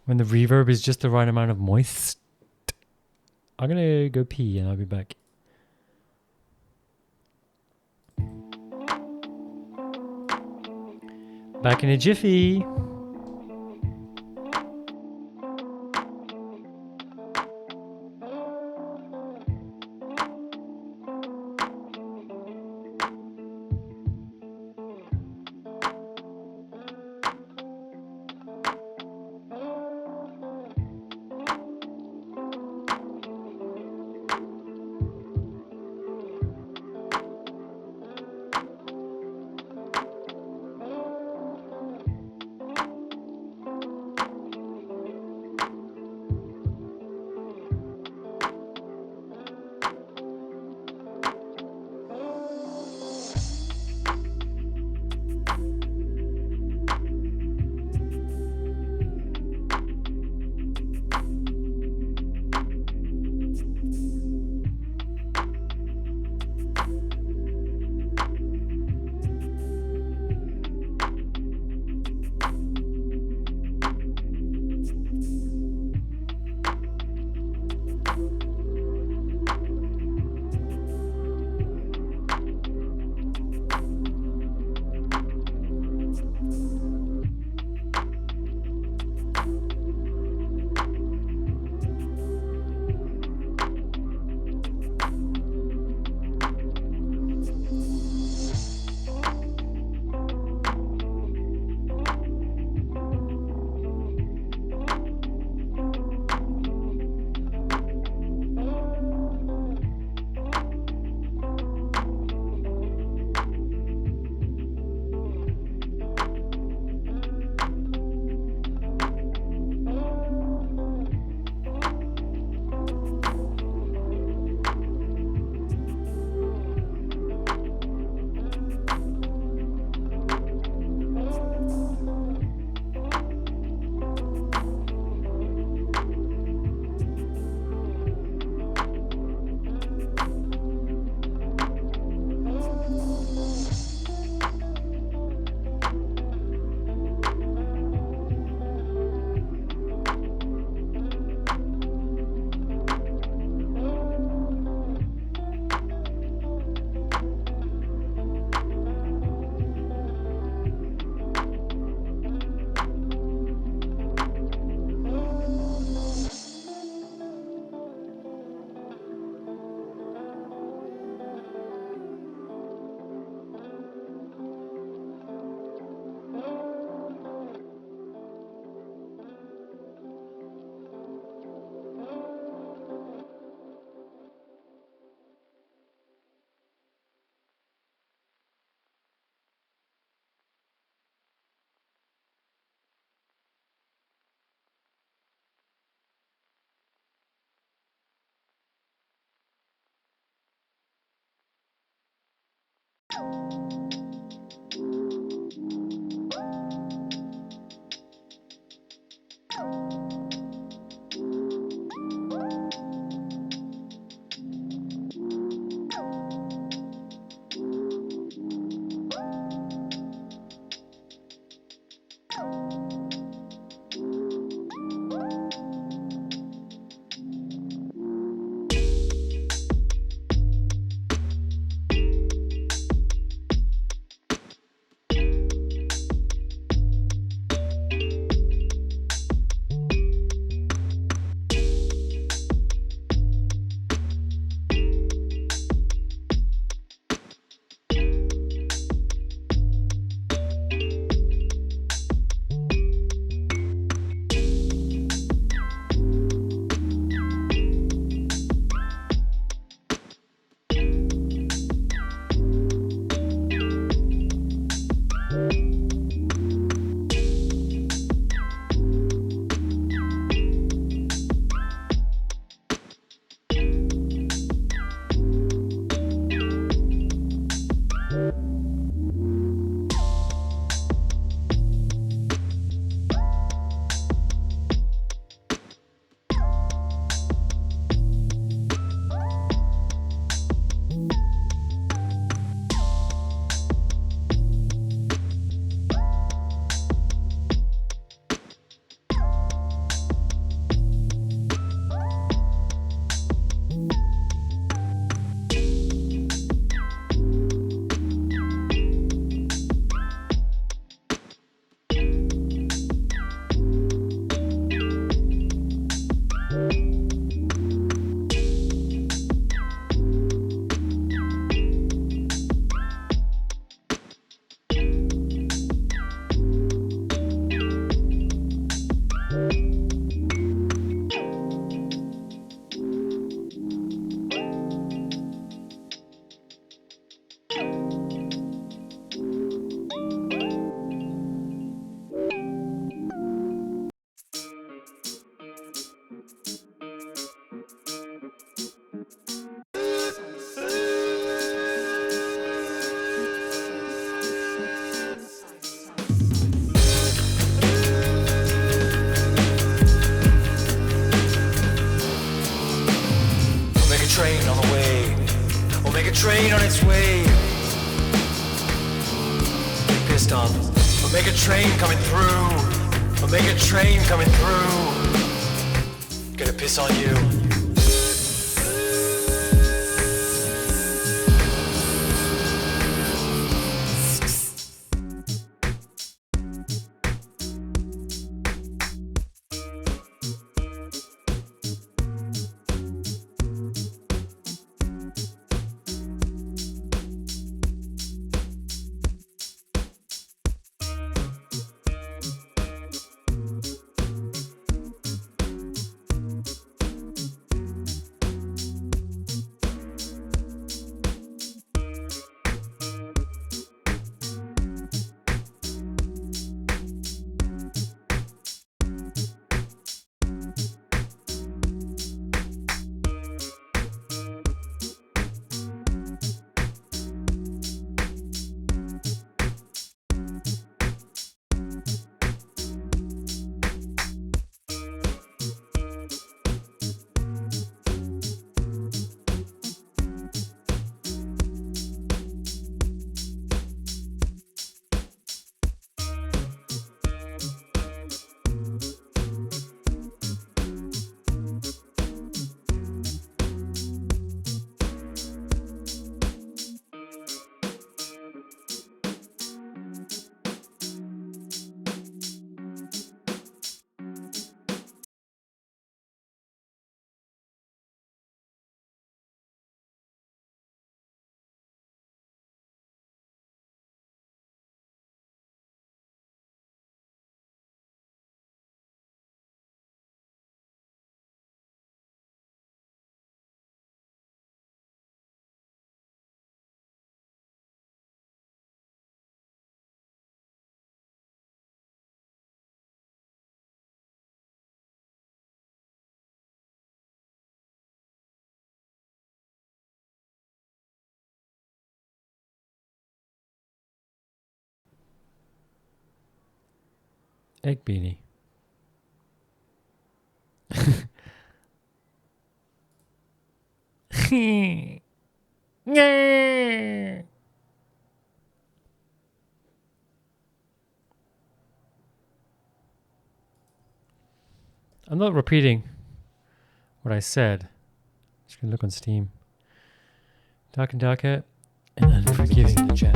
When the reverb is just the right amount of moist. I'm gonna go pee and I'll be back. Back in a jiffy. train on the way. We'll make a train on its way. Get pissed on. We'll make a train coming through. We'll make a train coming through. Gonna piss on you. Egg beanie. I'm not repeating what I said. Just gonna look on Steam. Dark and darker and unforgiving in the chat.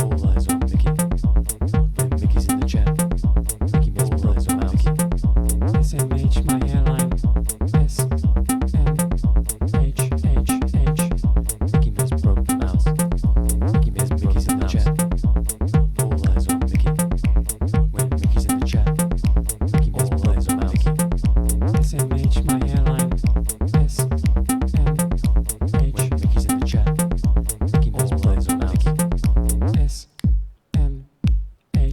All eyes on Mickey. Mickey's in the chat. Mickey makes all eyes on Mickey. SMH, my hairline. SMHHH. Mickey Mouse broke the mouse. Mickey's in the chat. All eyes on Mickey. When Mickey's in the chat. Mickey makes all eyes on Mickey. SMH, my hairline. SMH. When Mickey's in the chat. Mickey makes all eyes on Mickey. SMH.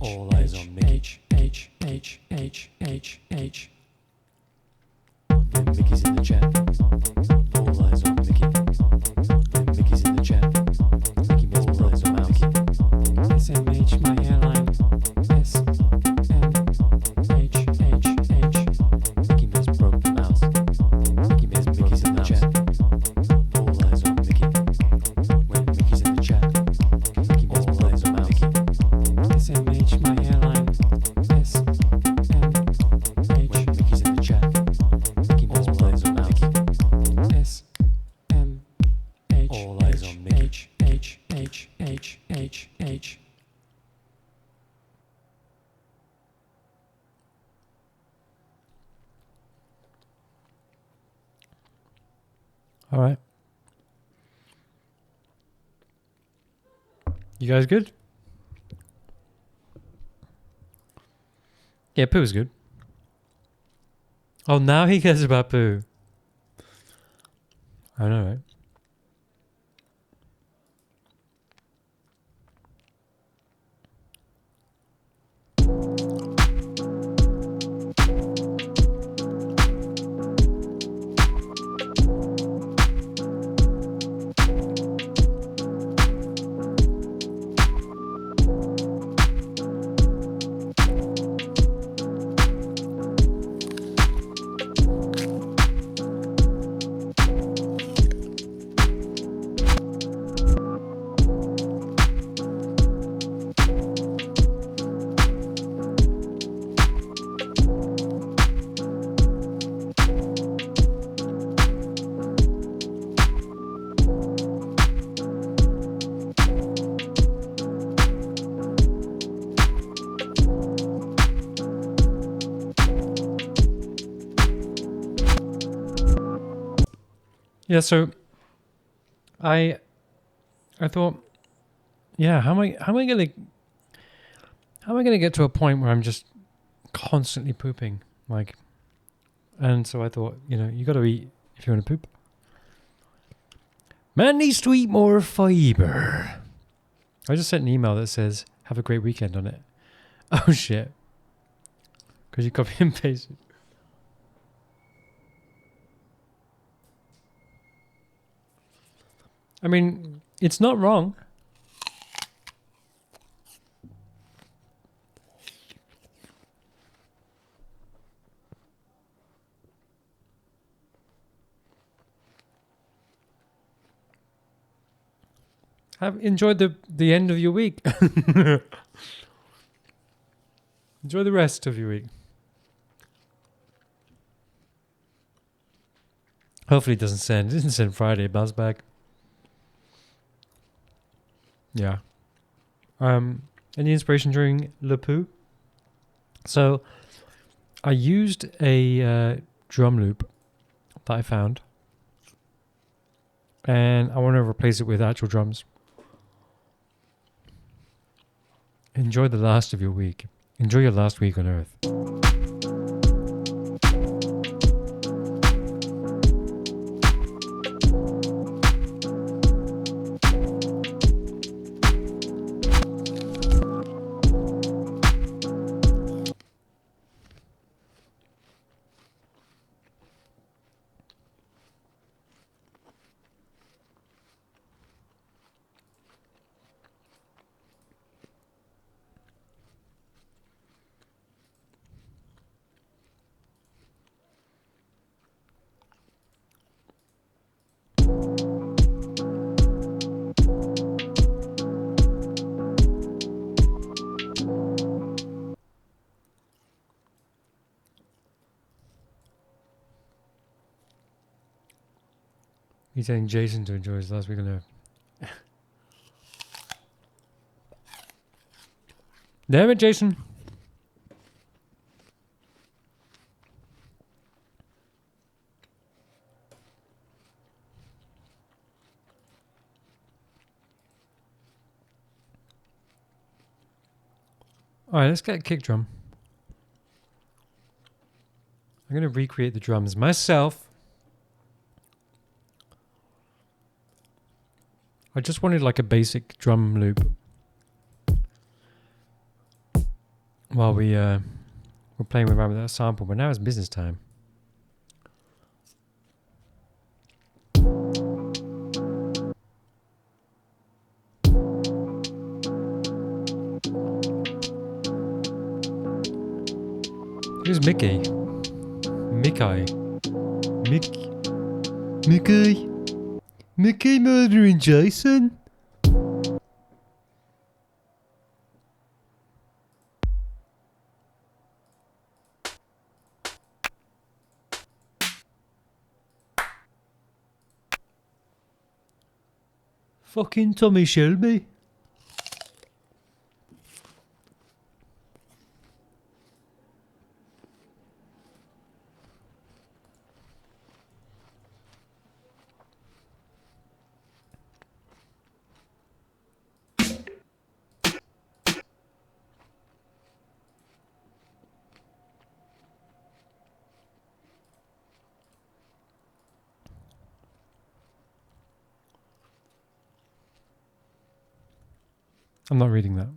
All eyes on Mickey. H. When Mickey's in the chat. All eyes on Mickey. When Mickey's in the chat. Mickey makes all eyes on Mickey. SMH, my hairline. SMHHH. Mickey Mouse broke the mouse. Mickey's in the chat. All eyes on Mickey. When Mickey's in the chat. Mickey makes all eyes on Mickey. SMH, my hairline. SMH. When Mickey's in the chat. Mickey makes all eyes on Mickey. SMH. All eyes on Mickey. H. All right. You guys good? Yeah, Pooh's good. Oh, now he cares about Pooh. I know, right? Yeah, so I thought, yeah, how am I gonna get to a point where I'm just constantly pooping, like, and so I thought, you got to eat if you want to poop. Man needs to eat more fiber. I just sent an email that says "Have a great weekend" on it. Oh shit! Because you copy and paste it. I mean, it's not wrong. Have enjoyed the end of your week. Enjoy the rest of your week. Hopefully it doesn't send. It didn't send Friday. Bounce back. Yeah. Any inspiration during Le Poo? So I used a drum loop that I found, and I want to replace it with actual drums. Enjoy the last of your week. Enjoy your last week on Earth. He's telling Jason to enjoy his last week on Earth. Damn it, Jason. Alright, let's get a kick drum. I'm going to recreate the drums myself. I just wanted like a basic drum loop while we were playing around with that sample, but now it's business time. Who's Mickey? Mickey murdering Jason? Fucking Tommy Shelby. I'm not reading that.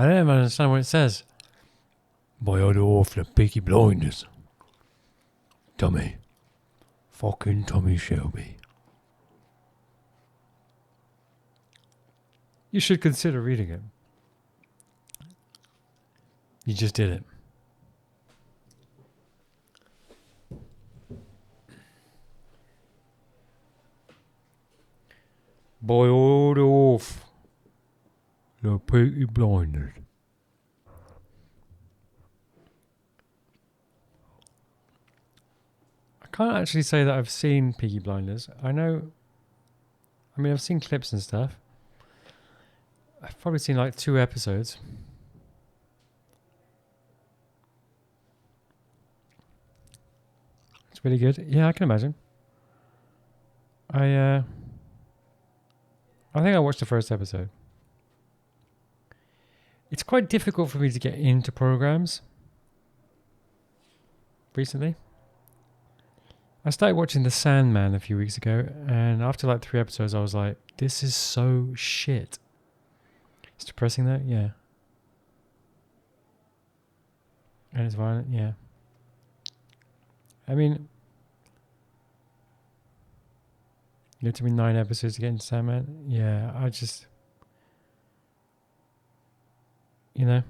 I don't even understand what it says. By order off the Peaky Blinders. Tommy. Fucking Tommy Shelby. You should consider reading it. You just did it. By order off the Peaky Blinders. I can't actually say that I've seen Peaky Blinders. I've seen clips and stuff. I've probably seen like 2 episodes. It's really good. Yeah, I can imagine. I think I watched the first episode. It's quite difficult for me to get into programs recently. I started watching The Sandman a few weeks ago, and after like 3 episodes, I was like, this is so shit. It's depressing though, yeah. And it's violent, yeah. I mean, you have to be 9 episodes to get into Sandman. Yeah, I just, you know,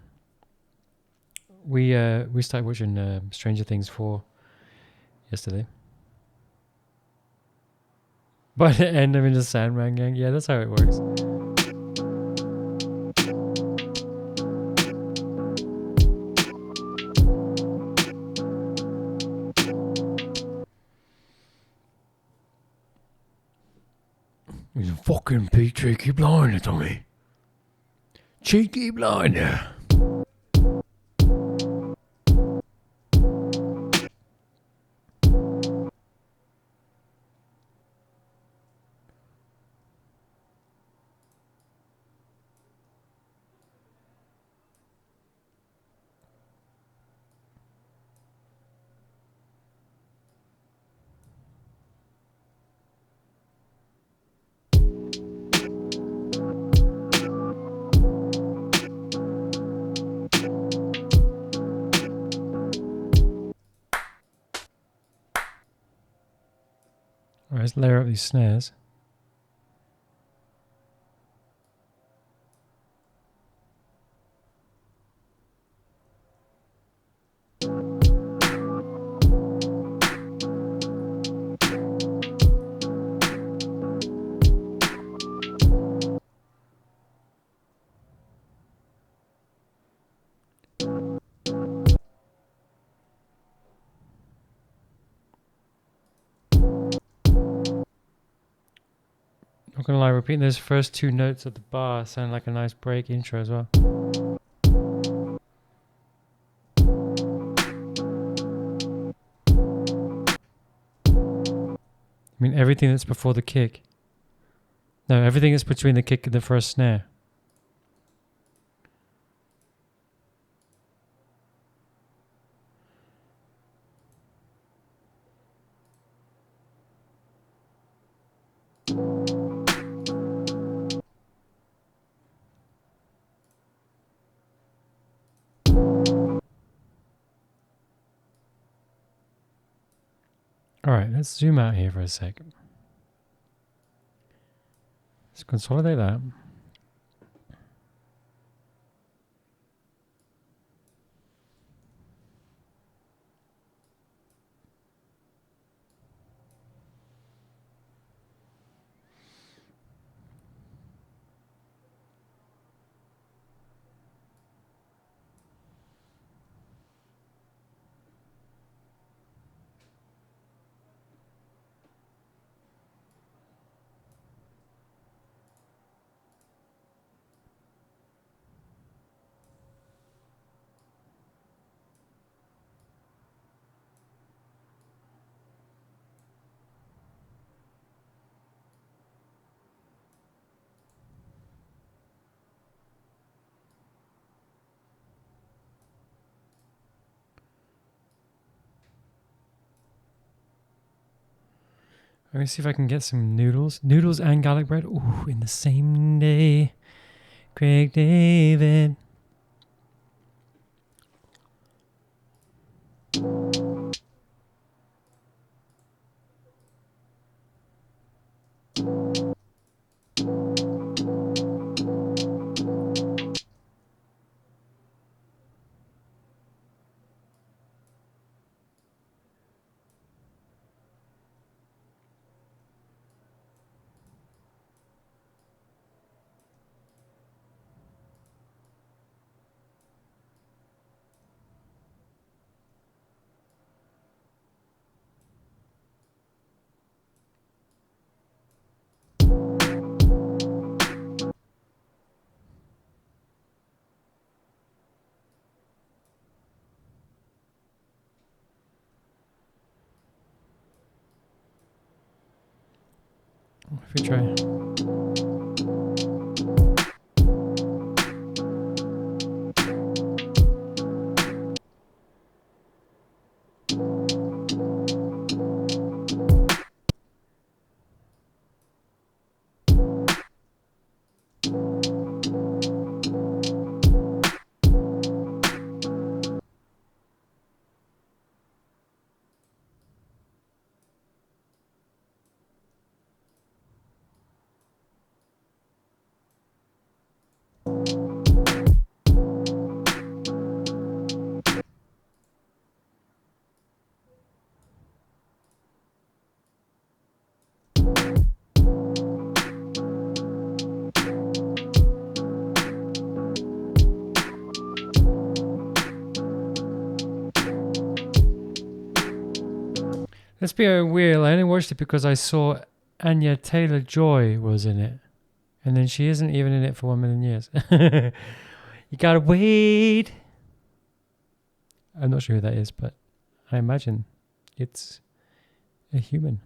we started watching Stranger Things 4 yesterday. By the end, I'm in the Sandman gang. Yeah, that's how it works. He's a fucking cheeky blinder, Tommy. Cheeky blinder. Alright, let's layer up these snares. Not gonna lie, repeating those first 2 notes of the bar sound like a nice break intro as well. I mean, everything that's before the kick. No, everything that's between the kick and the first snare. Alright, let's zoom out here for a sec. Let's consolidate that. Let me see if I can get some noodles. Noodles and garlic bread. Ooh, in the same day. Craig David. If we try. Let's be real. I only watched it because I saw Anya Taylor-Joy was in it, and then she isn't even in it for 1,000,000 years. You gotta wait. I'm not sure who that is, but I imagine it's a human.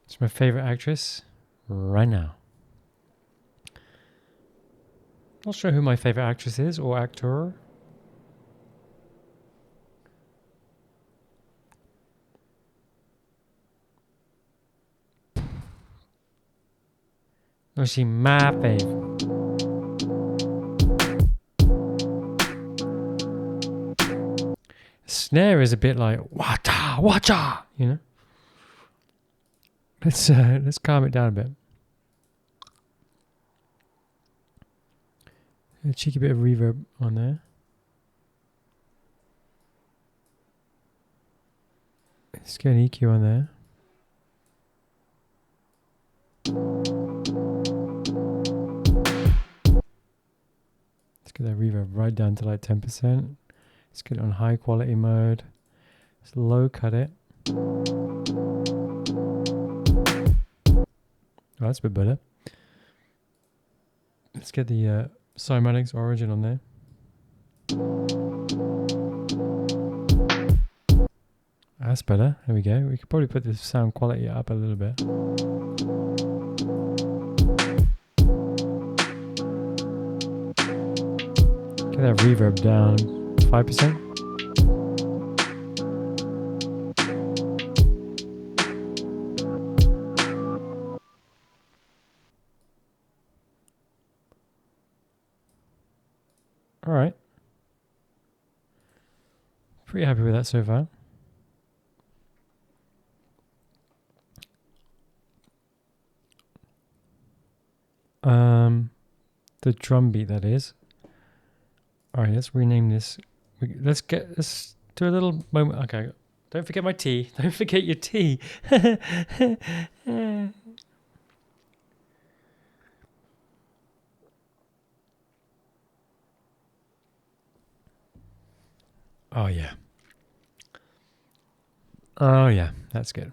It's my favorite actress right now. Not sure who my favorite actress is or actor. Oh, she my fave. Snare is a bit like wacha wacha, you know. Let's calm it down a bit. A cheeky bit of reverb on there. Let's get an EQ on there. Let's get that reverb right down to like 10%. Let's get it on high quality mode. Let's low cut it. Oh, that's a bit better. Let's get the Cymatics Origin on there. That's better. There we go. We could probably put the sound quality up a little bit. Get that reverb down 5%. All right. Pretty happy with that so far. The drum beat, that is. All right, let's rename this. Let's do a little moment. Okay, don't forget my tea. Don't forget your tea. Oh yeah. Oh yeah, that's good.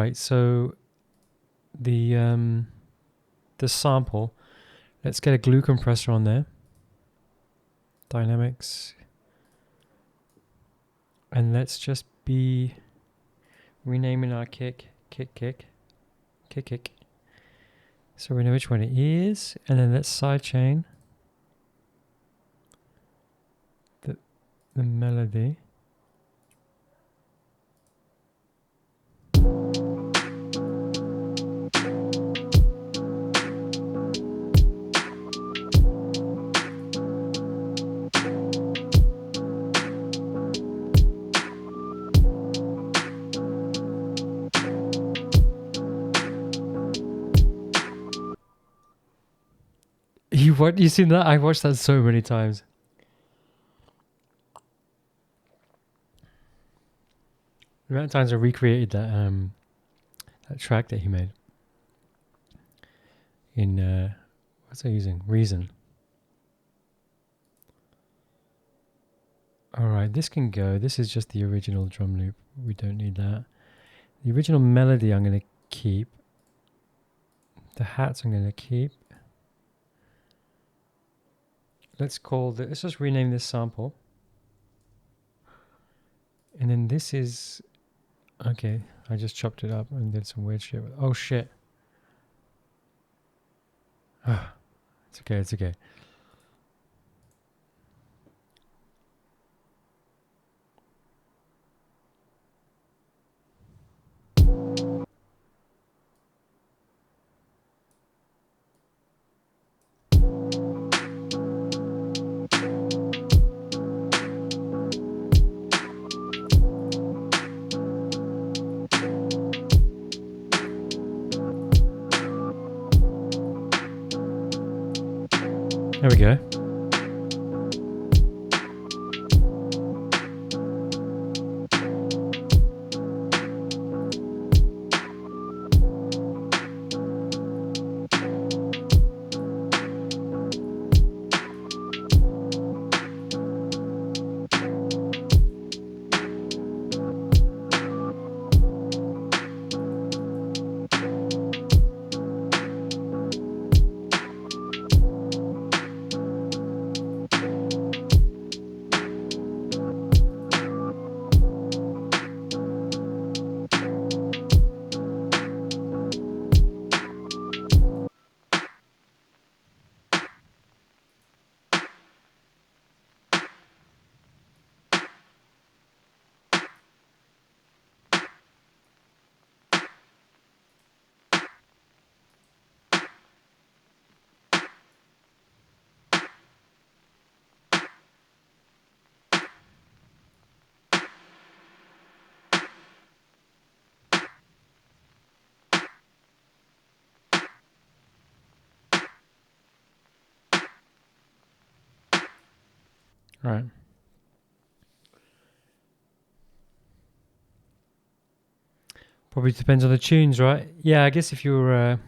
right, so the sample, let's get a glue compressor on there. Dynamics. And let's just be renaming our kick. So we know which one it is. And then let's sidechain the melody. You seen that? I watched that so many times. The amount of times I recreated that track that he made in what's I using? Reason. Alright, this can go. This is just the original drum loop. We don't need that. The original melody I'm gonna keep. The hats I'm gonna keep. Let's just rename this sample. And then this is, okay, I just chopped it up and did some weird shit. Oh shit. It's okay, it's okay. There we go. Right. Probably depends on the tunes, right? Yeah, I guess if you're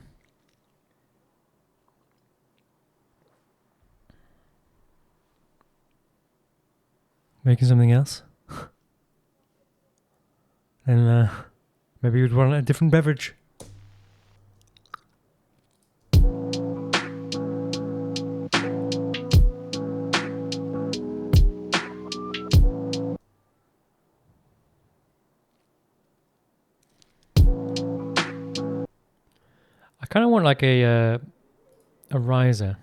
making something else, then maybe you'd want a different beverage. I kind of want like a riser.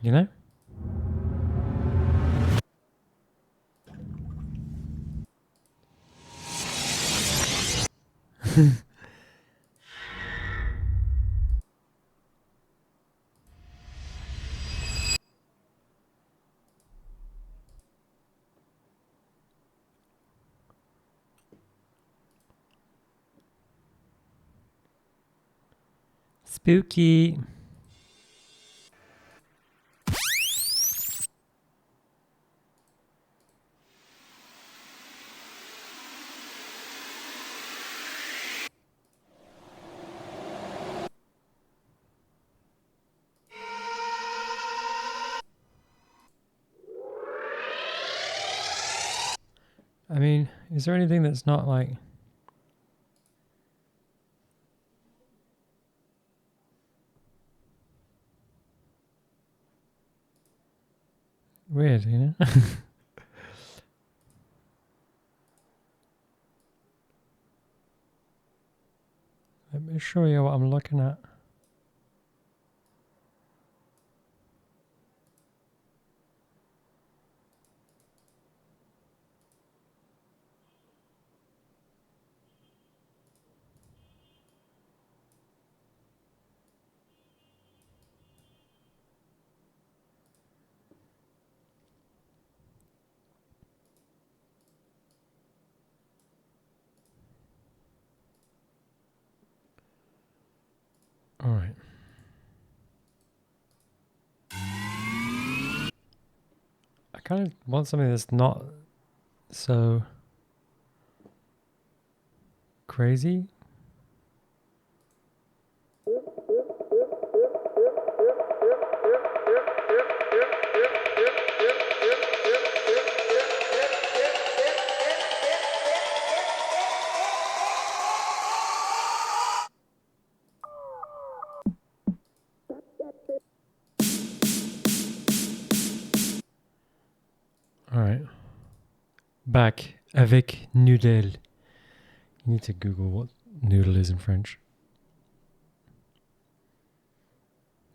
You know? Spooky. I mean, is there anything that's not like... weird, you know? Let me show you what I'm looking at. All right. I kind of want something that's not so crazy. All right. Back avec noodle. You need to Google what noodle is in French.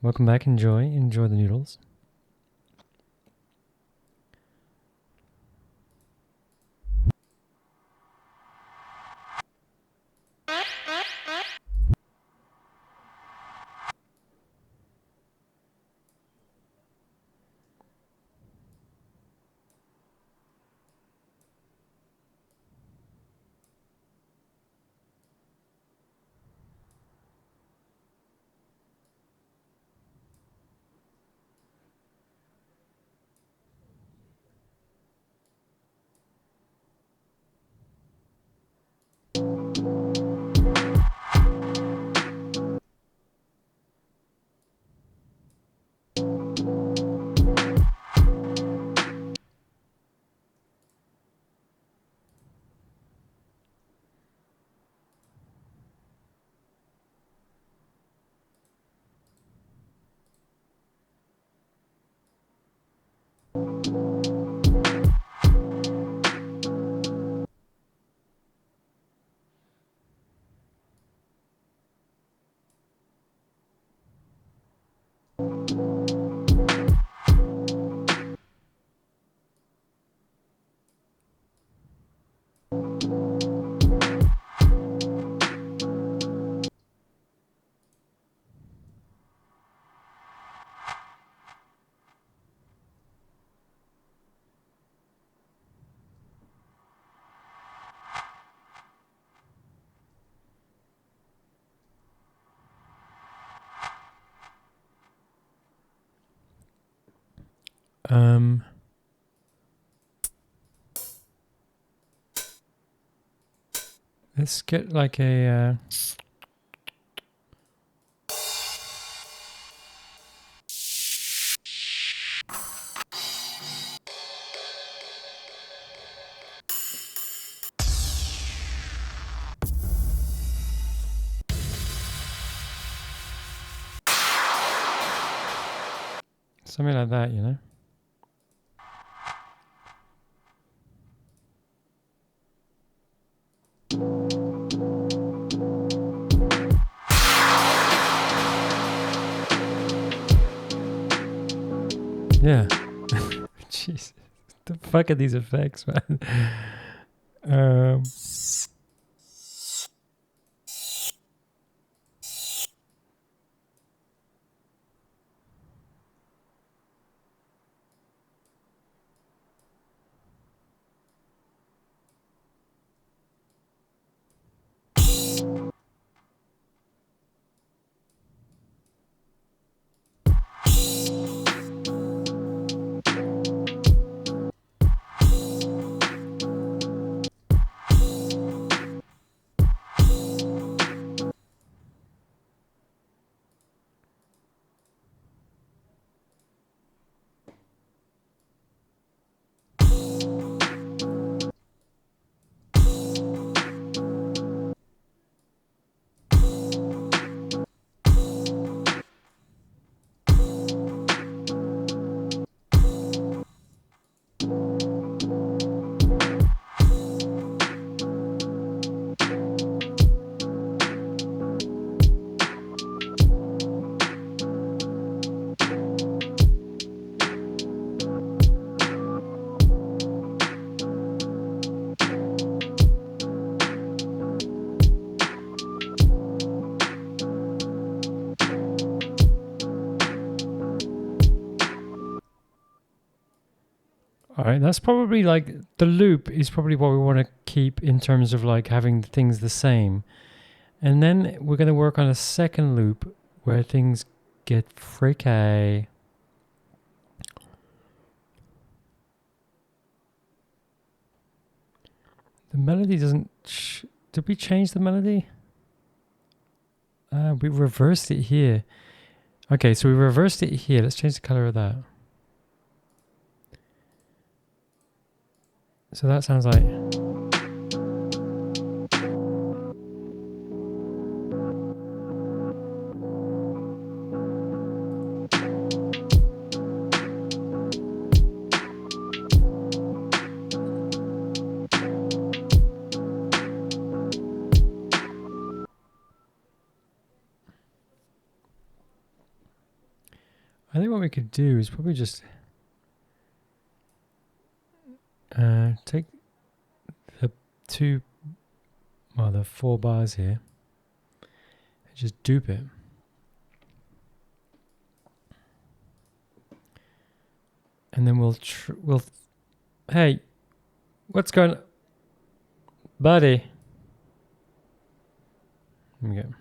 Welcome back. Enjoy the noodles. Let's get like a something like that, you know? Yeah. Jeez. The fuck are these effects, man? All right, that's probably like the loop is probably what we want to keep in terms of like having things the same. And then we're going to work on a second loop where things get freaky. The melody doesn't... did we change the melody? We reversed it here. Okay, so we reversed it here. Let's change the color of that. So that sounds like... I think what we could do is probably just take the the 4 bars here and just dupe it. And then we'll hey, what's going on? Buddy. There we go.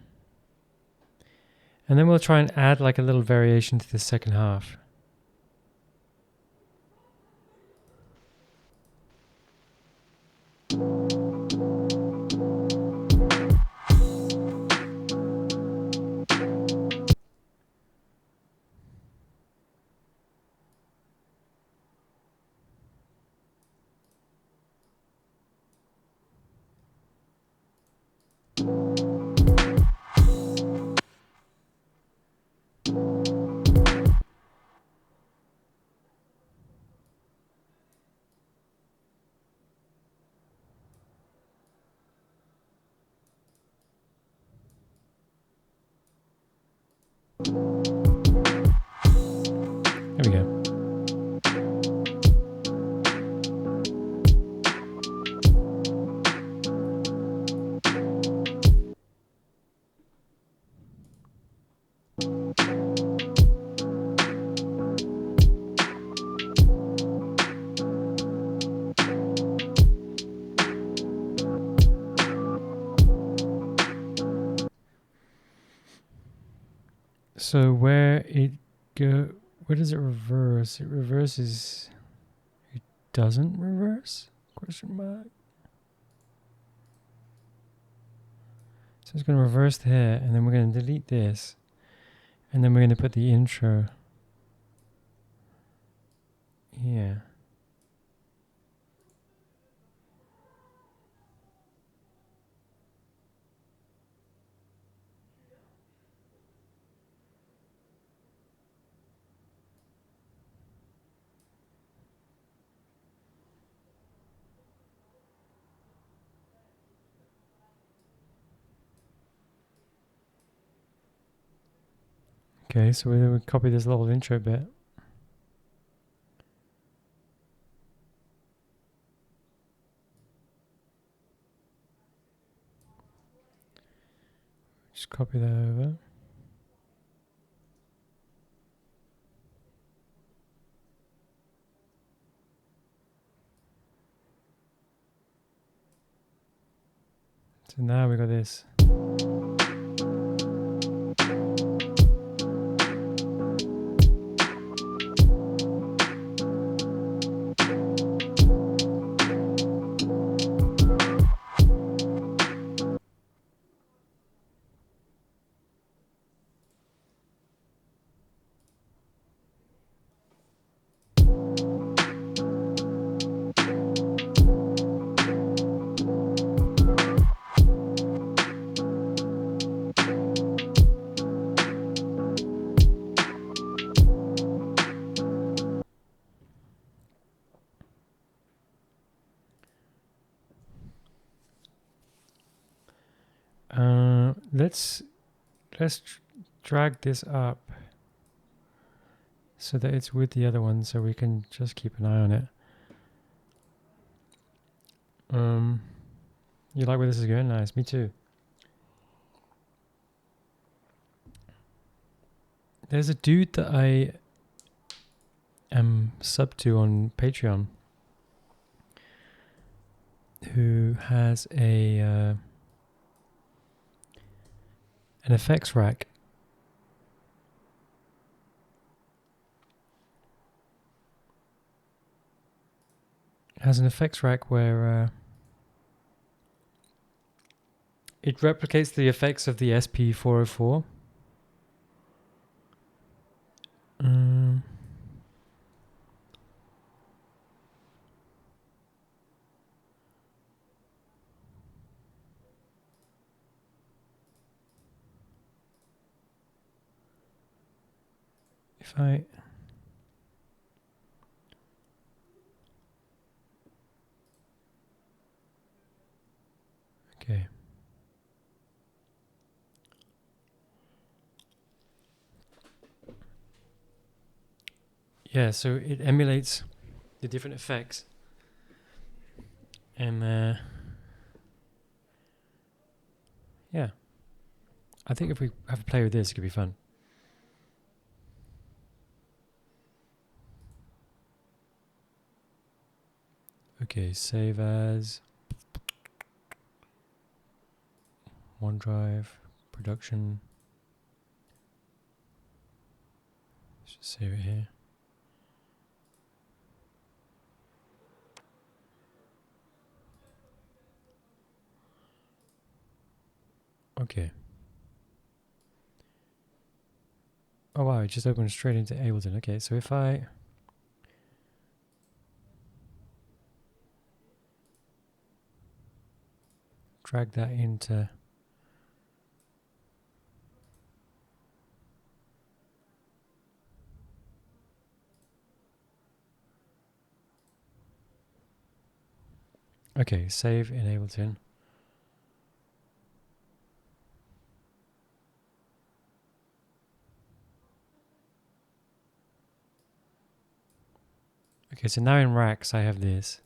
And then we'll try and add like a little variation to the second half. There we go. So where does it reverse? It reverses. It doesn't reverse? Question mark. So it's going to reverse there, and then we're going to delete this, and then we're going to put the intro here. Okay, so we copy this little intro bit. Just copy that over. So now we got this. Let's drag this up so that it's with the other one, so we can just keep an eye on it. You like where this is going? Nice, me too. There's a dude that I am sub to on Patreon. who has an effects rack. Has an effects rack where it replicates the effects of the SP404. If I okay. Yeah, so it emulates the different effects. And yeah. I think if we have a play with this, it could be fun. Okay, save as OneDrive, production. Let's just save it here. Okay. Oh wow, it just opened straight into Ableton. Okay, so if I drag that into okay, save in Ableton. Okay, so now in racks I have this.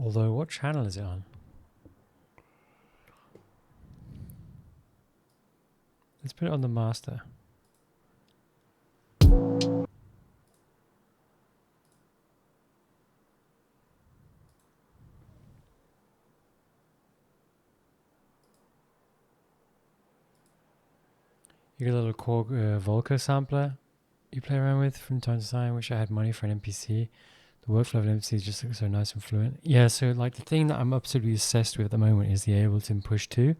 Although, what channel is it on? Let's put it on the master. You get a little Korg Volca sampler you play around with from time to time. Wish I had money for an MPC. The workflow of an MPC just looks so nice and fluent. Yeah, so like the thing that I'm absolutely obsessed with at the moment is the Ableton Push 2.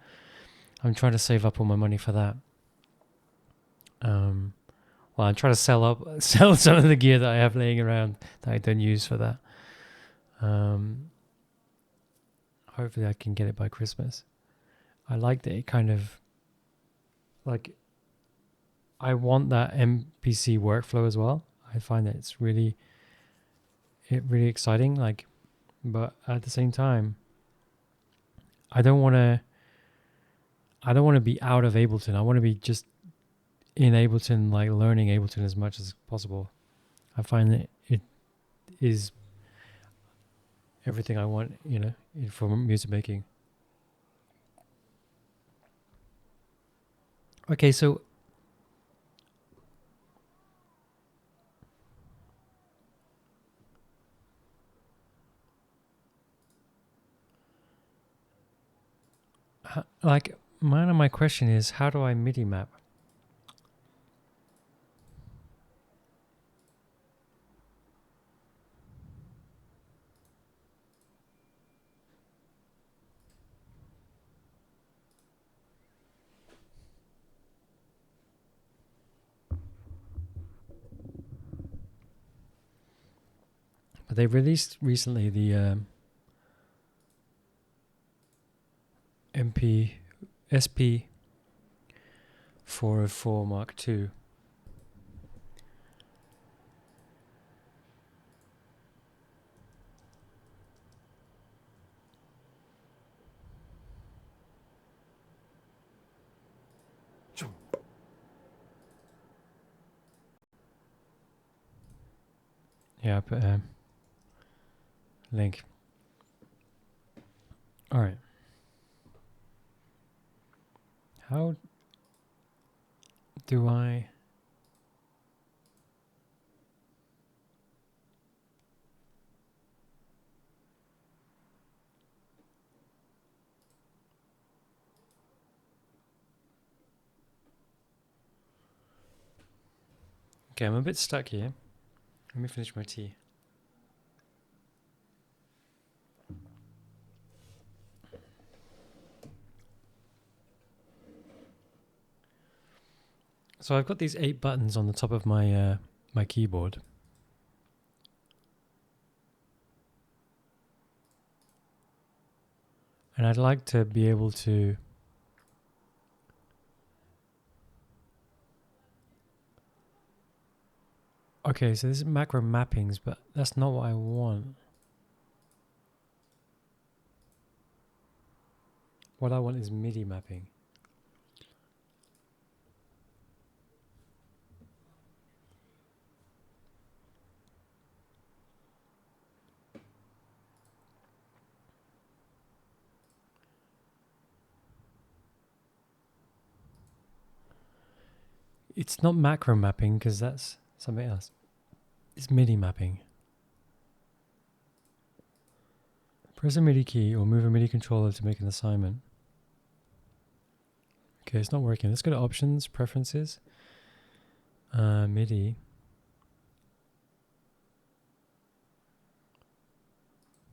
I'm trying to save up all my money for that. Well, I'm trying to sell some of the gear that I have laying around that I don't use for that. Hopefully I can get it by Christmas. I like that it kind of like I want that MPC workflow as well. I find that it's really exciting. Like, but at the same time, I don't want to be out of Ableton. I want to be just in Ableton, like learning Ableton as much as possible. I find that it is everything I want, for music making. Okay, so my question is, how do I MIDI map? But they released recently the SP404 Mark II. Yeah, I put link. All right. How do I... Okay, I'm a bit stuck here. Let me finish my tea. So I've got these 8 buttons on the top of my my keyboard. And I'd like to be able to okay, so this is macro mappings, but that's not what I want. What I want is MIDI mapping. It's not macro mapping because that's something else. It's MIDI mapping. Press a MIDI key or move a MIDI controller to make an assignment. Okay, it's not working. Let's go to options, preferences, MIDI.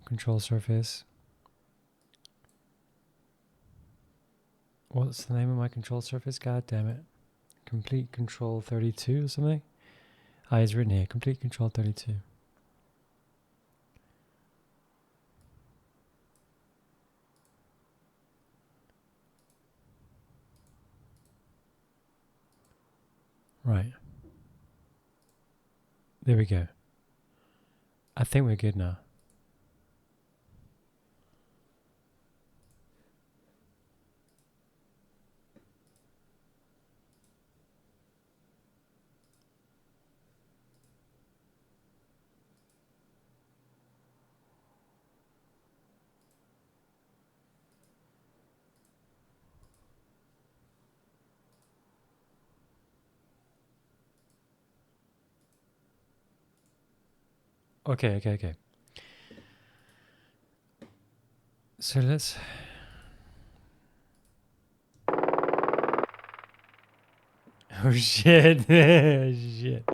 Control surface. What's the name of my control surface? God damn it. Complete control 32 or something? Ah, it's written here. Complete control 32. Right. There we go. I think we're good now. Okay. So let's... Oh shit. Shit.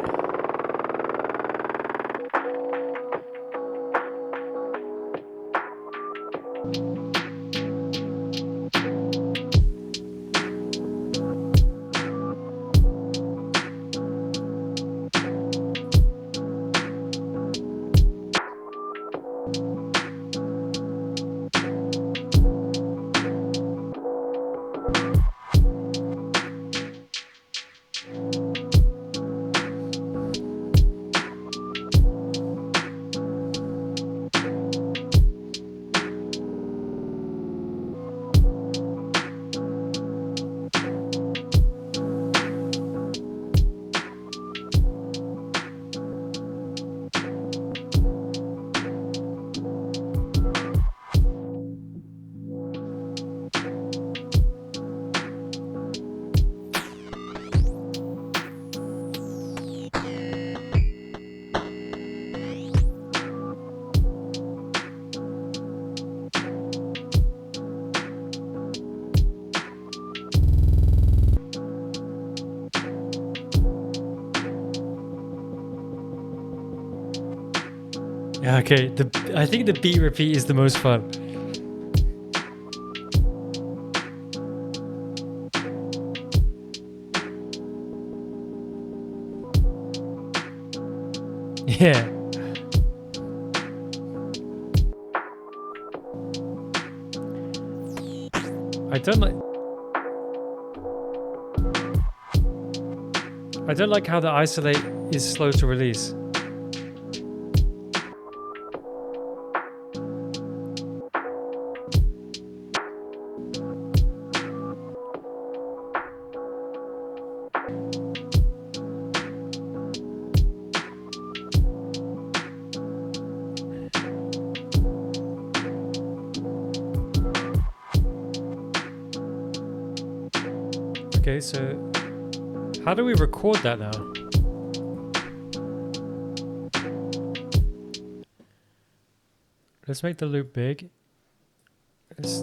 Yeah, okay. I think the beat repeat is the most fun. Yeah. I don't like how the isolate is slow to release. Okay, so how do we record that now? Let's make the loop big. Let's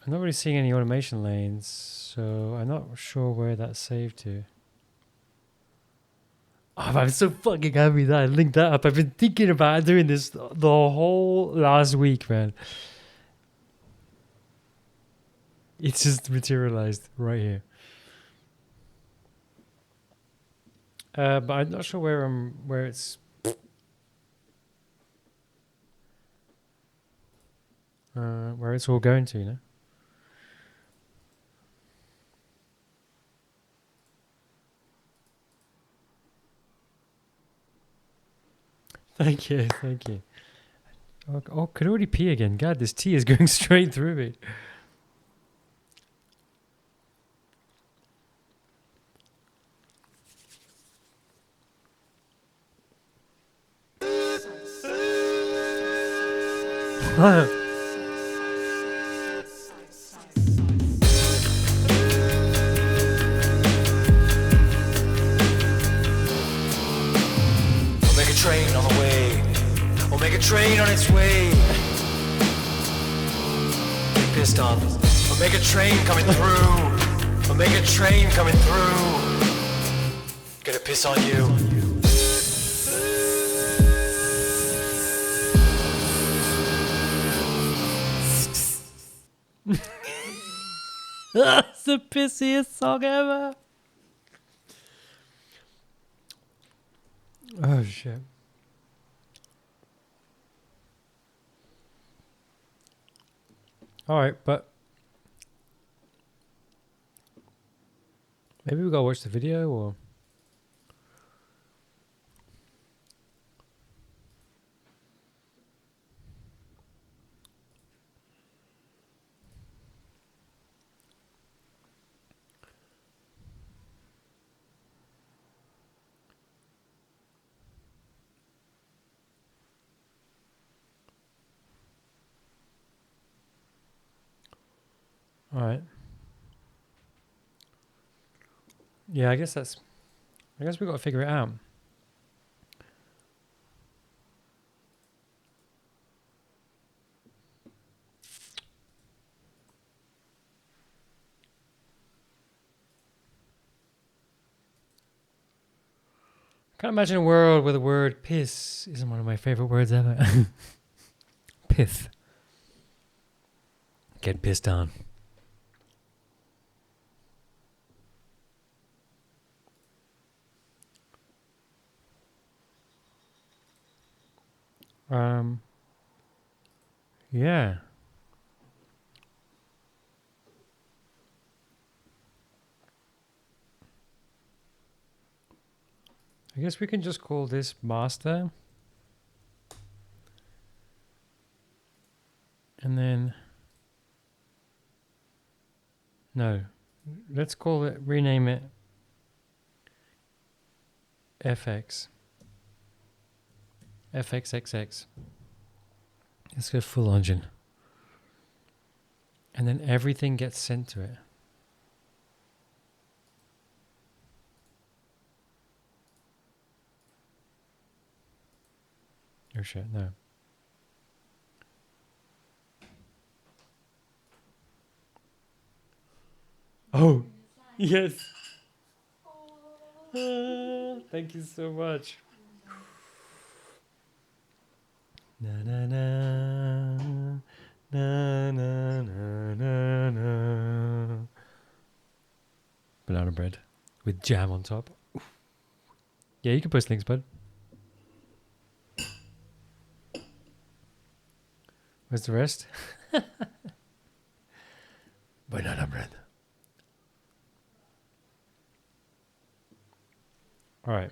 I'm not really seeing any automation lanes, so I'm not sure where that's saved to. Oh, I'm so fucking happy that I linked that up. I've been thinking about doing this the whole last week, man. It's just materialized right here. But I'm not sure where it's. Where it's all going to, you know. Thank you, thank you. Oh, could already pee again. God, this tea is going straight through me. Omega train on the way. Omega train on its way. Get pissed off. Omega train coming through. Omega train coming through. Gonna piss on you. That's the pissiest song ever. Oh shit. Alright, but maybe we gotta watch the video or alright. Yeah, I guess we gotta figure it out. I can't imagine a world where the word piss isn't one of my favorite words ever. Pith. Get pissed on. Yeah. I guess we can just call this master. And then, no, let's rename it FX. FXXX. Let's go full engine. And then everything gets sent to it. Oh shit, no. Oh, yes. Thank you so much. Na na na banana bread with jam on top. Oof. Yeah, you can post links, bud. Where's the rest? Banana bread. All right.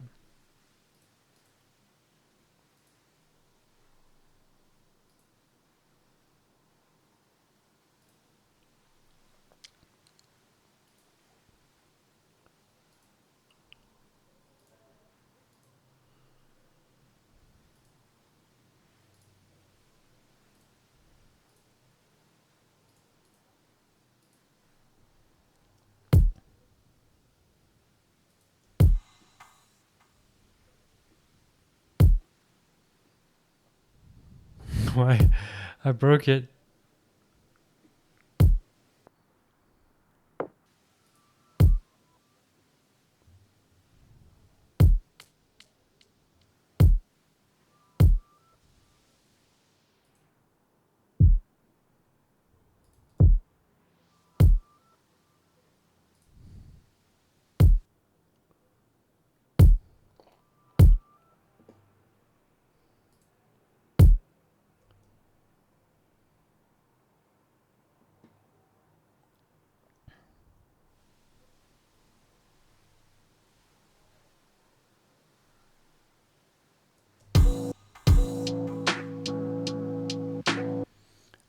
Why? I broke it.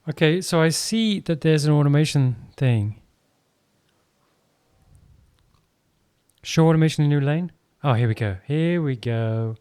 Okay, so I see that there's an automation thing. Show automation in new lane. Oh, here we go. Here we go.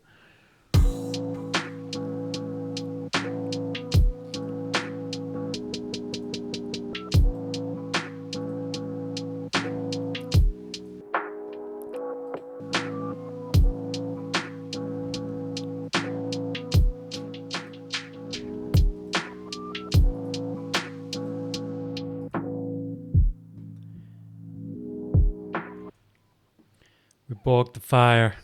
We balked the fire.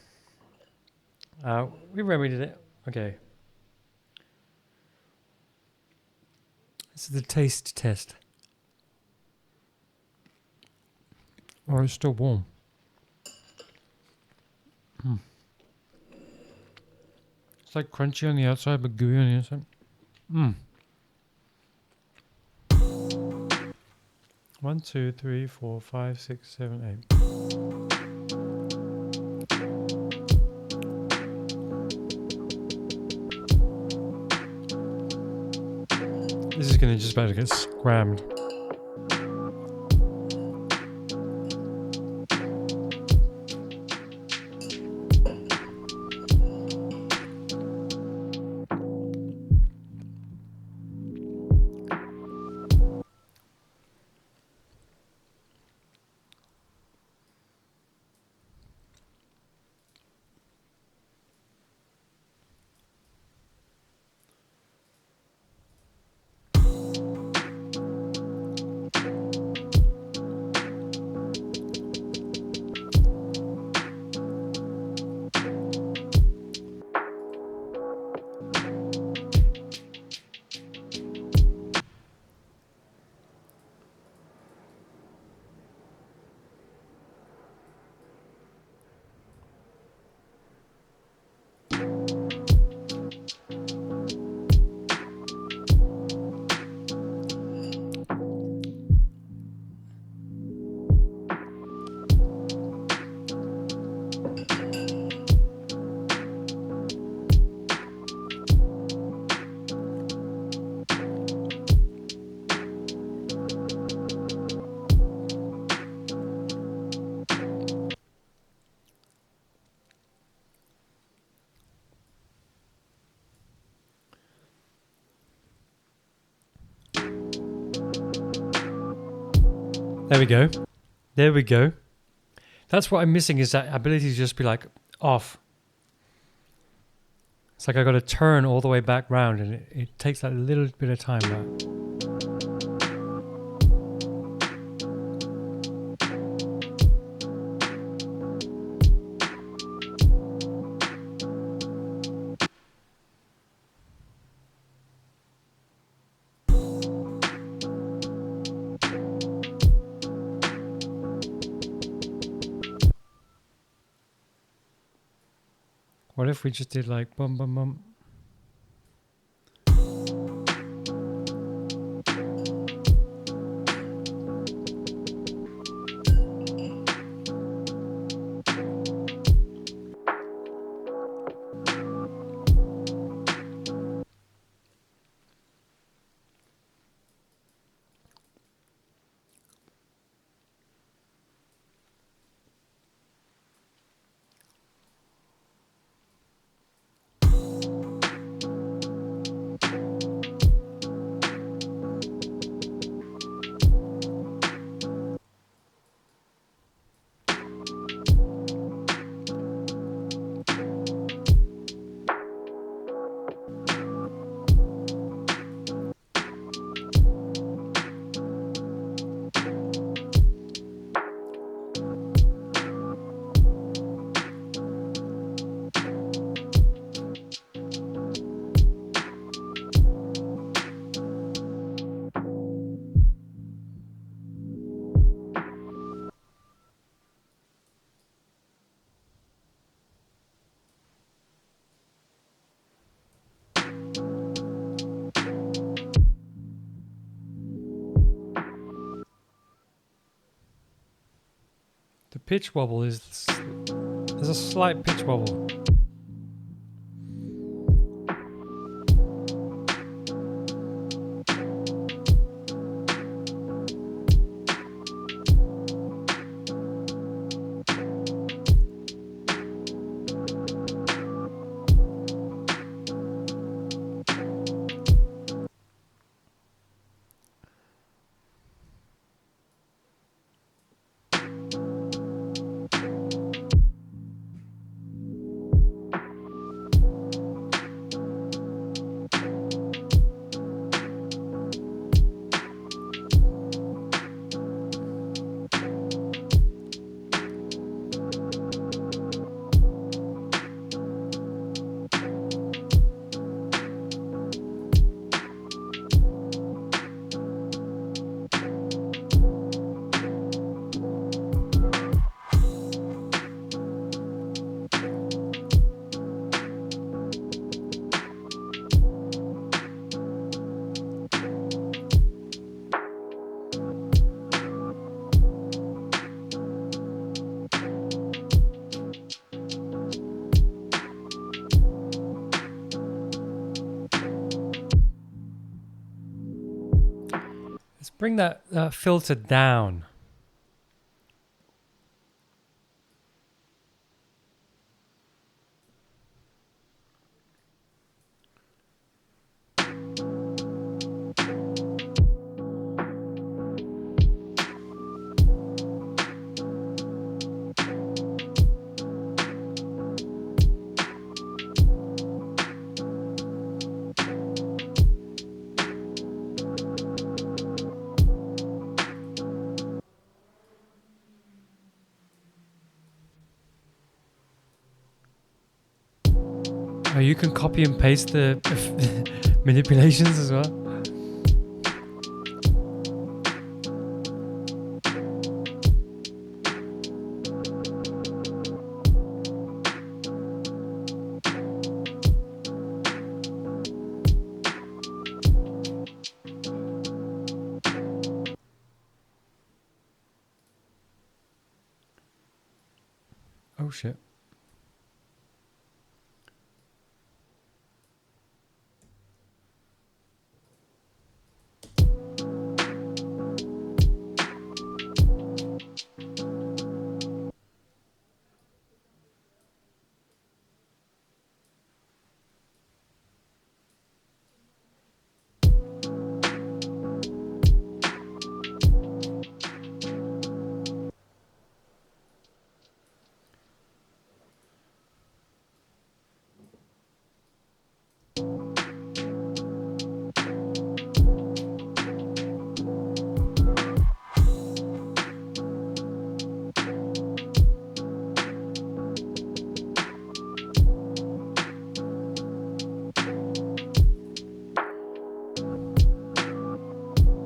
We remedied it. Okay. This is the taste test. Oh, it's still warm. It's like crunchy on the outside, but gooey on the inside. 1, 2, 3, 4, 5, 6, 7, 8. This is gonna just about to get scrammed. There we go. There we go. That's what I'm missing, is that ability to just be like off. It's like I got to turn all the way back round, and it takes that little bit of time. What if we just did like bum bum bum? The pitch wobble is... There's a slight pitch wobble. Let's bring that filter down. Oh, you can copy and paste the manipulations as well. Oh shit.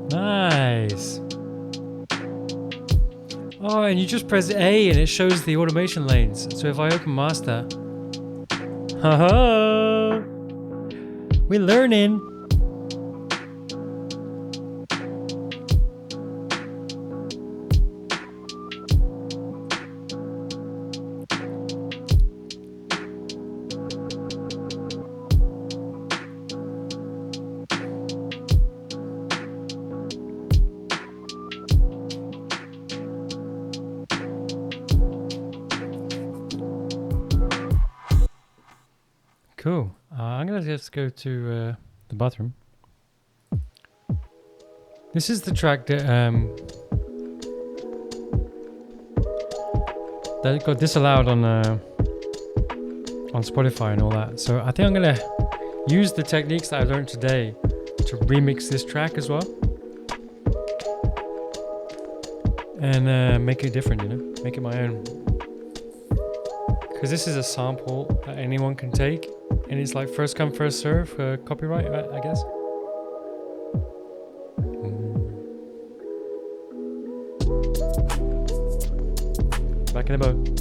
Nice. Oh, and you just press A and it shows the automation lanes. So if I open master, Haha. We're learning. Cool. I'm gonna just go to the bathroom. This is the track that that got disallowed on Spotify and all that. So I think I'm gonna use the techniques that I learned today to remix this track as well, and make it different. You know, make it my own. Because this is a sample that anyone can take, and it's like first come first serve for copyright, I guess. Back in the boat.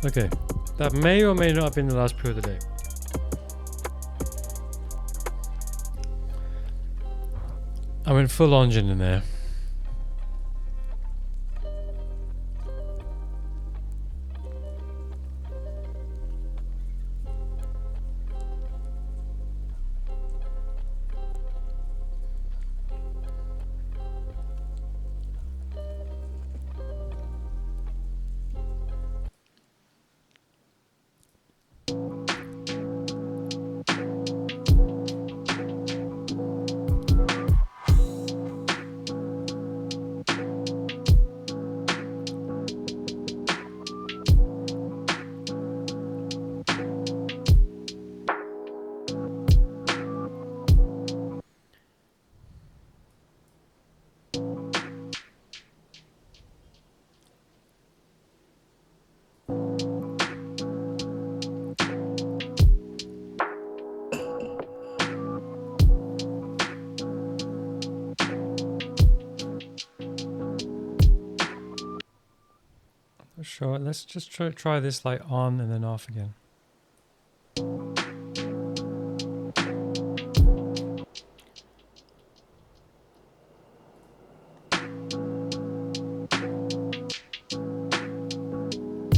Okay, that may or may not have been the last poo of the day. I went full engine in there. Sure, let's just try this like on and then off again.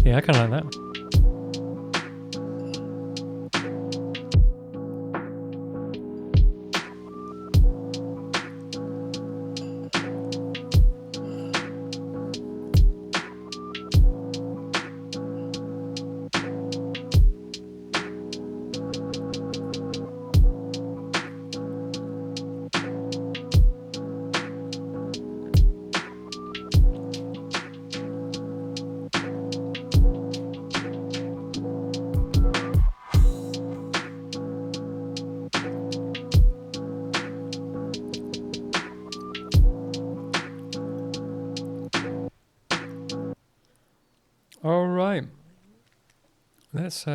Yeah, I kind of like that. All right. Let's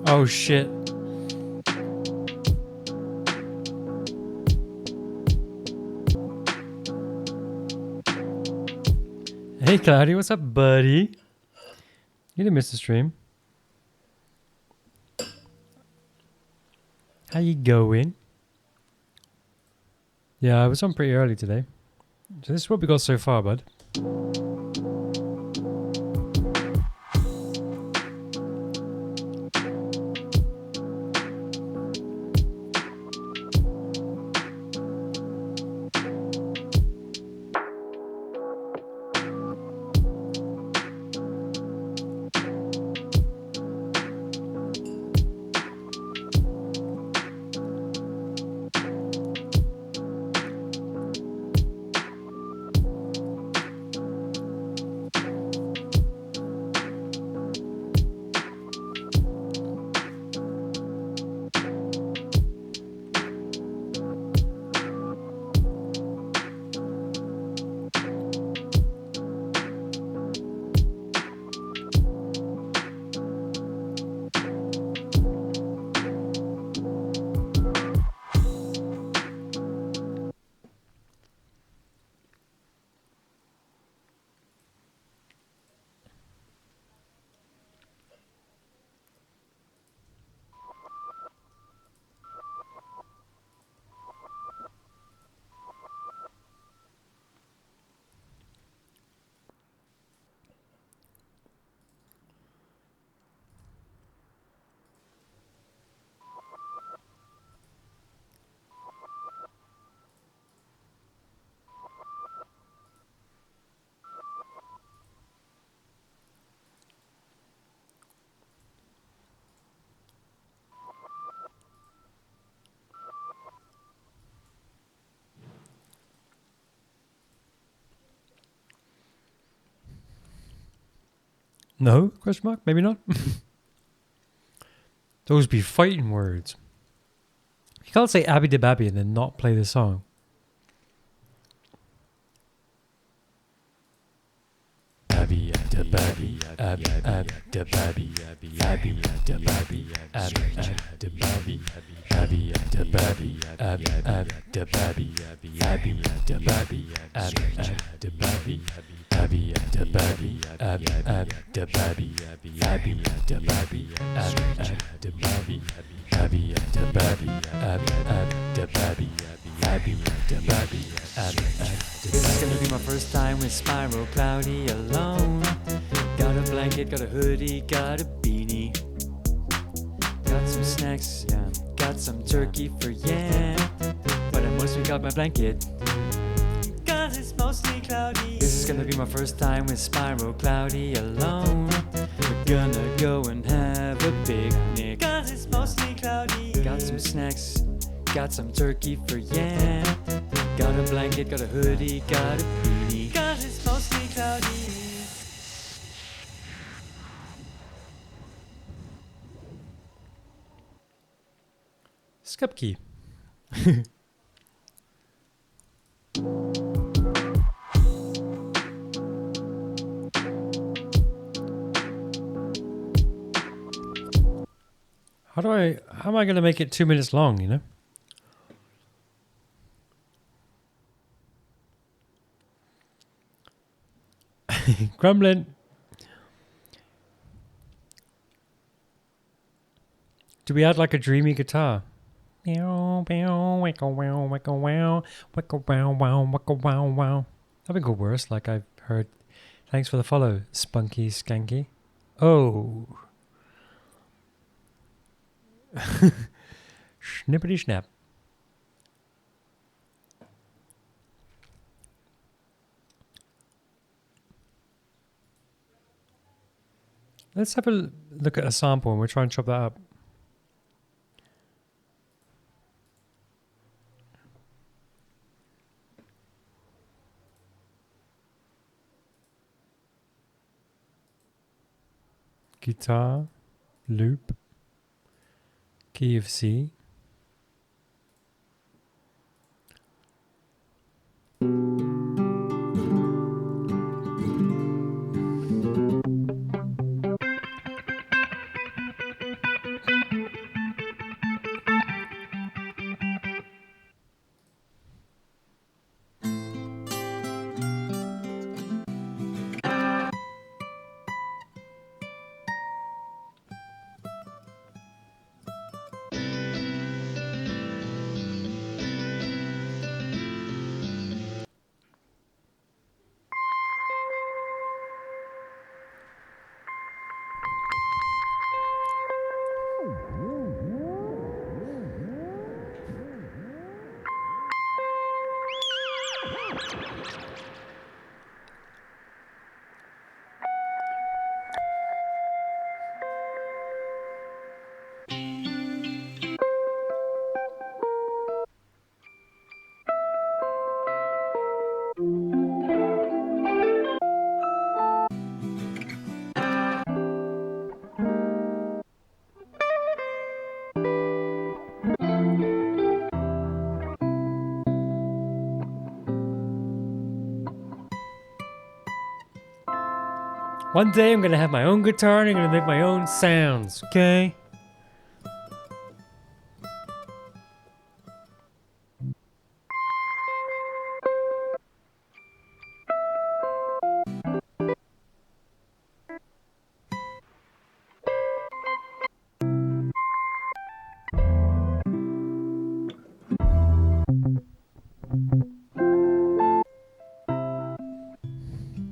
oh shit. Hey Cloudy, what's up, buddy? You didn't miss the stream. How you going? Yeah, I was on pretty early today. So this is what we got so far, bud. No? Question mark? Maybe not. Those be fighting words. You can't say Abby de Babby and then not play the song. Abby de Babby, Abby de Babby, Abby de Babby, Abby de Babby, Abby de Babby, Abby de Babby, Abby de Babby, Abby de Babby, Abby de Babby, Abby de Babby, Abby de Babby, Abby de Babby, Abby de Babby, Abby de Babby, Abby de Babby, This is gonna be my first time with Spiral Cloudy alone. Got a blanket, got a hoodie, got a beanie. Got some snacks, yeah. Got some turkey for yeah. But I mostly got my blanket, 'cause it's mostly cloudy. This is gonna be my first time with Spiral Cloudy alone. We're gonna go and have a picnic, 'cause it's mostly cloudy. Got some snacks, got some turkey for yeah. Got a blanket, got a hoodie, got a beanie, 'cause it's mostly cloudy. Skip key. How am I going to make it 2 minutes long, you know? Grumbling. Do we add like a dreamy guitar? Meow, meow, wicka, wow, wicka, wow, wicka, wow, wow, wicka, wow, wow. That would go worse, like I've heard. Thanks for the follow, Spunky Skanky. Oh. Snippity snap. Let's have a look at a sample and we'll try and chop that up. Guitar, loop, key of C. One day I'm gonna have my own guitar and I'm gonna make my own sounds, okay?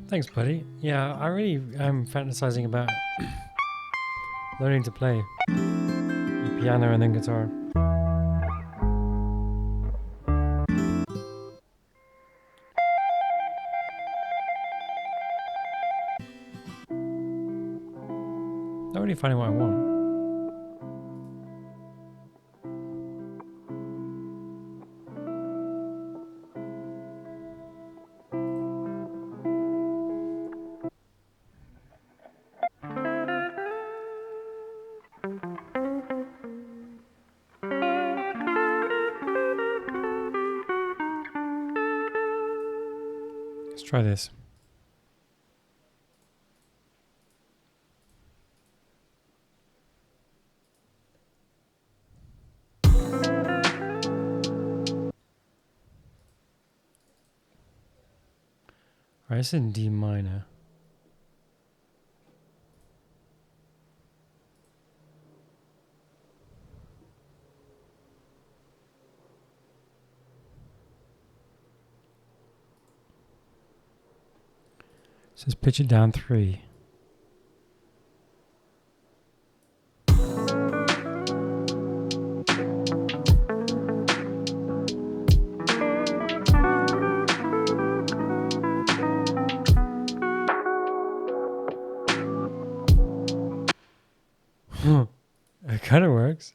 Thanks, buddy. Yeah, I really am fantasizing about learning to play the piano and then guitar. Not really finding what I want. try this. Alright, it's in D minor. So let's pitch it down 3. It kind of works.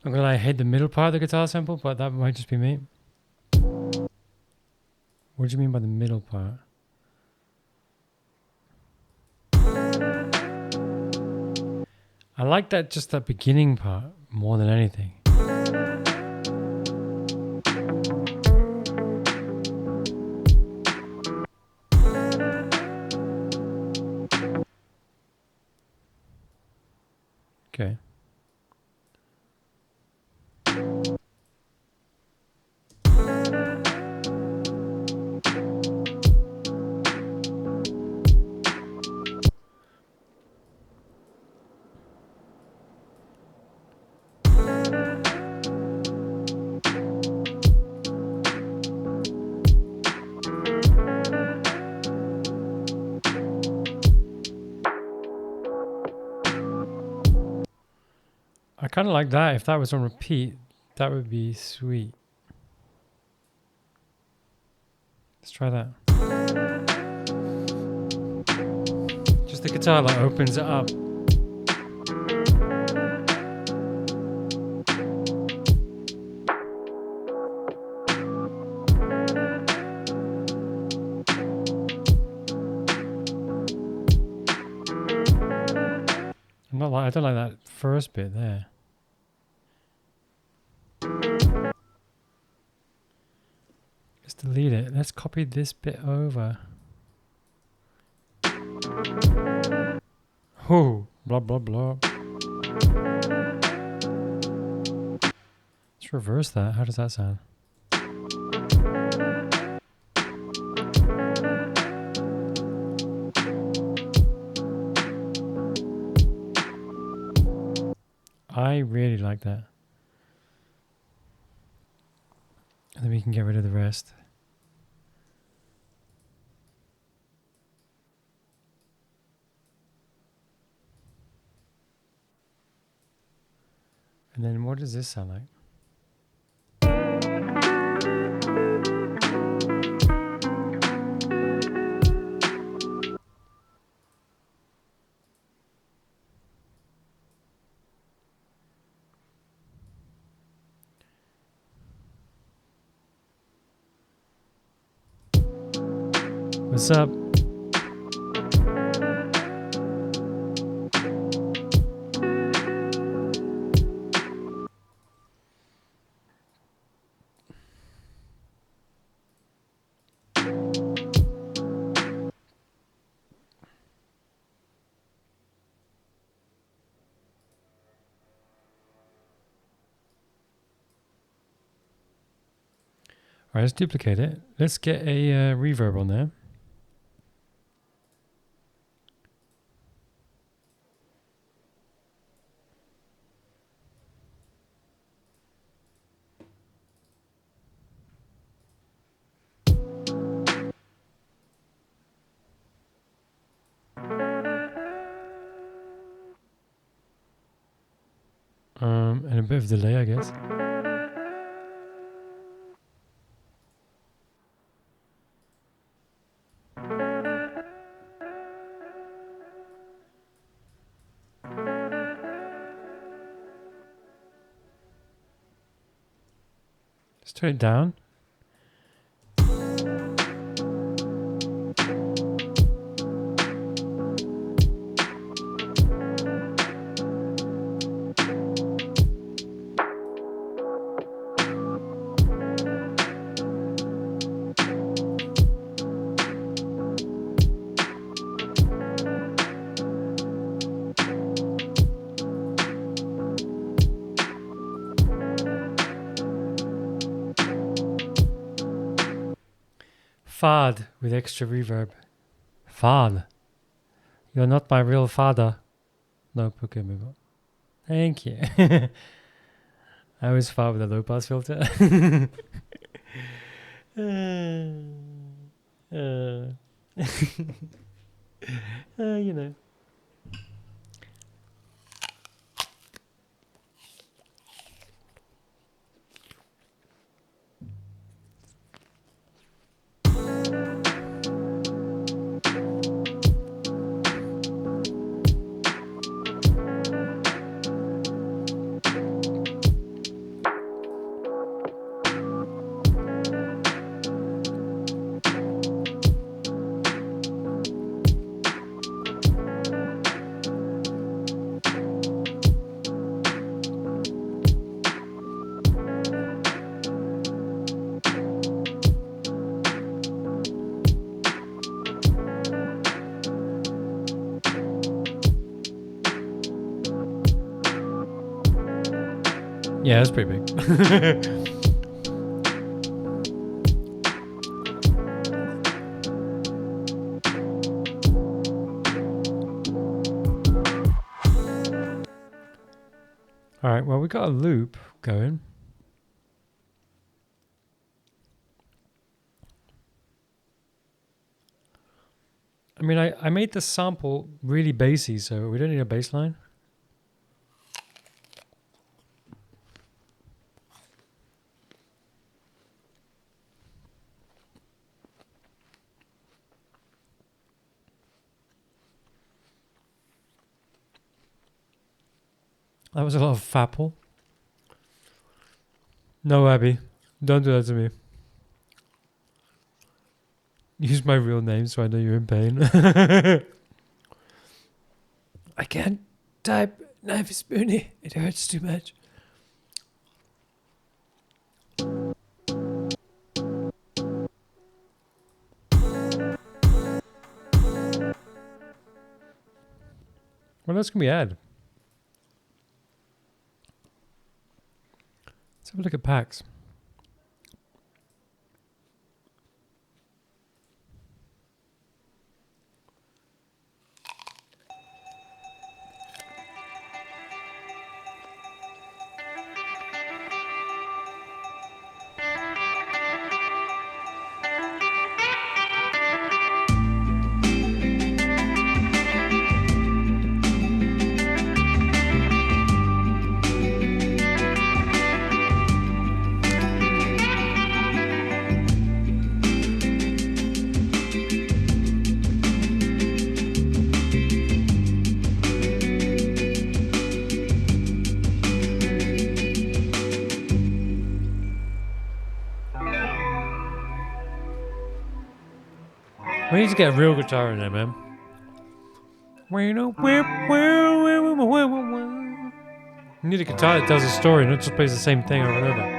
I'm gonna lie, I hate the middle part of the guitar sample, but that might just be me. What do you mean by the middle part? I like that, just that beginning part more than anything. Okay. I kind of like that. If that was on repeat, that would be sweet. Let's try that. Just the guitar like opens it up. I don't like that first bit there. Let's delete it. Let's copy this bit over. Oh, blah, blah, blah. Let's reverse that. How does that sound? I really like that. And then we can get rid of the rest. And then what does this sound like? What's up? Alright, let's duplicate it. Let's get a reverb on there. And a bit of delay, I guess. Let's turn it down. Fad with extra reverb. Fad. You're not my real father. Nope, okay, move on. Thank you. I was far with a low pass filter. You know. Yeah, that's pretty big. All right, well, we got a loop going. I mean, I made the sample really bassy, so we don't need a bass line. That was a lot of fapple. No, Abby. Don't do that to me. Use my real name so I know you're in pain. I can't type knife spoony. It hurts too much. What else can we add? Let's have a look at packs. We need to get a real guitar in there, man. We need a guitar that tells a story, not just plays the same thing over and over.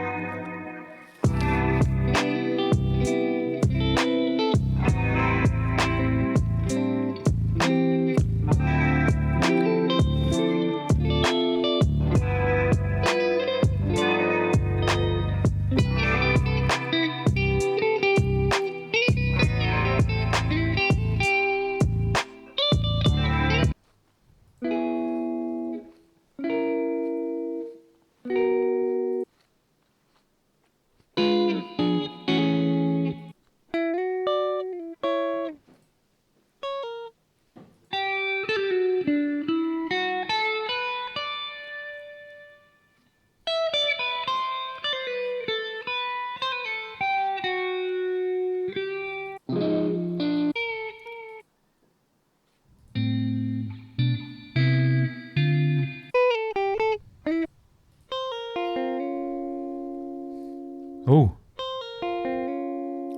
Oh.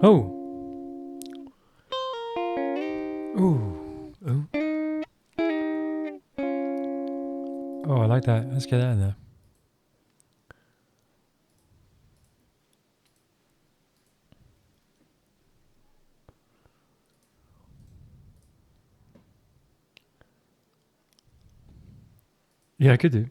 Oh. Ooh. Ooh. Oh, I like that. Let's get that in there. Yeah, I could do.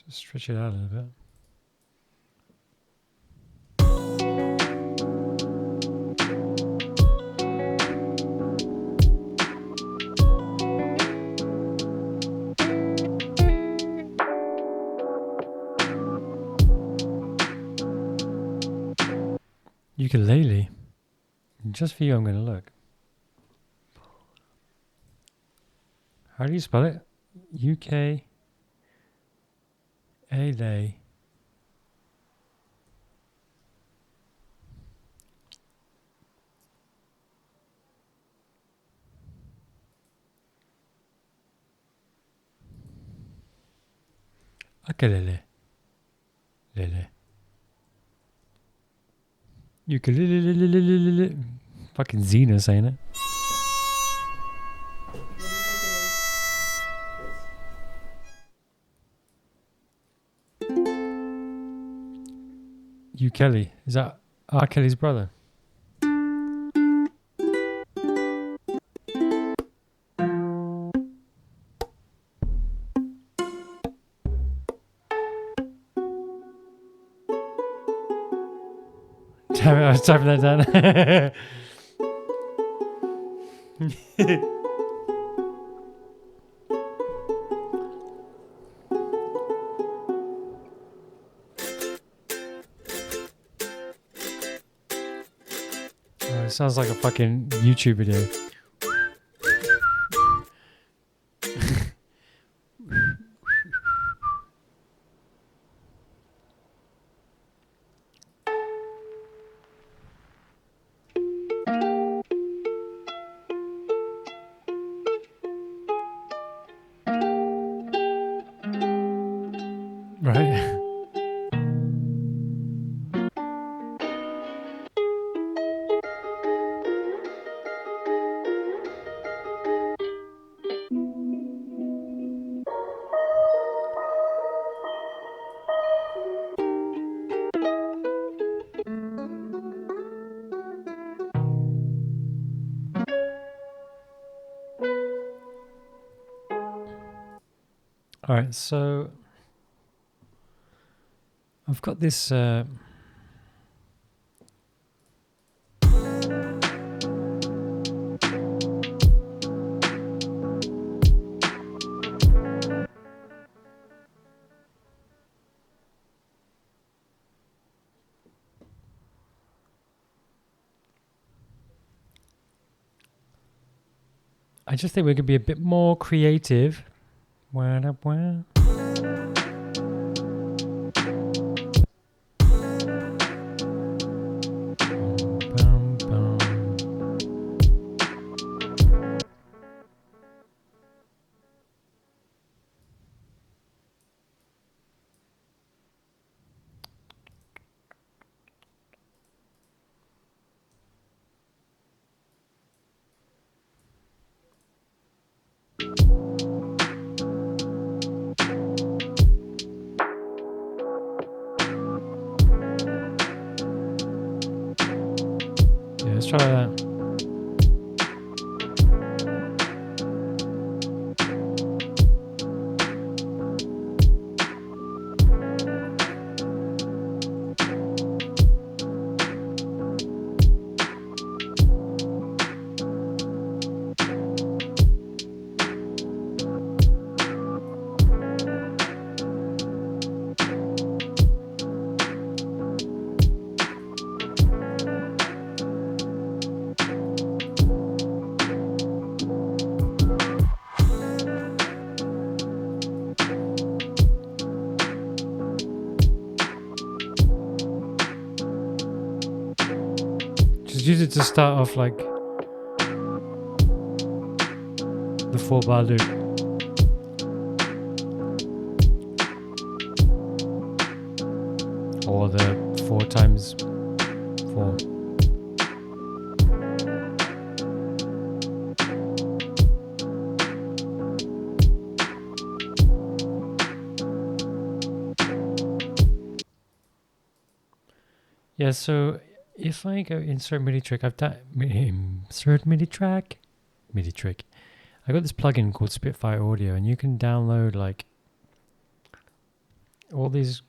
Just stretch it out a little bit. Ukulele. Just for you, I'm going to look. How do you spell it? UK. A-lay. Ukulele. Lele. Ukulele. Fucking Xena saying it. Kelly. Is that R. Kelly's brother? Damn it, I was typing that down. It sounds like a fucking YouTube video. Right? All right, so I've got this. I just think we could be a bit more creative. Wah-da-wah. Bum, bum. Yeah, let's try that. use it to start off like the 4-bar loop. Or the 4 times 4. Yeah, so if I go insert MIDI track, I've done insert MIDI track, MIDI trick. I got this plugin called Spitfire Audio, and you can download like all these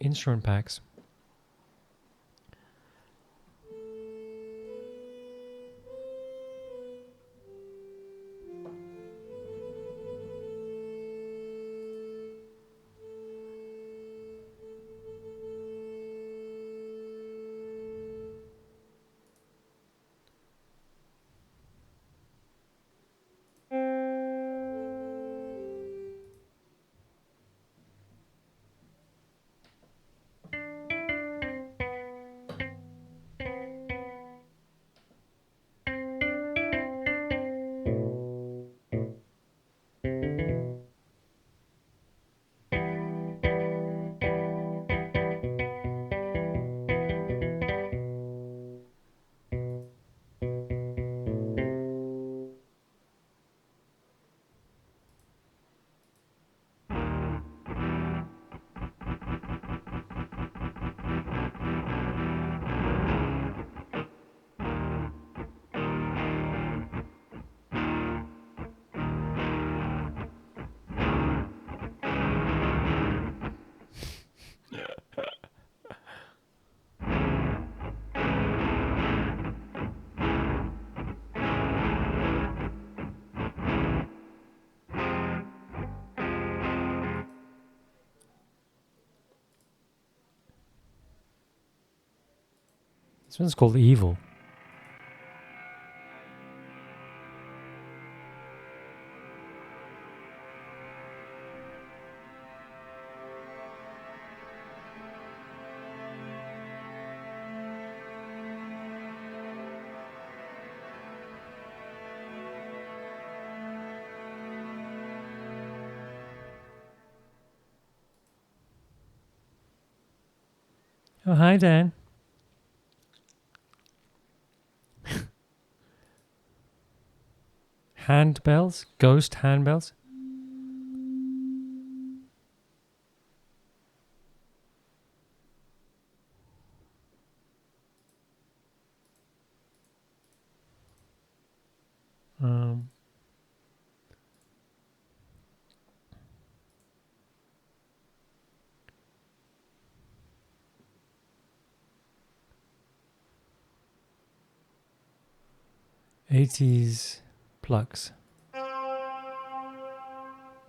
instrument packs. This one's called Evil. Oh, hi, Dan. Handbells? Ghost handbells? Um, '80s plugs.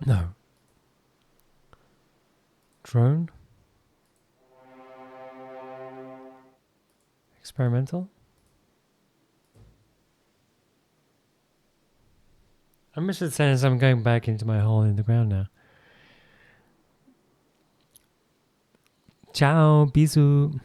No. Drone? Experimental? I missed the sentence. I'm going back into my hole in the ground now. Ciao, bisous.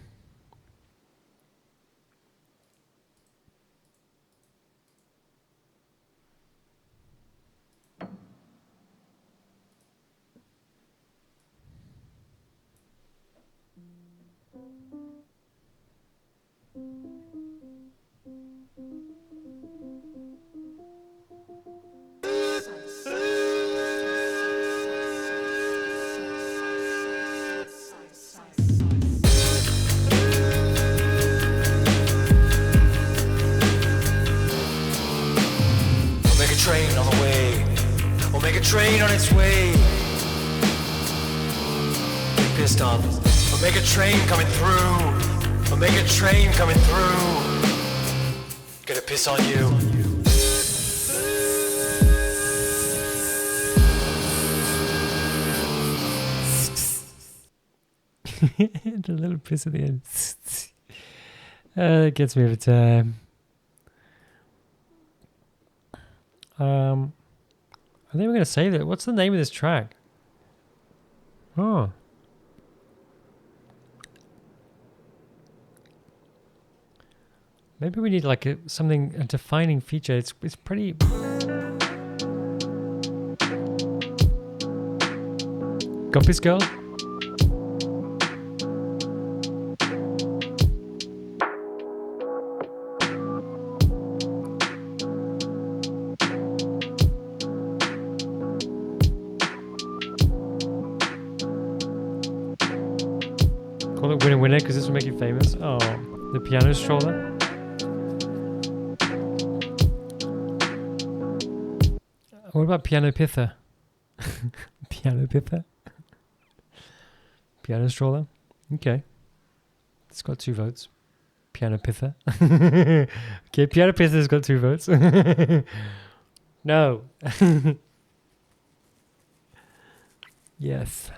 Train on the way. We'll make a train on its way. Get pissed off. We'll make a train coming through. We'll make a train coming through. Gonna piss on you. The little piss at the end. It gets me every time. I think we're going to save it. What's the name of this track? Oh. Maybe we need like a defining feature. It's pretty. Gumpy's girl. Call it winner winner because this will make you famous. Oh, the piano stroller. What about piano pither? Piano pither? Piano stroller? Okay. It's got 2 votes. Piano pither. Okay, piano pither's got 2 votes. No. Yes.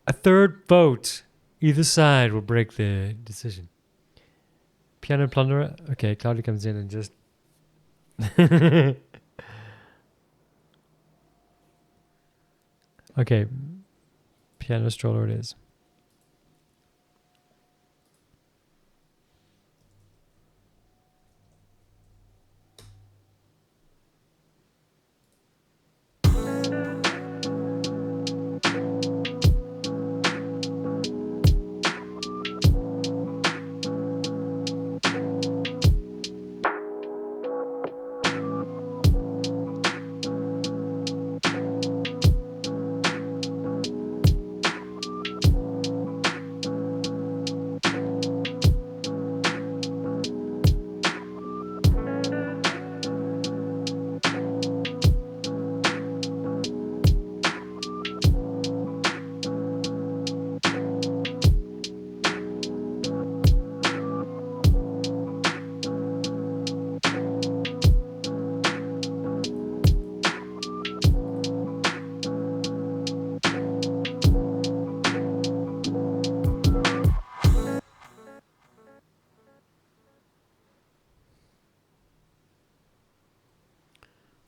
A third vote. Either side will break the decision. Piano plunderer. Okay, Claudia comes in and just... Okay, piano stroller it is.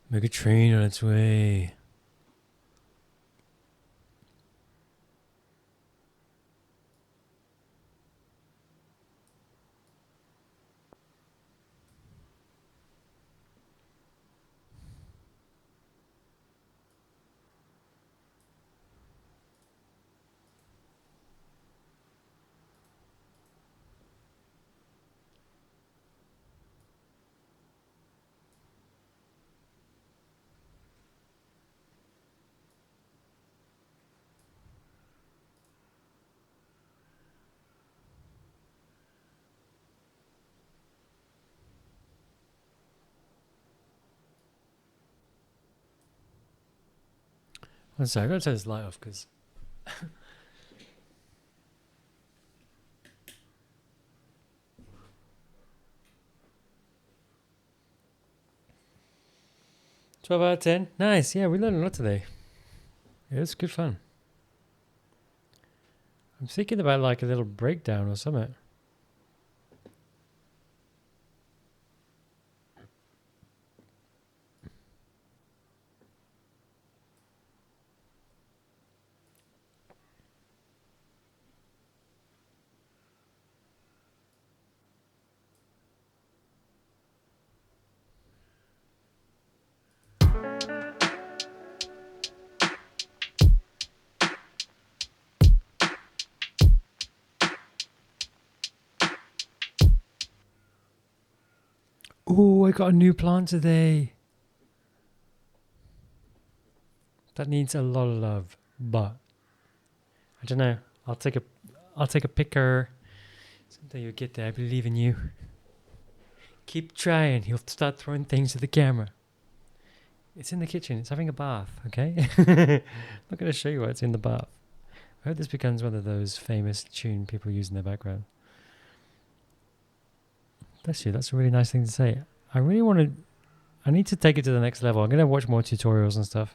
Make a train on its way. One sec, I gotta turn this light off because. "12 out of 10. Nice. Yeah, we learned a lot today. It was good fun. I'm thinking about like a little breakdown or something. Oh, I got a new plant today. That needs a lot of love, but I don't know. I'll take a picker. Someday you'll get there. I believe in you. Keep trying. He'll start throwing things at the camera. It's in the kitchen. It's having a bath. Okay. I'm not going to show you what's in the bath. I hope this becomes one of those famous tune people use in their background. Bless you. That's a really nice thing to say. I need to take it to the next level. I'm going to watch more tutorials and stuff.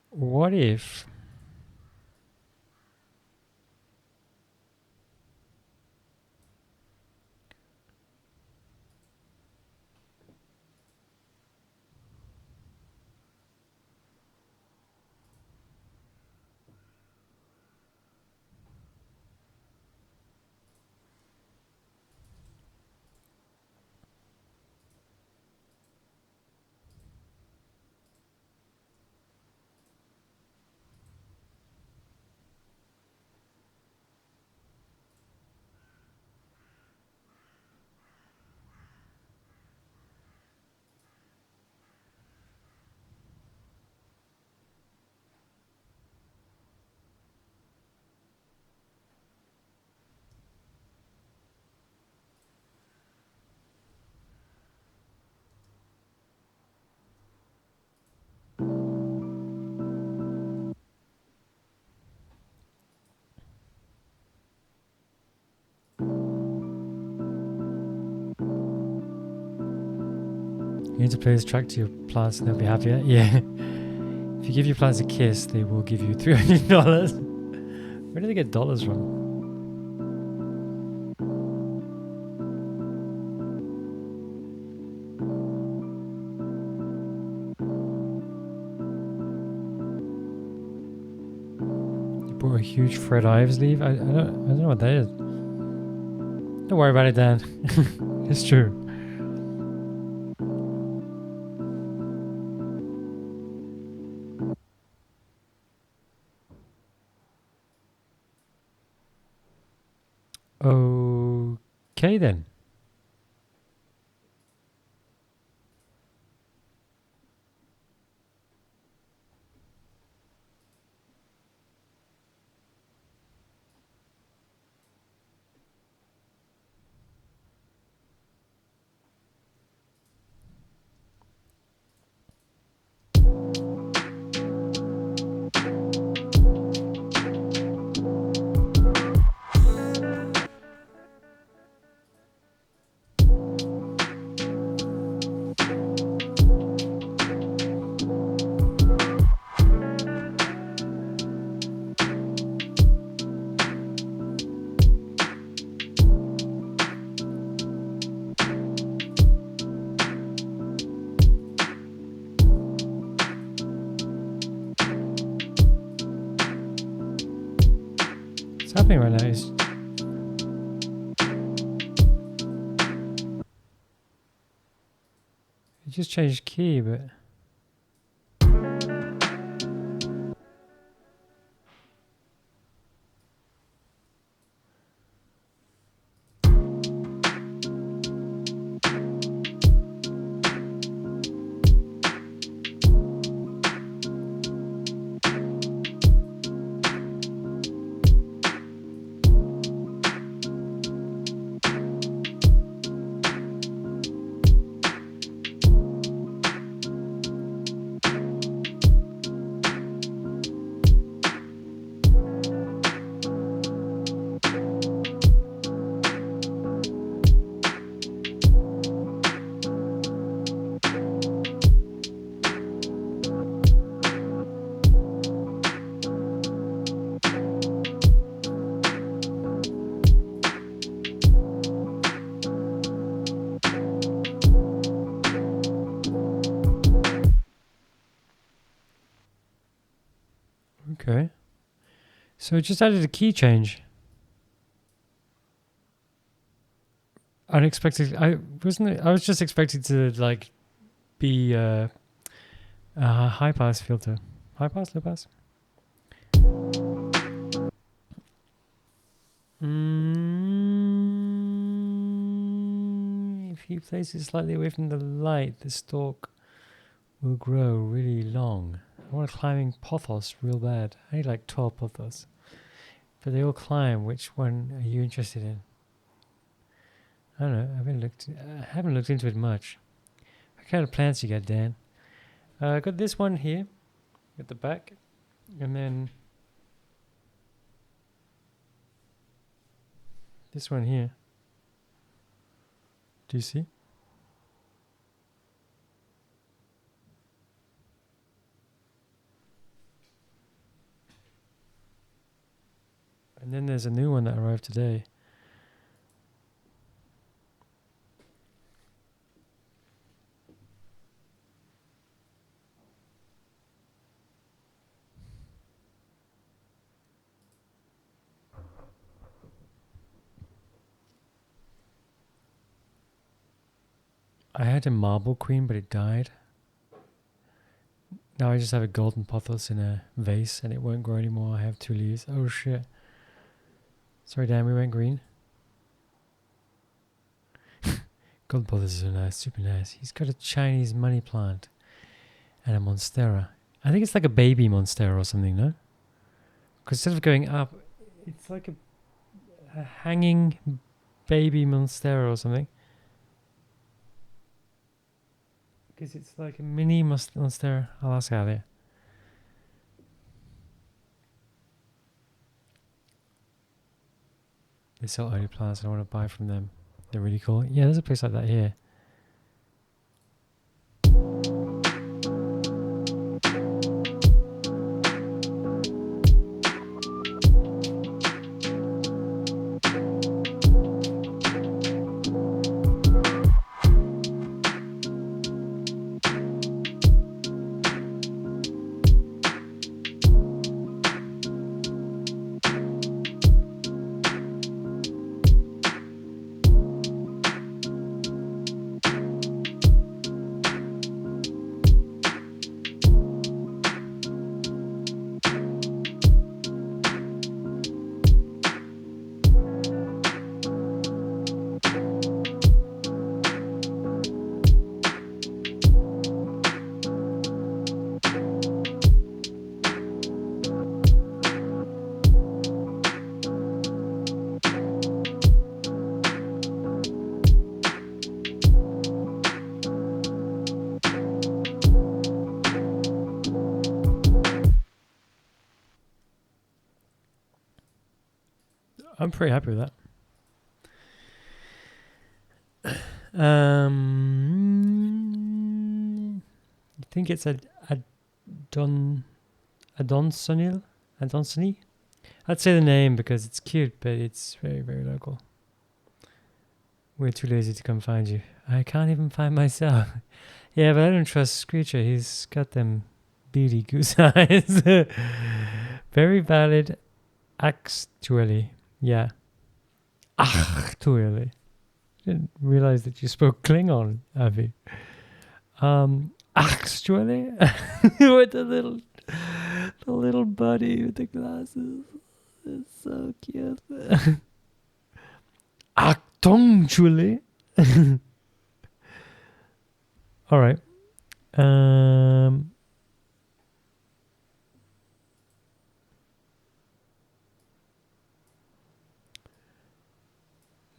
What if means to play this track to your plants and they'll be happier. Yeah. If you give your plants a kiss, they will give you $300. Where do they get dollars from? You bought a huge Fred Ives leaf? I don't know what that is. Don't worry about it, Dan. It's true. Okay then. What's happening right now is it just changed key, but okay. So it just added a key change. Unexpected. I was just expecting to like be a high pass filter. High pass, low pass. If you place it slightly away from the light, the stalk will grow really long. I want a climbing pothos real bad. I need like 12 pothos. But they all climb. Which one are you interested in? I don't know. I haven't looked into it much. What kind of plants you got, Dan? I got this one here at the back. And then this one here. Do you see? And then there's a new one that arrived today. I had a marble queen, but it died. Now I just have a golden pothos in a vase, and it won't grow anymore. I have 2 leaves. Oh shit. Sorry, Dan, we went green. Golden pothos are nice, super nice. He's got a Chinese money plant and a monstera. I think it's like a baby monstera or something, no? Because instead of going up, it's like a hanging baby monstera or something. Because it's like a mini monstera. I'll ask out there. They sell early plants. I want to buy from them. They're really cool. Yeah, there's a place like that here. I'm pretty happy with that. You think it's Adonsonil? Adonsony? I'd say the name because it's cute, but it's very, very local. We're too lazy to come find you. I can't even find myself. Yeah, but I don't trust Screecher. He's got them beady goose eyes. Very valid. Actually. Yeah. Actually. Didn't realize that you spoke Klingon, Avi. Actually. With the little buddy with the glasses. It's so cute. Actually. All right.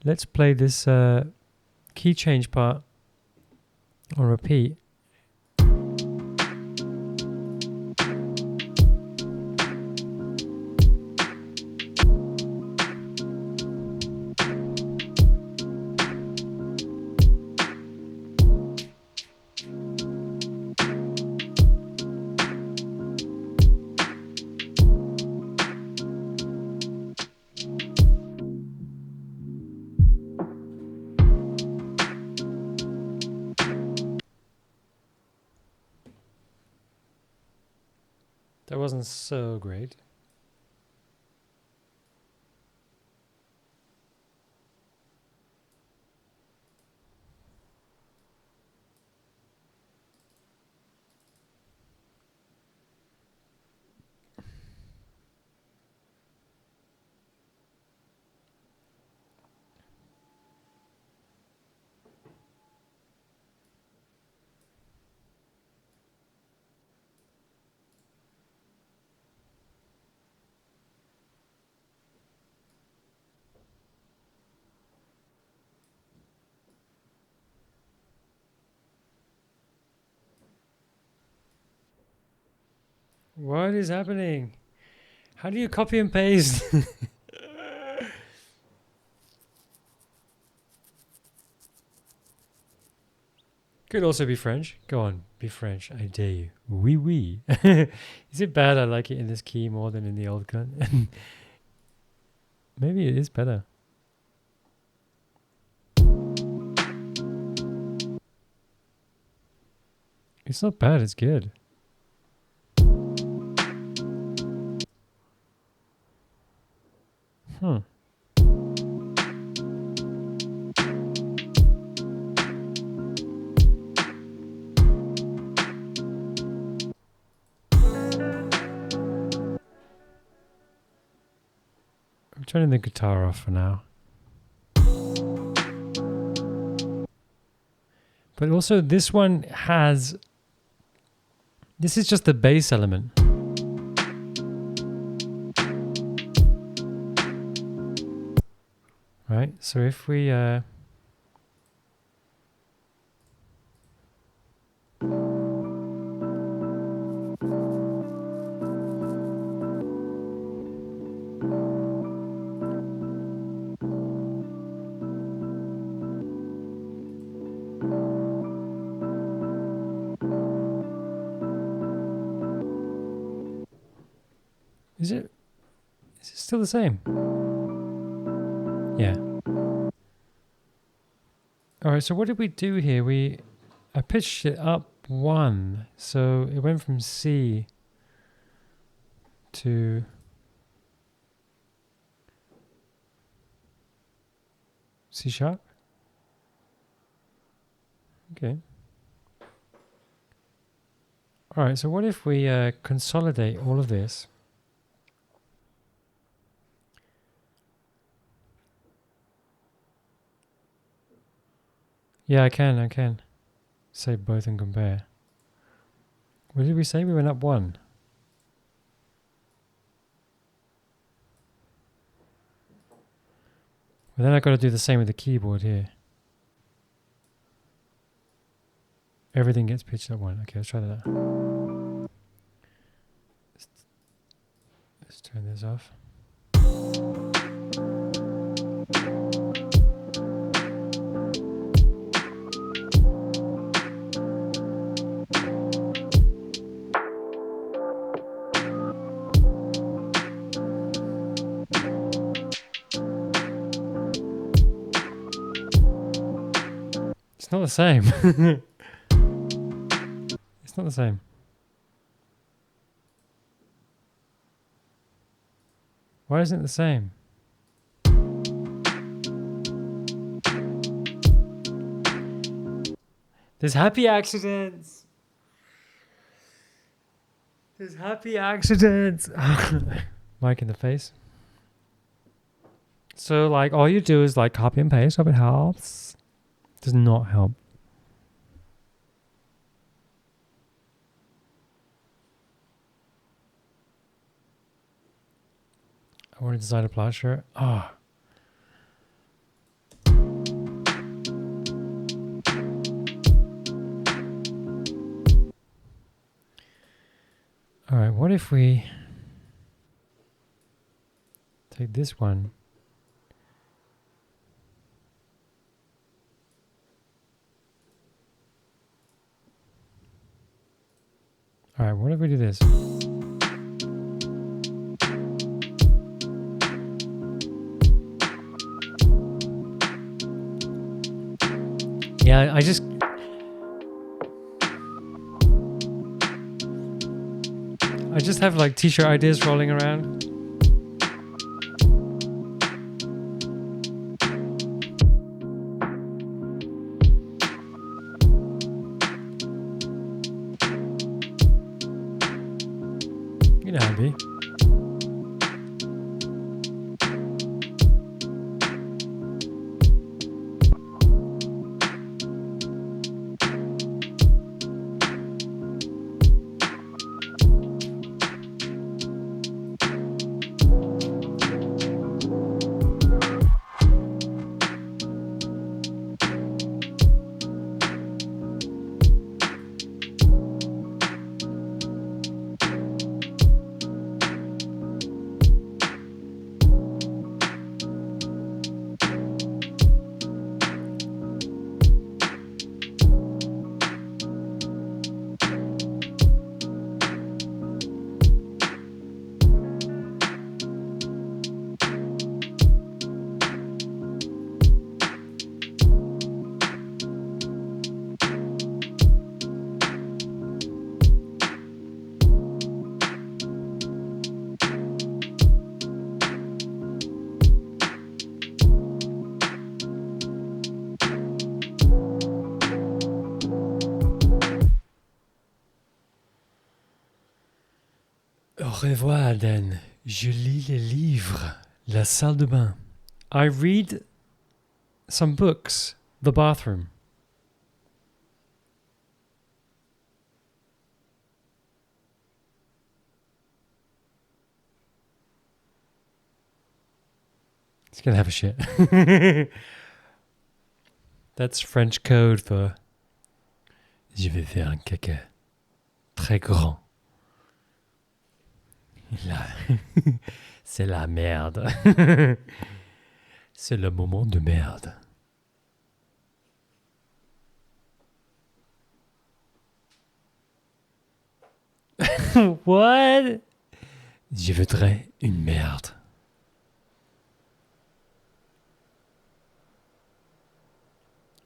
Let's play this key change part on repeat. That wasn't so great. What is happening? How do you copy and paste? Could also be French. Go on, be French. I dare you. Oui, oui. Is it bad I like it in this key more than in the old gun? Maybe it is better. It's not bad, it's good. Hmm. I'm turning the guitar off for now. But also this one has... This is just the bass element. Right, so if we Is it still the same? Yeah. All right, so what did we do here? I pitched it up 1, so it went from C to C sharp. Okay. All right, so what if we consolidate all of this? Yeah, I can. Save both and compare. What did we say? We went up 1. Well, then I've got to do the same with the keyboard here. Everything gets pitched up 1. Okay, let's try that out. Let's turn this off. It's not the same. It's not the same. Why isn't it the same? There's happy accidents. There's happy accidents. Mic in the face. So like all you do is like copy and paste. Hope it helps. Does not help. I want to design a plaid shirt. Ah. All right, what if we take this one? All right, what if we do this? Yeah, I just have like t-shirt ideas rolling around. You know how it be. Au revoir, then. Je lis les livres. La salle de bain. I read some books. The bathroom. It's gonna have a shit. That's French code for je vais faire un caca très grand. Là, c'est la merde. C'est le moment de merde. What? Je voudrais une merde.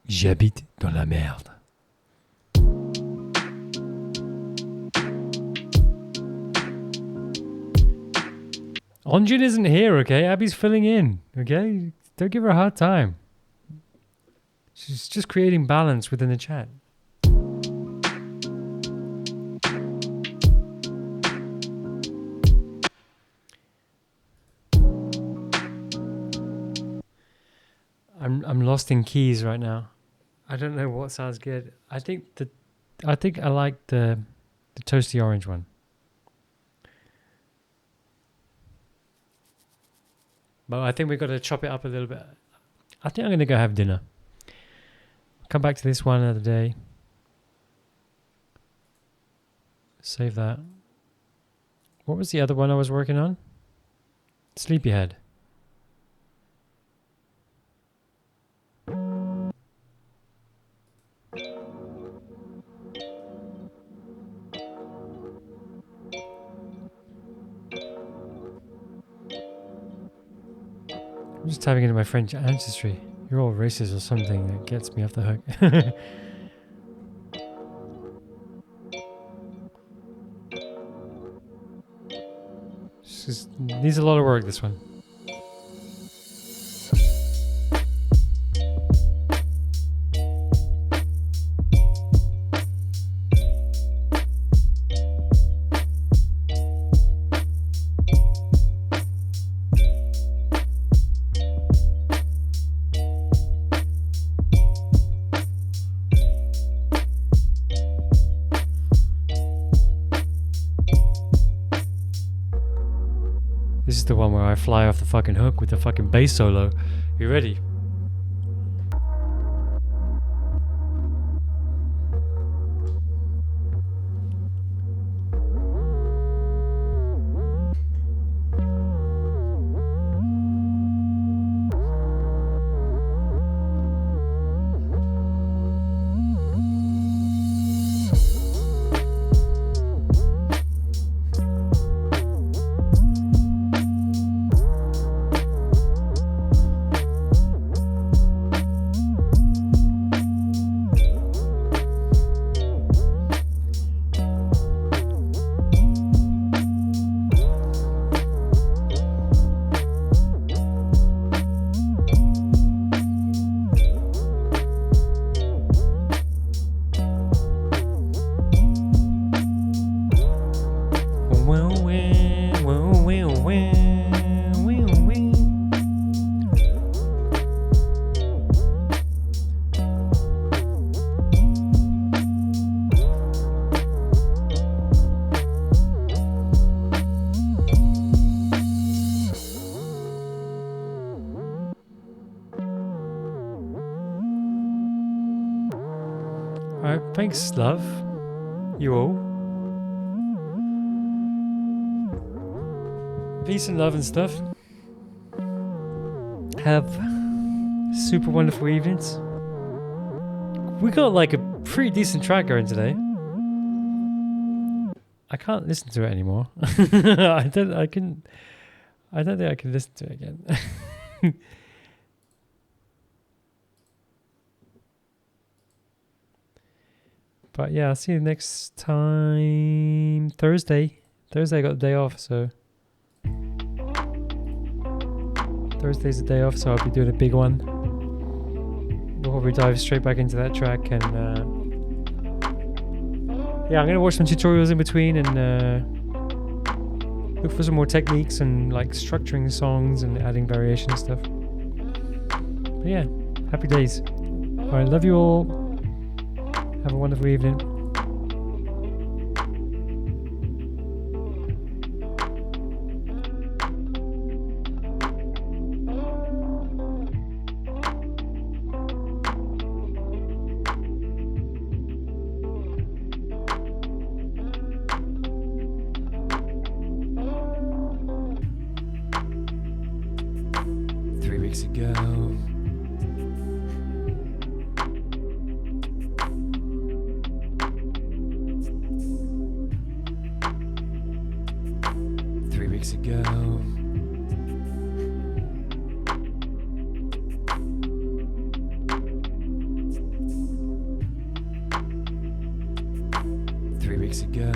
J'habite dans la merde. Onjin isn't here, okay? Abby's filling in, okay? Don't give her a hard time. She's just creating balance within the chat. I'm lost in keys right now. I don't know what sounds good. I think I like the toasty orange one. But I think we've got to chop it up a little bit. I think I'm going to go have dinner. Come back to this one another day. Save that. What was the other one I was working on? Sleepyhead. I'm just typing into my French ancestry. You're all racist or something that gets me off the hook. Needs a lot of work, this one. This is the one where I fly off the fucking hook with the fucking bass solo. You ready? Alright, thanks, love. You all. Peace and love and stuff. Have super wonderful evenings. We got like a pretty decent track going today. I can't listen to it anymore. I don't think I can listen to it again. But yeah, I'll see you next time. Thursday I got the day off, so Thursday's the day off, so I'll be doing a big one. We'll probably dive straight back into that track, and yeah, I'm gonna watch some tutorials in between and look for some more techniques and like structuring songs and adding variation and stuff. But yeah, happy days. Alright, love you all. Have a wonderful evening. Three weeks ago, 3 weeks ago, 3 weeks ago,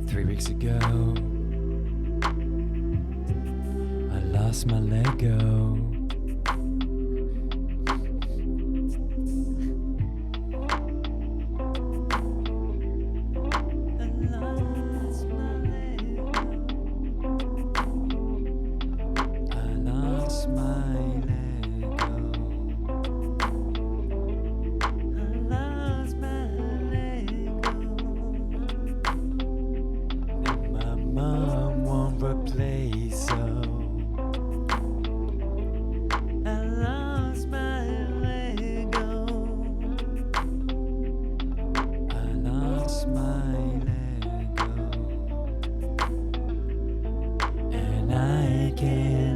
3 weeks ago, I lost my Lego. I can't